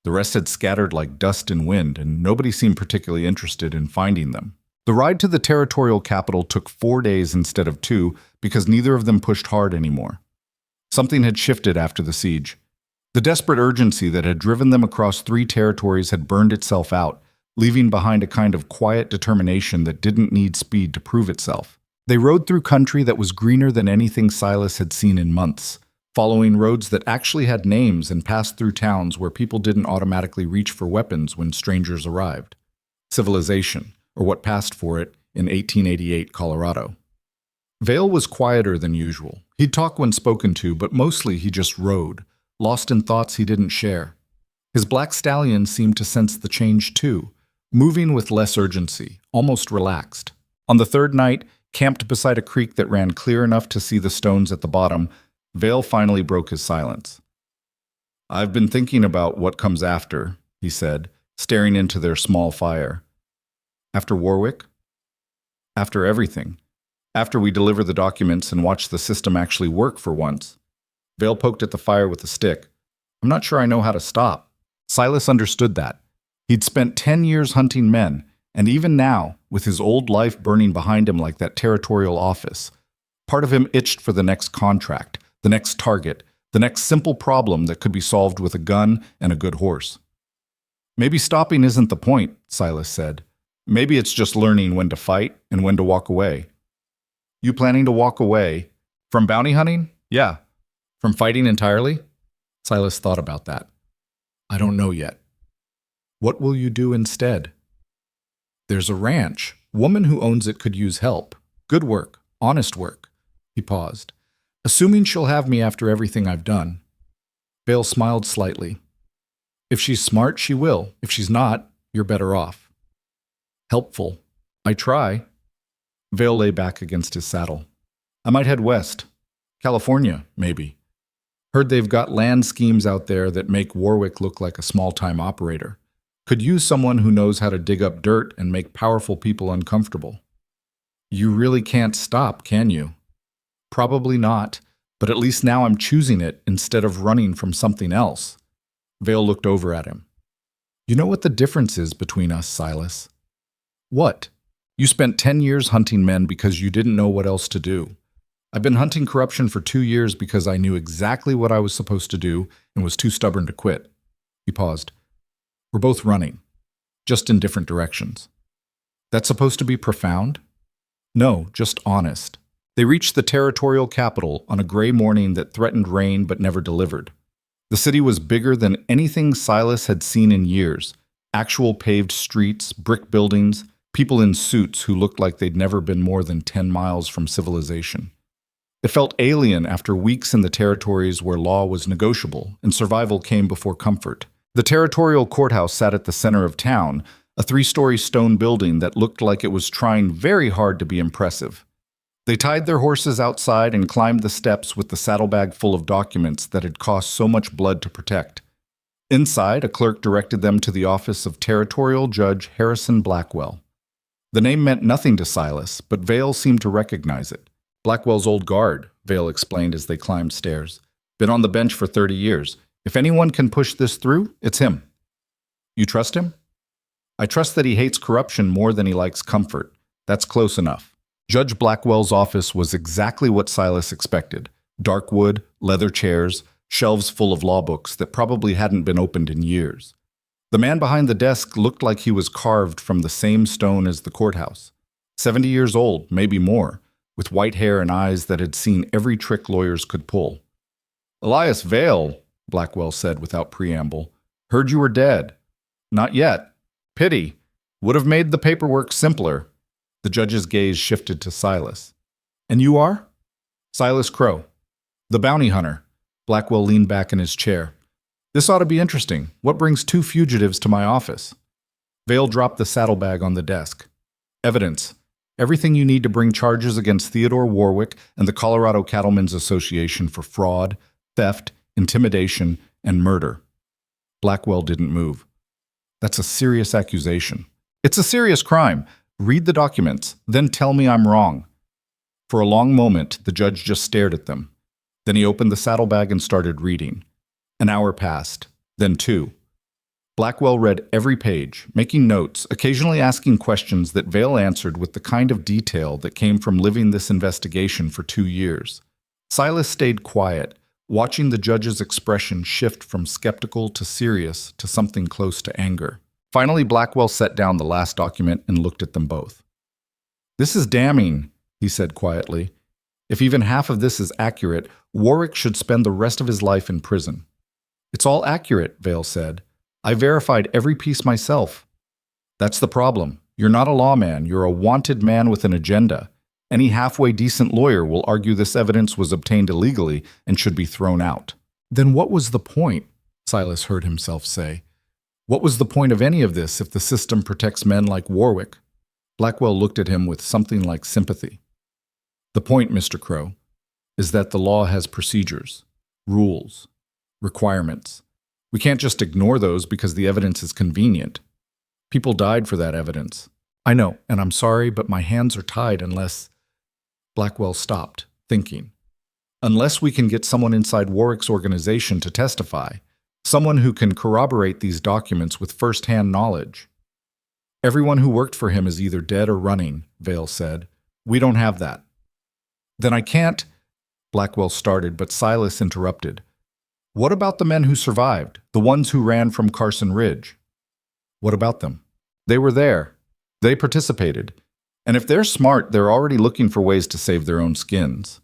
The rest had scattered like dust in wind, and nobody seemed particularly interested in finding them. The ride to the territorial capital took 4 days instead of 2 because neither of them pushed hard anymore. Something had shifted after the siege. The desperate urgency that had driven them across 3 territories had burned itself out, leaving behind a kind of quiet determination that didn't need speed to prove itself. They rode through country that was greener than anything Silas had seen in months, following roads that actually had names and passed through towns where people didn't automatically reach for weapons when strangers arrived. Civilization, or what passed for it in 1888 Colorado. Vale was quieter than usual. He'd talk when spoken to, but mostly he just rode, lost in thoughts he didn't share. His black stallion seemed to sense the change too, moving with less urgency, almost relaxed. On the 3rd night, camped beside a creek that ran clear enough to see the stones at the bottom, Vale finally broke his silence. "I've been thinking about what comes after," he said, staring into their small fire. "After Warwick?" "After everything. After we deliver the documents and watch the system actually work for once." Vale poked at the fire with a stick. "I'm not sure I know how to stop." Silas understood that. He'd spent 10 years hunting men, and even now, with his old life burning behind him like that territorial office, part of him itched for the next contract, the next target, the next simple problem that could be solved with a gun and a good horse. "Maybe stopping isn't the point," Silas said. "Maybe it's just learning when to fight and when to walk away." "You planning to walk away? From bounty hunting?" "Yeah." "From fighting entirely?" Silas thought about that. "I don't know yet." "What will you do instead?" "There's a ranch. Woman who owns it could use help. Good work, honest work." He paused. "Assuming she'll have me after everything I've done." Vale smiled slightly. "If she's smart, she will. If she's not, you're better off." "Helpful. I try." Vale lay back against his saddle. "I might head west. California, maybe. Heard they've got land schemes out there that make Warwick look like a small-time operator. Could use someone who knows how to dig up dirt and make powerful people uncomfortable." "You really can't stop, can you?" "Probably not, but at least now I'm choosing it instead of running from something else." Vale looked over at him. "You know what the difference is between us, Silas?" "What?" "You spent 10 years hunting men because you didn't know what else to do. I've been hunting corruption for 2 years because I knew exactly what I was supposed to do and was too stubborn to quit." He paused. "We're both running, just in different directions." "That's supposed to be profound?" "No, just honest." They reached the territorial capital on a gray morning that threatened rain but never delivered. The city was bigger than anything Silas had seen in years. Actual paved streets, brick buildings, people in suits who looked like they'd never been more than 10 miles from civilization. It felt alien after weeks in the territories where law was negotiable and survival came before comfort. The territorial courthouse sat at the center of town, a three-story stone building that looked like it was trying very hard to be impressive. They tied their horses outside and climbed the steps with the saddlebag full of documents that had cost so much blood to protect. Inside, a clerk directed them to the office of Territorial Judge Harrison Blackwell. The name meant nothing to Silas, but Vale seemed to recognize it. Blackwell's old guard, Vale explained as they climbed stairs. Been on the bench for 30 years. If anyone can push this through, it's him. You trust him? I trust that he hates corruption more than he likes comfort. That's close enough. Judge Blackwell's office was exactly what Silas expected. Dark wood, leather chairs, shelves full of law books that probably hadn't been opened in years. The man behind the desk looked like he was carved from the same stone as the courthouse. 70 years old, maybe more, with white hair and eyes that had seen every trick lawyers could pull. Elias Vale, Blackwell said without preamble. Heard you were dead. Not yet. Pity. Would have made the paperwork simpler. The judge's gaze shifted to Silas. And you are? Silas Crowe. The bounty hunter. Blackwell leaned back in his chair. This ought to be interesting. What brings two fugitives to my office? Vale dropped the saddlebag on the desk. Evidence. Everything you need to bring charges against Theodore Warwick and the Colorado Cattlemen's Association for fraud, theft, intimidation, and murder. Blackwell didn't move. That's a serious accusation. It's a serious crime. Read the documents, then tell me I'm wrong. For a long moment, the judge just stared at them. Then he opened the saddlebag and started reading. An hour passed, then 2. Blackwell read every page, making notes, occasionally asking questions that Vale answered with the kind of detail that came from living this investigation for 2 years. Silas stayed quiet, watching the judge's expression shift from skeptical to serious to something close to anger. Finally, Blackwell set down the last document and looked at them both. This is damning, he said quietly. If even half of this is accurate, Warwick should spend the rest of his life in prison. It's all accurate, Vale said. I verified every piece myself. That's the problem. You're not a lawman. You're a wanted man with an agenda. Any halfway decent lawyer will argue this evidence was obtained illegally and should be thrown out. Then what was the point? Silas heard himself say. What was the point of any of this if the system protects men like Warwick? Blackwell looked at him with something like sympathy. The point, Mr. Crowe, is that the law has procedures, rules, requirements. We can't just ignore those because the evidence is convenient. People died for that evidence. I know, and I'm sorry, but my hands are tied unless... Blackwell stopped, thinking. Unless we can get someone inside Warwick's organization to testify, someone who can corroborate these documents with first-hand knowledge. Everyone who worked for him is either dead or running, Vale said. We don't have that. Then I can't... Blackwell started, but Silas interrupted. What about the men who survived, the ones who ran from Carson Ridge? What about them? They were there. They participated. And if they're smart, they're already looking for ways to save their own skins.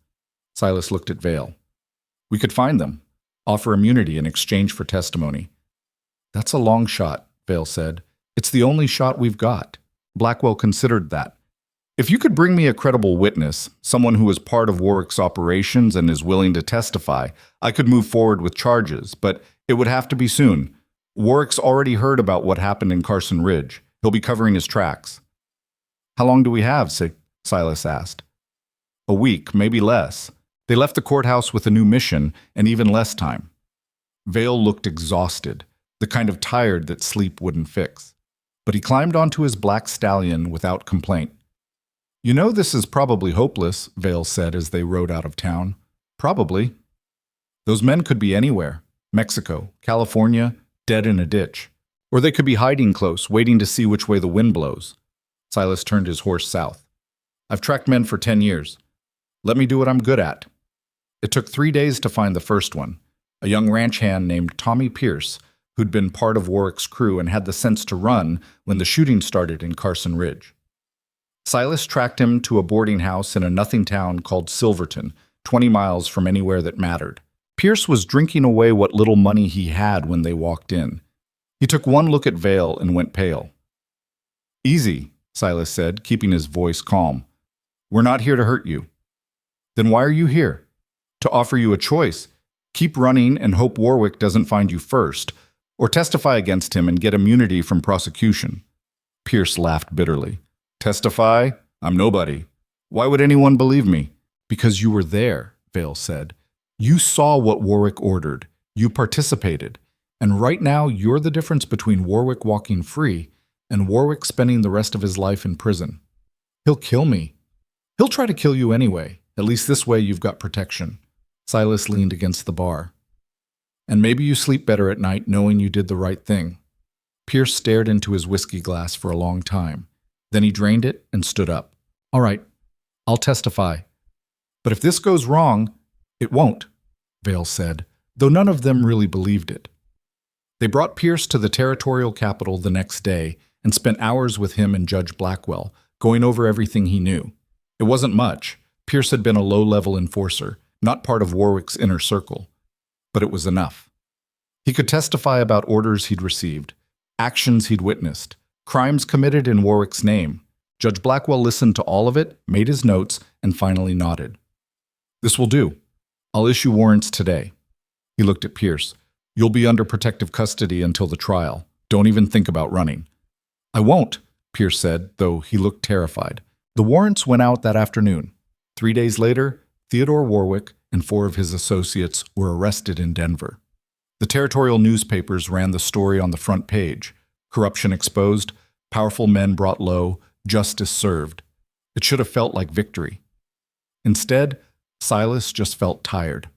Silas looked at Vale. We could find them, offer immunity in exchange for testimony. That's a long shot, Vale said. It's the only shot we've got. Blackwell considered that. If you could bring me a credible witness, someone who is part of Warwick's operations and is willing to testify, I could move forward with charges, but it would have to be soon. Warwick's already heard about what happened in Carson Ridge. He'll be covering his tracks. How long do we have? Silas asked. A week, maybe less. They left the courthouse with a new mission and even less time. Vale looked exhausted, the kind of tired that sleep wouldn't fix. But he climbed onto his black stallion without complaint. You know this is probably hopeless, Vale said as they rode out of town. Probably. Those men could be anywhere. Mexico, California, dead in a ditch. Or they could be hiding close, waiting to see which way the wind blows. Silas turned his horse south. I've tracked men for 10 years. Let me do what I'm good at. It took 3 days to find the first one, a young ranch hand named Tommy Pierce, who'd been part of Warwick's crew and had the sense to run when the shooting started in Carson Ridge. Silas tracked him to a boarding house in a nothing town called Silverton, 20 miles from anywhere that mattered. Pierce was drinking away what little money he had when they walked in. He took one look at Vale and went pale. Easy, Silas said, keeping his voice calm. We're not here to hurt you. Then why are you here? To offer you a choice. Keep running and hope Warwick doesn't find you first, or testify against him and get immunity from prosecution. Pierce laughed bitterly. Testify? I'm nobody. Why would anyone believe me? Because you were there, Vale said. You saw what Warwick ordered. You participated. And right now, you're the difference between Warwick walking free and Warwick spending the rest of his life in prison. He'll kill me. He'll try to kill you anyway. At least this way you've got protection. Silas leaned against the bar. And maybe you sleep better at night knowing you did the right thing. Pierce stared into his whiskey glass for a long time. Then he drained it and stood up. All right, I'll testify. But if this goes wrong, it won't, Vale said, though none of them really believed it. They brought Pierce to the territorial capital the next day and spent hours with him and Judge Blackwell, going over everything he knew. It wasn't much. Pierce had been a low-level enforcer, not part of Warwick's inner circle. But it was enough. He could testify about orders he'd received, actions he'd witnessed, crimes committed in Warwick's name. Judge Blackwell listened to all of it, made his notes, and finally nodded. This will do. I'll issue warrants today. He looked at Pierce. You'll be under protective custody until the trial. Don't even think about running. I won't, Pierce said, though he looked terrified. The warrants went out that afternoon. 3 days later, Theodore Warwick and 4 of his associates were arrested in Denver. The territorial newspapers ran the story on the front page. Corruption exposed, powerful men brought low, justice served. It should have felt like victory. Instead, Silas just felt tired.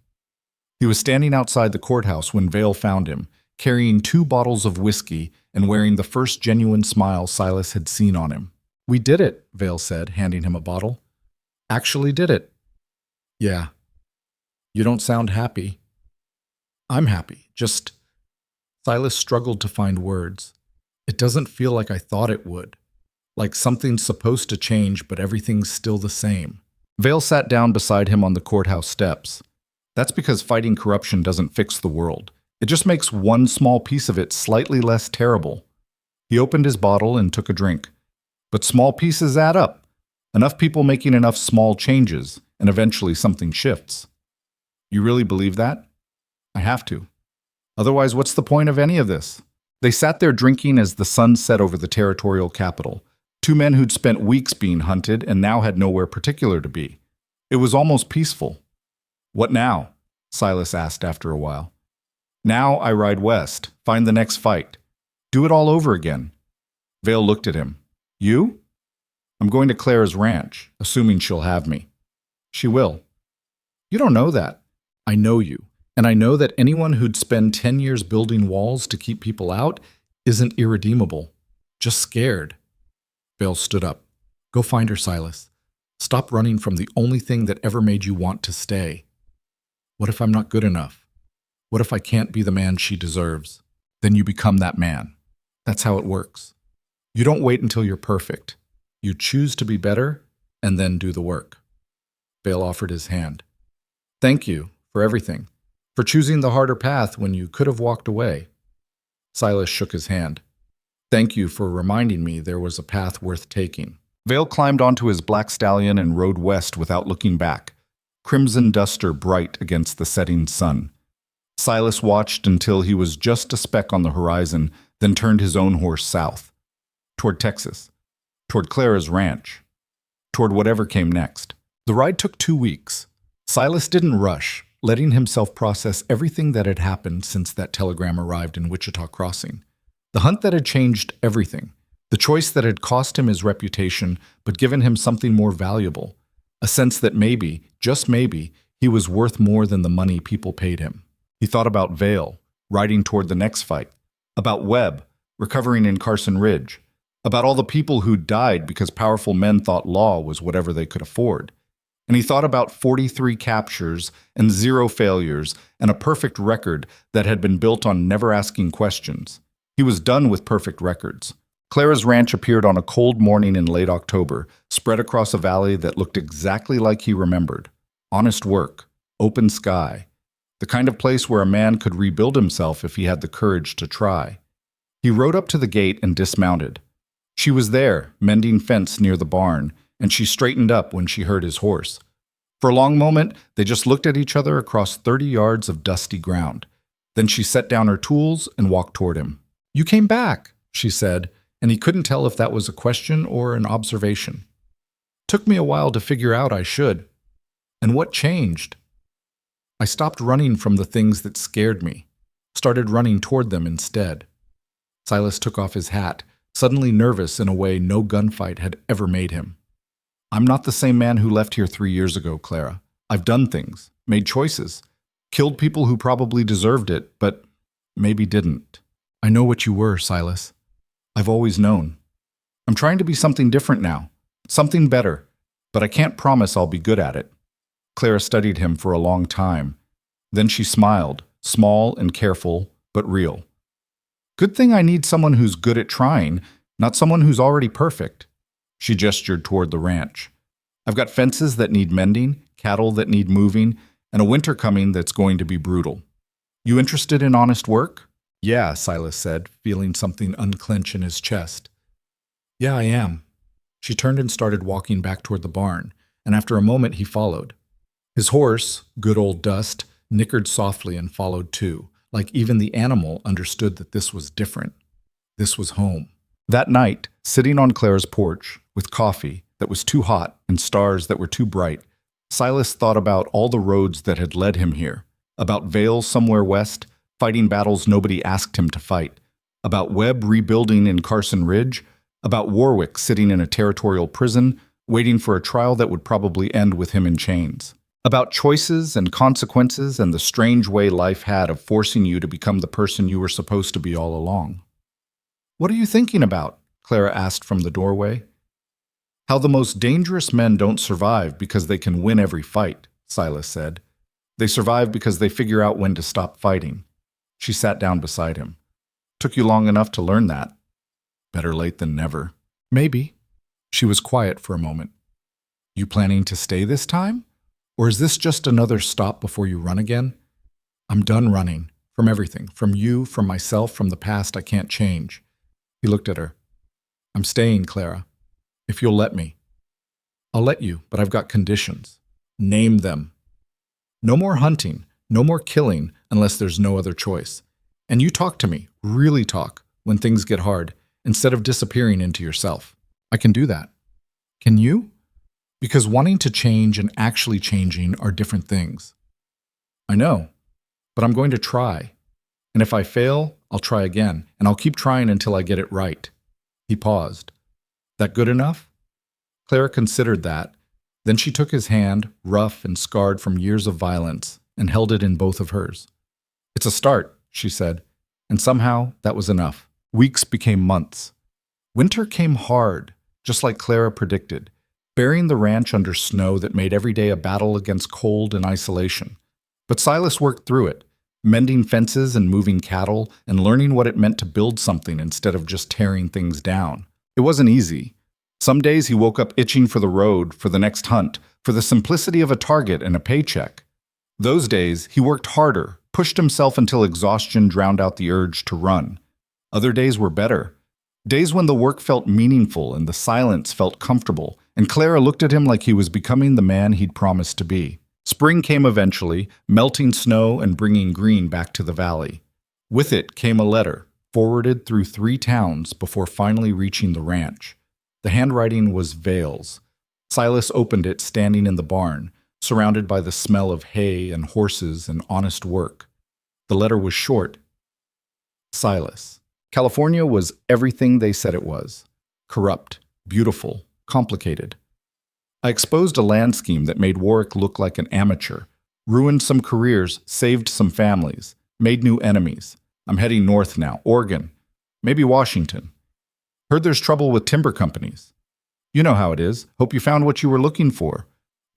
He was standing outside the courthouse when Vale found him, carrying 2 bottles of whiskey and wearing the first genuine smile Silas had seen on him. We did it, Vale said, handing him a bottle. Actually did it. Yeah. You don't sound happy. I'm happy, just... Silas struggled to find words. It doesn't feel like I thought it would. Like something's supposed to change, but everything's still the same. Vale sat down beside him on the courthouse steps. That's because fighting corruption doesn't fix the world. It just makes one small piece of it slightly less terrible. He opened his bottle and took a drink. But small pieces add up. Enough people making enough small changes, and eventually something shifts. You really believe that? I have to. Otherwise, what's the point of any of this? They sat there drinking as the sun set over the territorial capital. 2 men who'd spent weeks being hunted and now had nowhere particular to be. It was almost peaceful. What now? Silas asked after a while. Now I ride west, find the next fight. Do it all over again. Vale looked at him. You? I'm going to Clara's ranch, assuming she'll have me. She will. You don't know that. I know you. And I know that anyone who'd spend 10 years building walls to keep people out isn't irredeemable, just scared. Vale stood up. Go find her, Silas. Stop running from the only thing that ever made you want to stay. What if I'm not good enough? What if I can't be the man she deserves? Then you become that man. That's how it works. You don't wait until you're perfect. You choose to be better and then do the work. Vale offered his hand. Thank you for everything. For choosing the harder path when you could have walked away. Silas shook his hand. Thank you for reminding me there was a path worth taking. Vale climbed onto his black stallion and rode west without looking back, crimson duster bright against the setting sun. Silas watched until he was just a speck on the horizon, then turned his own horse south, toward Texas, toward Clara's ranch, toward whatever came next. The ride took 2 weeks. Silas didn't rush, letting himself process everything that had happened since that telegram arrived in Wichita Crossing. The hunt that had changed everything. The choice that had cost him his reputation but given him something more valuable. A sense that maybe, just maybe, he was worth more than the money people paid him. He thought about Vale, riding toward the next fight. About Webb, recovering in Carson Ridge. About all the people who'd died because powerful men thought law was whatever they could afford. And he thought about 43 captures and 0 failures and a perfect record that had been built on never asking questions. He was done with perfect records. Clara's ranch appeared on a cold morning in late October, spread across a valley that looked exactly like he remembered. Honest work, open sky, the kind of place where a man could rebuild himself if he had the courage to try. He rode up to the gate and dismounted. She was there, mending fence near the barn, and she straightened up when she heard his horse. For a long moment, they just looked at each other across 30 yards of dusty ground. Then she set down her tools and walked toward him. "You came back," she said, and he couldn't tell if that was a question or an observation. "Took me a while to figure out I should." "And what changed?" "I stopped running from the things that scared me, started running toward them instead." Silas took off his hat, suddenly nervous in a way no gunfight had ever made him. "I'm not the same man who left here 3 years ago, Clara. I've done things, made choices, killed people who probably deserved it, but maybe didn't. I know what you were, Silas. I've always known. I'm trying to be something different now, something better, but I can't promise I'll be good at it." Clara studied him for a long time. Then she smiled, small and careful, but real. "Good thing I need someone who's good at trying, not someone who's already perfect." She gestured toward the ranch. "I've got fences that need mending, cattle that need moving, and a winter coming that's going to be brutal. You interested in honest work?" "Yeah," Silas said, feeling something unclench in his chest. "Yeah, I am." She turned and started walking back toward the barn, and after a moment he followed. His horse, good old Dust, nickered softly and followed too, like even the animal understood that this was different. This was home. That night, sitting on Clara's porch, with coffee that was too hot and stars that were too bright, Silas thought about all the roads that had led him here, about Vale somewhere west, fighting battles nobody asked him to fight, about Webb rebuilding in Carson Ridge, about Warwick sitting in a territorial prison, waiting for a trial that would probably end with him in chains, about choices and consequences and the strange way life had of forcing you to become the person you were supposed to be all along. "What are you thinking about?" Clara asked from the doorway. "How the most dangerous men don't survive because they can win every fight," Silas said. "They survive because they figure out when to stop fighting." She sat down beside him. "Took you long enough to learn that." "Better late than never." "Maybe." She was quiet for a moment. "You planning to stay this time? Or is this just another stop before you run again?" "I'm done running. From everything. From you, from myself, from the past I can't change." He looked at her. "I'm staying, Clara. If you'll let me." "I'll let you, but I've got conditions." "Name them." "No more hunting, no more killing unless there's no other choice. And you talk to me, really talk, when things get hard, instead of disappearing into yourself." "I can do that." "Can you?" "Because wanting to change and actually changing are different things." "I know, but I'm going to try. And if I fail, I'll try again, and I'll keep trying until I get it right." He paused. "That good enough?" Clara considered that. Then she took his hand, rough and scarred from years of violence, and held it in both of hers. "It's a start," she said, and somehow that was enough. Weeks became months. Winter came hard, just like Clara predicted, burying the ranch under snow that made every day a battle against cold and isolation. But Silas worked through it, mending fences and moving cattle, and learning what it meant to build something instead of just tearing things down. It wasn't easy. Some days he woke up itching for the road, for the next hunt, for the simplicity of a target and a paycheck. Those days, he worked harder, pushed himself until exhaustion drowned out the urge to run. Other days were better. Days when the work felt meaningful and the silence felt comfortable, and Clara looked at him like he was becoming the man he'd promised to be. Spring came eventually, melting snow and bringing green back to the valley. With it came a letter, forwarded through 3 towns before finally reaching the ranch. The handwriting was Vale's. Silas opened it standing in the barn, surrounded by the smell of hay and horses and honest work. The letter was short. Silas. California was everything they said it was. Corrupt, beautiful, complicated. I exposed a land scheme that made Warwick look like an amateur, ruined some careers, saved some families, made new enemies. I'm heading north now, Oregon, maybe Washington. Heard there's trouble with timber companies. You know how it is. Hope you found what you were looking for.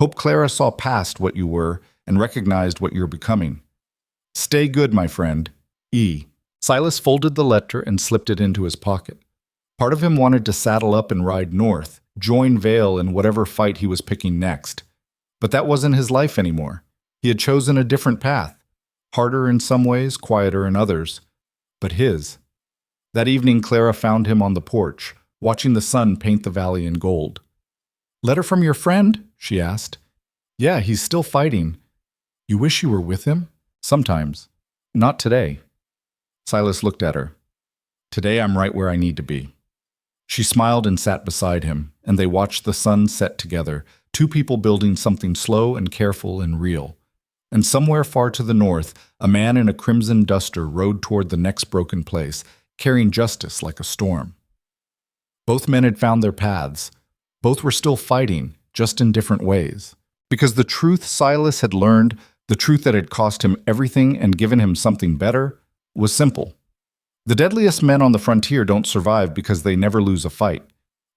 Hope Clara saw past what you were and recognized what you're becoming. Stay good, my friend. E. Silas folded the letter and slipped it into his pocket. Part of him wanted to saddle up and ride north, join Vale in whatever fight he was picking next. But that wasn't his life anymore. He had chosen a different path, harder in some ways, quieter in others, but his. That evening, Clara found him on the porch, watching the sun paint the valley in gold. "Letter from your friend?" she asked. "Yeah, he's still fighting." "You wish you were with him?" "Sometimes." Not today. Silas looked at her. Today I'm right where I need to be. She smiled and sat beside him, and they watched the sun set together, two people building something slow and careful and real. And somewhere far to the north, a man in a crimson duster rode toward the next broken place, carrying justice like a storm. Both men had found their paths. Both were still fighting, just in different ways. Because the truth Silas had learned, the truth that had cost him everything and given him something better, was simple. The deadliest men on the frontier don't survive because they never lose a fight.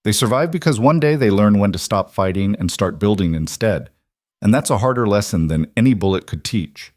They survive because one day they learn when to stop fighting and start building instead. And that's a harder lesson than any bullet could teach.